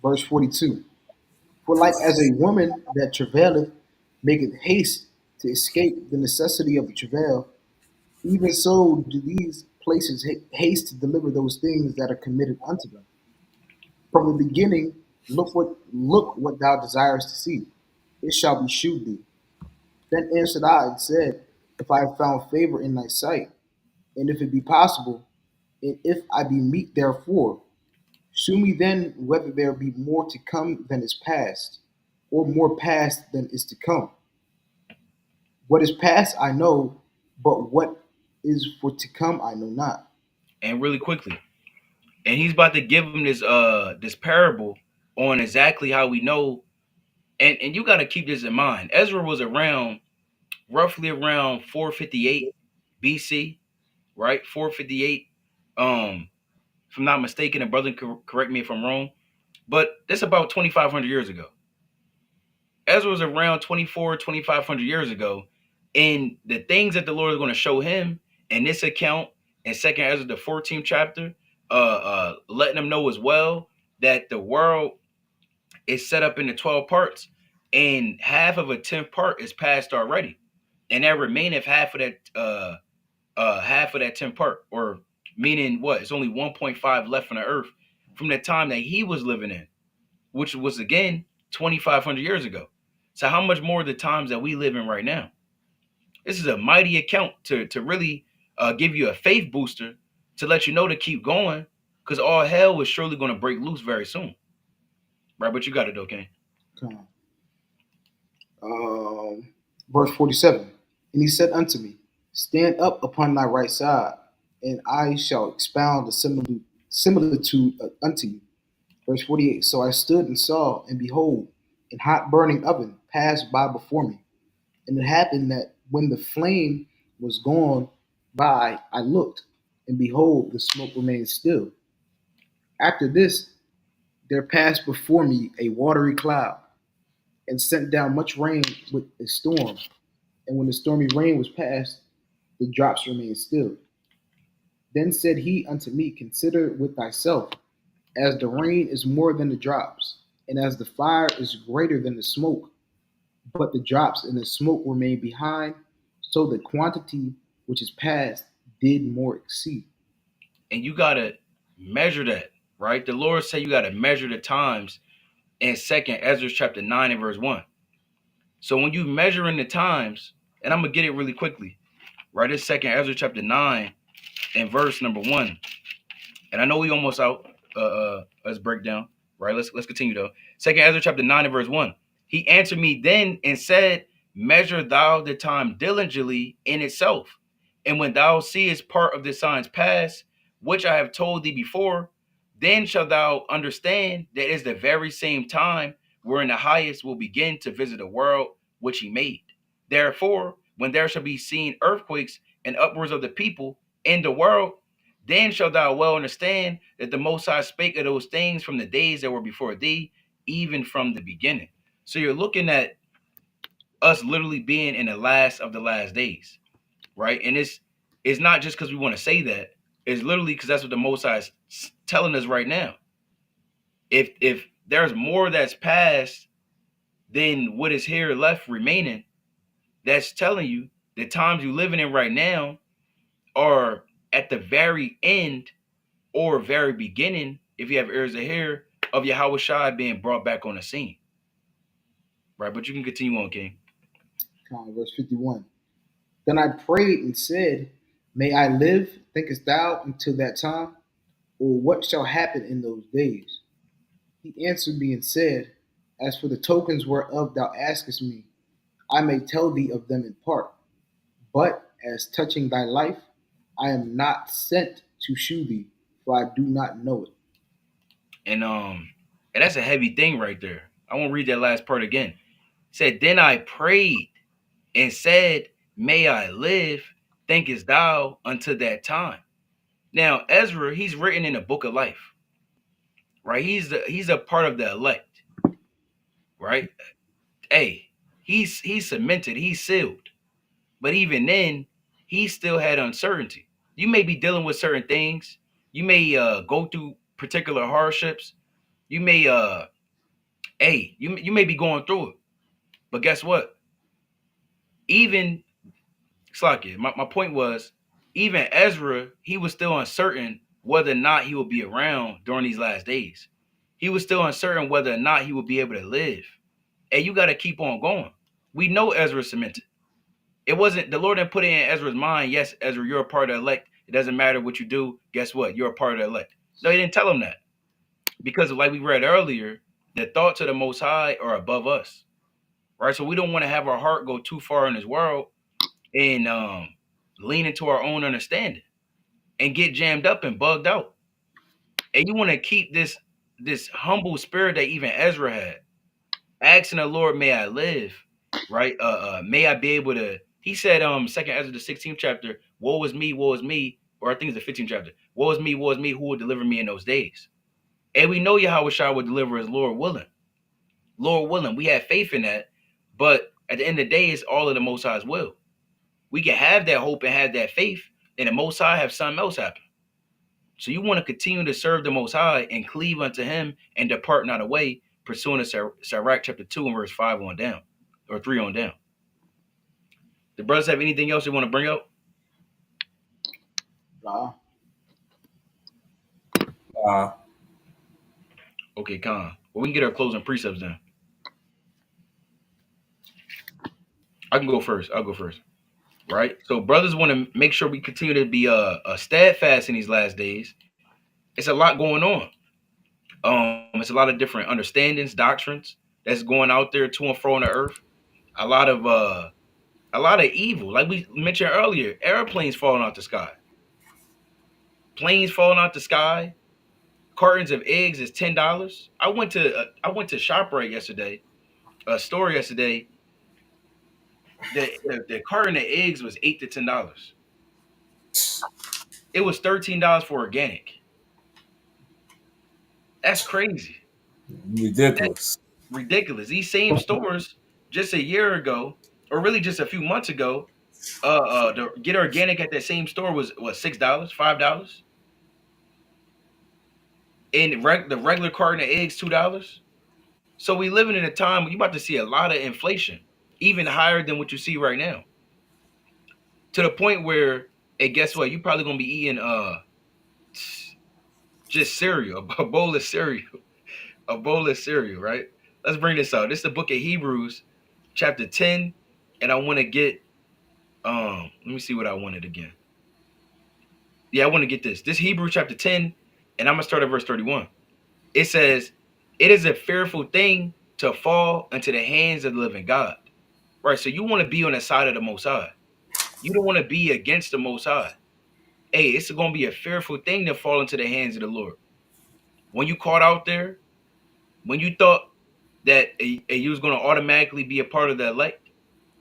Verse 42. For like as a woman that travaileth maketh haste to escape the necessity of the travail, even so do these places haste to deliver those things that are committed unto them. From the beginning, look what thou desirest to see. It shall be shewed thee. Then answered I and said, If I have found favor in thy sight, and if it be possible, and if I be meet therefore, shew me then whether there be more to come than is past, or more past than is to come. What is past I know, but what is for to come I know not. And really quickly. And he's about to give him this parable on exactly how we know. And you gotta keep this in mind. Ezra was around roughly around 458 BC, right? 458. If I'm not mistaken, and brother correct me if I'm wrong, but that's about 2,500 years ago. Ezra was around 2,500 years ago, and the things that the Lord is going to show him in this account in Second Ezra, the 14th chapter, letting them know as well that the world is set up into 12 parts, and half of a 10th part is passed already, and that remaineth half of that 10th part, or meaning what? It's only 1.5 left on the earth from the time that he was living in, which was again 2,500 years ago. So how much more of the times that we live in right now? This is a mighty account to really give you a faith booster to let you know to keep going, because all hell is surely going to break loose very soon, right? But you got it, okay? Verse 47. And he said unto me, Stand up upon thy right side, and I shall expound the similitude unto you. Verse 48. So I stood and saw, and behold, an hot burning oven passed by before me. And it happened that when the flame was gone by, I looked, and behold, the smoke remained still. After this, there passed before me a watery cloud, and sent down much rain with a storm. And when the stormy rain was past, the drops remained still. Then said he unto me, Consider with thyself, as the rain is more than the drops, and as the fire is greater than the smoke, but the drops and the smoke remain behind, so the quantity which is past did more exceed. And you got to measure that, right? The Lord said you got to measure the times in Second Ezra chapter 9 and verse 1. So when you measuring the times, and I'm going to get it really quickly, right? It's Second Ezra chapter 9 and verse number 1. And I know we almost out. Let's break down. Right. Let's continue though. Second Ezra chapter 9 and verse 1. He answered me then and said, Measure thou the time diligently in itself. And when thou seest part of the signs pass, which I have told thee before, then shalt thou understand that it is the very same time wherein the highest will begin to visit the world which he made. Therefore, when there shall be seen earthquakes and upwards of the people in the world, then shalt thou well understand that the Most High spake of those things from the days that were before thee, even from the beginning. So you're looking at us literally being in the last of the last days, right? And it's not just because we want to say that. It's literally because that's what the Most High is telling us right now. If there's more that's past than what is here left remaining, that's telling you the times you're living in right now are at the very end or very beginning, if you have ears to hear, of Yahweh Shai being brought back on the scene. Right, but you can continue on, King. Verse 51. Then I prayed and said, May I live, thinkest thou, until that time? Or what shall happen in those days? He answered me and said, As for the tokens whereof thou askest me, I may tell thee of them in part. But as touching thy life, I am not sent to shew thee, for I do not know it. And And that's a heavy thing right there. I won't read that last part again. It said, then I prayed and said, may I live, thinkest thou, unto that time. Now, Ezra, he's written in the book of life, right? He's a part of the elect, right? Hey, he's cemented, he's sealed. But even then, he still had uncertainty. You may be dealing with certain things. You may go through particular hardships. You may you may be going through it. But guess what? Even Slakia, my point was, even Ezra, he was still uncertain whether or not he would be around during these last days. He was still uncertain whether or not he would be able to live. And you got to keep on going. We know Ezra cemented. It wasn't, the Lord didn't put it in Ezra's mind, yes, Ezra, you're a part of the elect. It doesn't matter what you do. Guess what? You're a part of the elect. No, he didn't tell him that. Because like we read earlier, the thoughts of the Most High are above us. Right? So we don't want to have our heart go too far in this world and lean into our own understanding and get jammed up and bugged out. And you want to keep this humble spirit that even Ezra had, asking the Lord, may I live, right? May I be able to. He said, Second Ezra the 16th chapter, woe is me, or I think it's the 15th chapter. Woe is me, who will deliver me in those days? And we know Yahweh Shai will deliver us, Lord willing. Lord willing. We have faith in that, but at the end of the day, it's all of the Most High's will. We can have that hope and have that faith, and the Most High have something else happen. So you want to continue to serve the Most High and cleave unto Him and depart not away, pursuing the Sirach chapter 2 and verse 5 on down, or 3 on down. The brothers have anything else they want to bring up? Nah. Okay, Khan. Well, we can get our closing precepts then. I can go first. I'll go first. Right? So brothers want to make sure we continue to be steadfast in these last days. It's a lot going on. It's a lot of different understandings, doctrines that's going out there to and fro on the earth. A lot of evil. Like we mentioned earlier, airplanes falling out the sky. Planes falling out the sky. Cartons of eggs is $10. I went to ShopRite yesterday, a store yesterday. The carton of eggs was $8 to $10. It was $13 for organic. That's crazy. Ridiculous. Ridiculous. These same stores just a year ago, or really just a few months ago, to get organic at that same store was what, $6, $5, and the regular carton of eggs $2. So we living in a time where you about to see a lot of inflation, even higher than what you see right now. To the point where, hey, guess what? You probably gonna be eating just cereal, a bowl of cereal, right? Let's bring this out. This is the book of Hebrews, chapter 10, and I want to get let me see what I wanted again. Yeah, I want to get this. This Hebrews chapter 10, and I'm gonna start at verse 31. It says, it is a fearful thing to fall into the hands of the living God. Right. So you want to be on the side of the Most High. You don't want to be against the Most High. Hey, it's gonna be a fearful thing to fall into the hands of the Lord. When you caught out there, when you thought that you was gonna automatically be a part of the elect,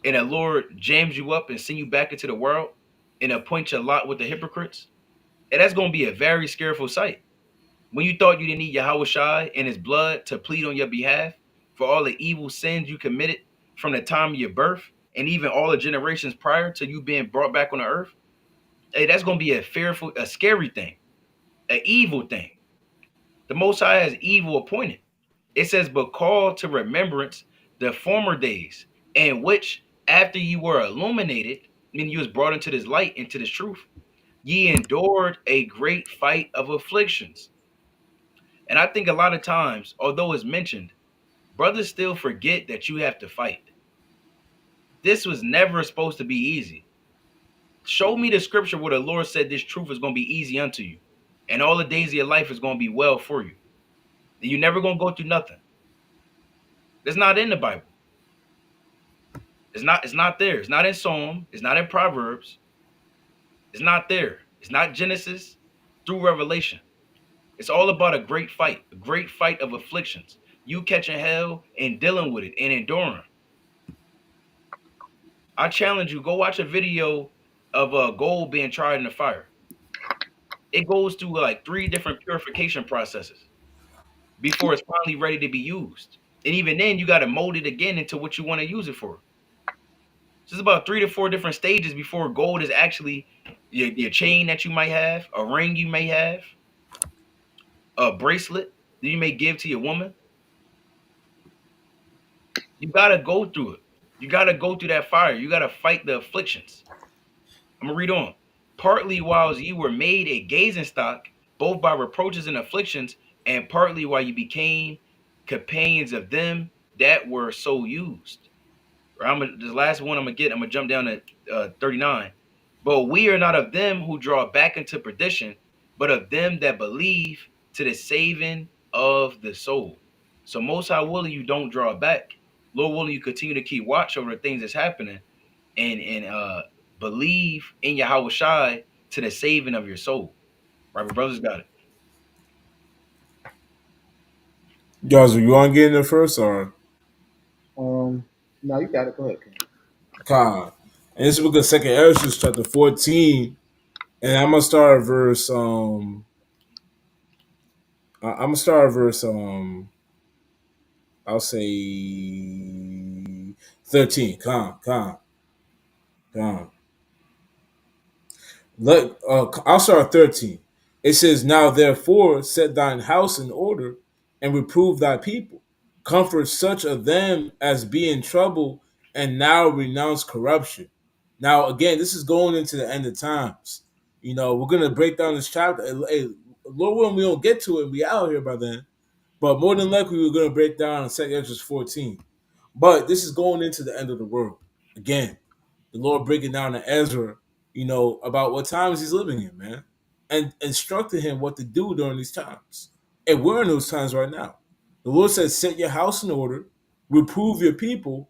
and the Lord jams you up and send you back into the world and appoint your lot with the hypocrites, and that's gonna be a very scareful sight. When you thought you didn't need Yahweh Shai and his blood to plead on your behalf for all the evil sins you committed from the time of your birth and even all the generations prior to you being brought back on the earth, hey, that's gonna be a scary thing, an evil thing. The Most High has evil appointed. It says, but call to remembrance the former days, in which after you were illuminated, and you was brought into this light, into this truth, ye endured a great fight of afflictions. And I think a lot of times, although it's mentioned, brothers still forget that you have to fight. This was never supposed to be easy. Show me the scripture where the Lord said this truth is going to be easy unto you, and all the days of your life is going to be well for you. You're never going to go through nothing. It's not in the Bible. It's not there. It's not in Psalm. It's not in Proverbs. It's not there. It's not Genesis through Revelation. It's all about a great fight of afflictions. You catching hell and dealing with it and enduring. I challenge you, go watch a video of gold being tried in the fire. It goes through like three different purification processes before it's finally ready to be used. And even then, you got to mold it again into what you want to use it for. So it's about 3 to 4 different stages before gold is actually your chain that you might have, a ring you may have, a bracelet that you may give to your woman. You got to go through it. You got to go through that fire. You got to fight the afflictions. I'm going to read on. Partly whiles ye were made a gazing stock, both by reproaches and afflictions, and partly while you became companions of them that were so used. This last one I'm gonna jump down to 39. But we are not of them who draw back into perdition, but of them that believe to the saving of the soul. So most high willing you don't draw back. Lord willing you continue to keep watch over the things that's happening and believe in Yahweh Shai to the saving of your soul. Right, my brothers got it. Guys, you want to get in there first or? No, you got it. Go ahead. Ken. God. And this is book of Second Esdras, chapter 14. And I'm gonna start at verse I'm gonna start at verse I'll say 13. Come. I'll start at 13. It says, "Now therefore set thine house in order, and reprove thy people. Comfort such of them as be in trouble, and now renounce corruption." Now, again, this is going into the end of times. We're gonna break down this chapter. Hey, Lord willing, we don't get to it. We out here by then. But more than likely, we're gonna break down 2 Exodus 14. But this is going into the end of the world. Again, the Lord breaking down to Ezra, about what times he's living in, man, and instructing him what to do during these times. And we're in those times right now. The Lord says, "Set your house in order, reprove your people,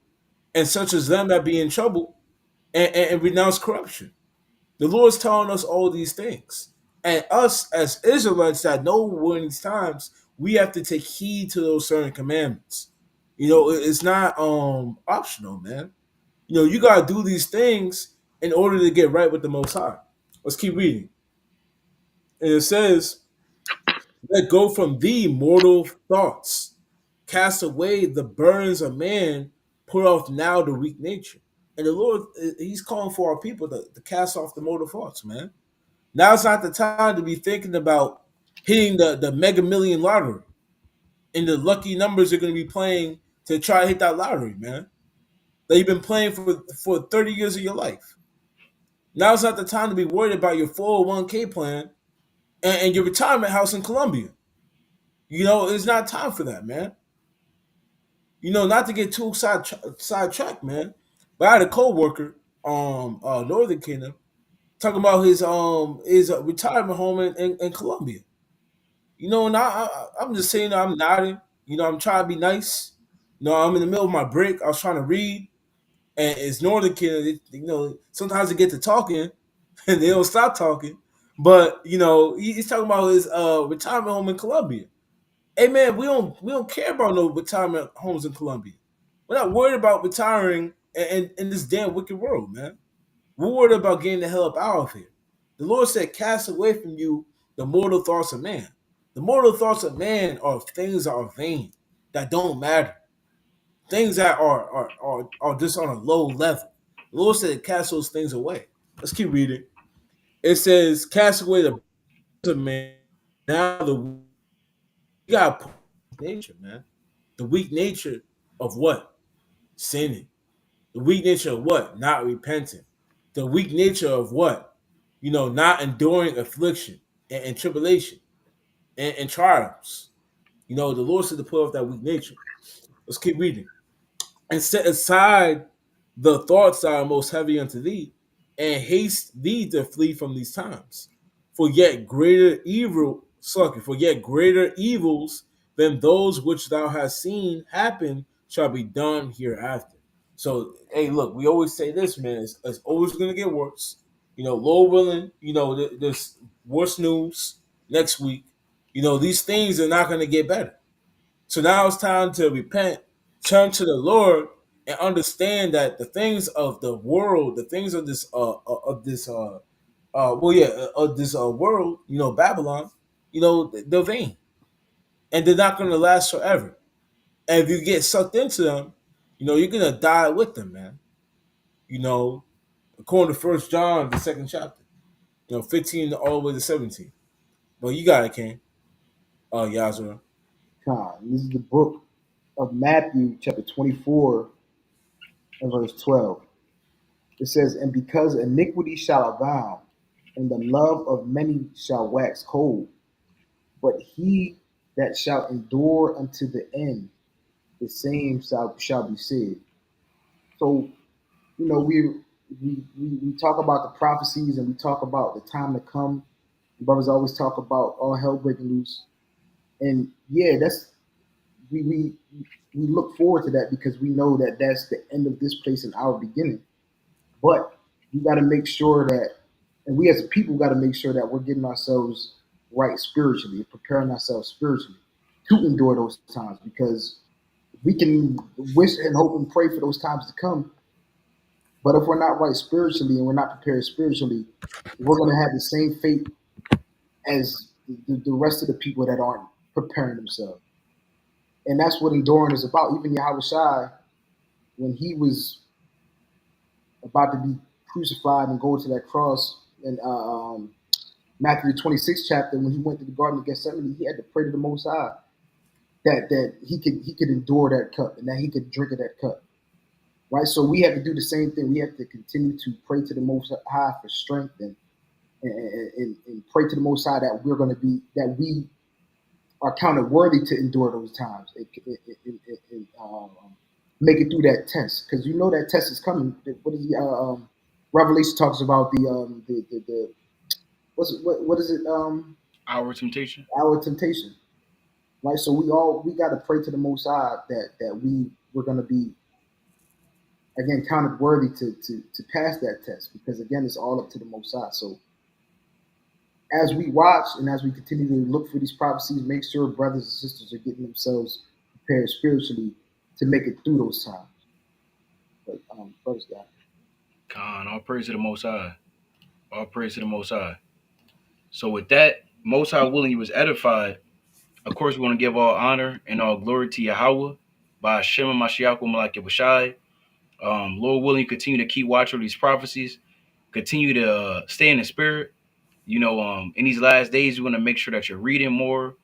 and such as them that be in trouble, and renounce corruption." The Lord's telling us all these things. And us as Israelites that know we're in these times, we have to take heed to those certain commandments. It's not optional, man. You gotta do these things in order to get right with the Most High. Let's keep reading. And it says, "Let go from thee mortal thoughts. Cast away the burdens of man. Put off now the weak nature." And the Lord, He's calling for our people to cast off the mortal thoughts, man. Now's not the time to be thinking about hitting the mega million lottery. And the lucky numbers are going to be playing to try to hit that lottery, man. That you've been playing for 30 years of your life. Now's not the time to be worried about your 401k plan and your retirement house in Colombia. It's not time for that, man. Not to get too sidetracked, man. But I had a coworker, Northern Kingdom, talking about his retirement home in Colombia. And I'm just saying, I'm nodding. I'm trying to be nice. I'm in the middle of my break. I was trying to read, and it's Northern Kingdom. Sometimes they get to talking, and they don't stop talking. But he's talking about his retirement home in Colombia. Hey man, we don't care about no retirement homes in Colombia. We're not worried about retiring in this damn wicked world, man. We're worried about getting the hell up out of here. The Lord said, "Cast away from you the mortal thoughts of man." The mortal thoughts of man are things that are vain, that don't matter, things that are just on a low level. The Lord said, "Cast those things away." Let's keep reading. It says, "Cast away the of man." Now we got nature, man. The weak nature of what? Sinning. The weak nature of what? Not repenting. The weak nature of what? Not enduring affliction and tribulation and trials. The Lord said to put off that weak nature. Let's keep reading. "And set aside the thoughts that are most heavy unto thee, and haste thee to flee from these times. For yet greater evils than those which thou hast seen happen shall be done hereafter." So, hey, look, we always say this, man. It's always going to get worse. Lord willing, there's worse news next week. These things are not going to get better. So now it's time to repent, turn to the Lord, and understand that the things of the world, the things of this of this world, Babylon, they're vain, and they're not going to last forever. And if you get sucked into them, you're going to die with them, man. You know, According to First John, the second chapter, 15 all the way to 17. But you got it, King. Yazra. God, this is the book of Matthew, chapter 24, and verse 12. It says, "And because iniquity shall abound, and the love of many shall wax cold, but he that shall endure unto the end, the same shall be saved." So, we talk about the prophecies and we talk about the time to come. Brothers always talk about all hell breaking loose. And yeah, we we look forward to that because we know that that's the end of this place and our beginning. But we got to make sure that, and we as a people got to make sure that we're getting ourselves right spiritually, preparing ourselves spiritually to endure those times. Because we can wish and hope and pray for those times to come, but if we're not right spiritually and we're not prepared spiritually, we're going to have the same fate as the rest of the people that aren't preparing themselves. And that's what enduring is about. Even Yahweh Shai, when he was about to be crucified and go to that cross in Matthew 26th chapter, when he went to the Garden of Gethsemane, he had to pray to the Most High that he could endure that cup and that he could drink of that cup. Right? So we have to do the same thing. We have to continue to pray to the Most High for strength and pray to the Most High that we are counted worthy to endure those times and make it through that test, because that test is coming. What is the Revelation talks about the what is it Our temptation. our temptation, right? So we got to pray to the Most High that we're going to be again counted worthy to pass that test, because again it's all up to the Most High. So as we watch and as we continue to look for these prophecies, make sure brothers and sisters are getting themselves prepared spiritually to make it through those times. But brothers, God, Con, all praise to the Most High. All praise to the Most High. So with that, Most High willing, you was edified. Of course, we want to give all honor and all glory to Yahweh by Hashem and Mashiach Malak Yahushai. Lord willing, continue to keep watch over these prophecies. Continue to stay in the spirit. In these last days, you want to make sure that you're reading more.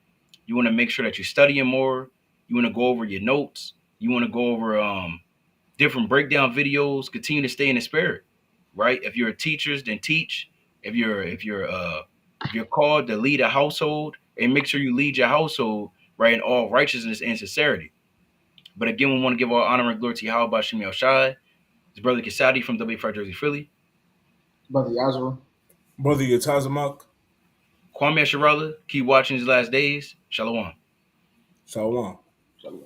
You want to make sure that you're studying more. You want to go over your notes. You want to go over different breakdown videos. Continue to stay in the spirit, right? If you're teachers, then teach. If you're called to lead a household, and make sure you lead your household right in all righteousness and sincerity. But again, we want to give all honor and glory to Yahweh Bashim Shai, his brother Kasadi from W5 Jersey, Philly. brother Yazra, Brother Yatazamak. Kwame Sharala, keep watching these last days. Shalom. Shalom. shalom.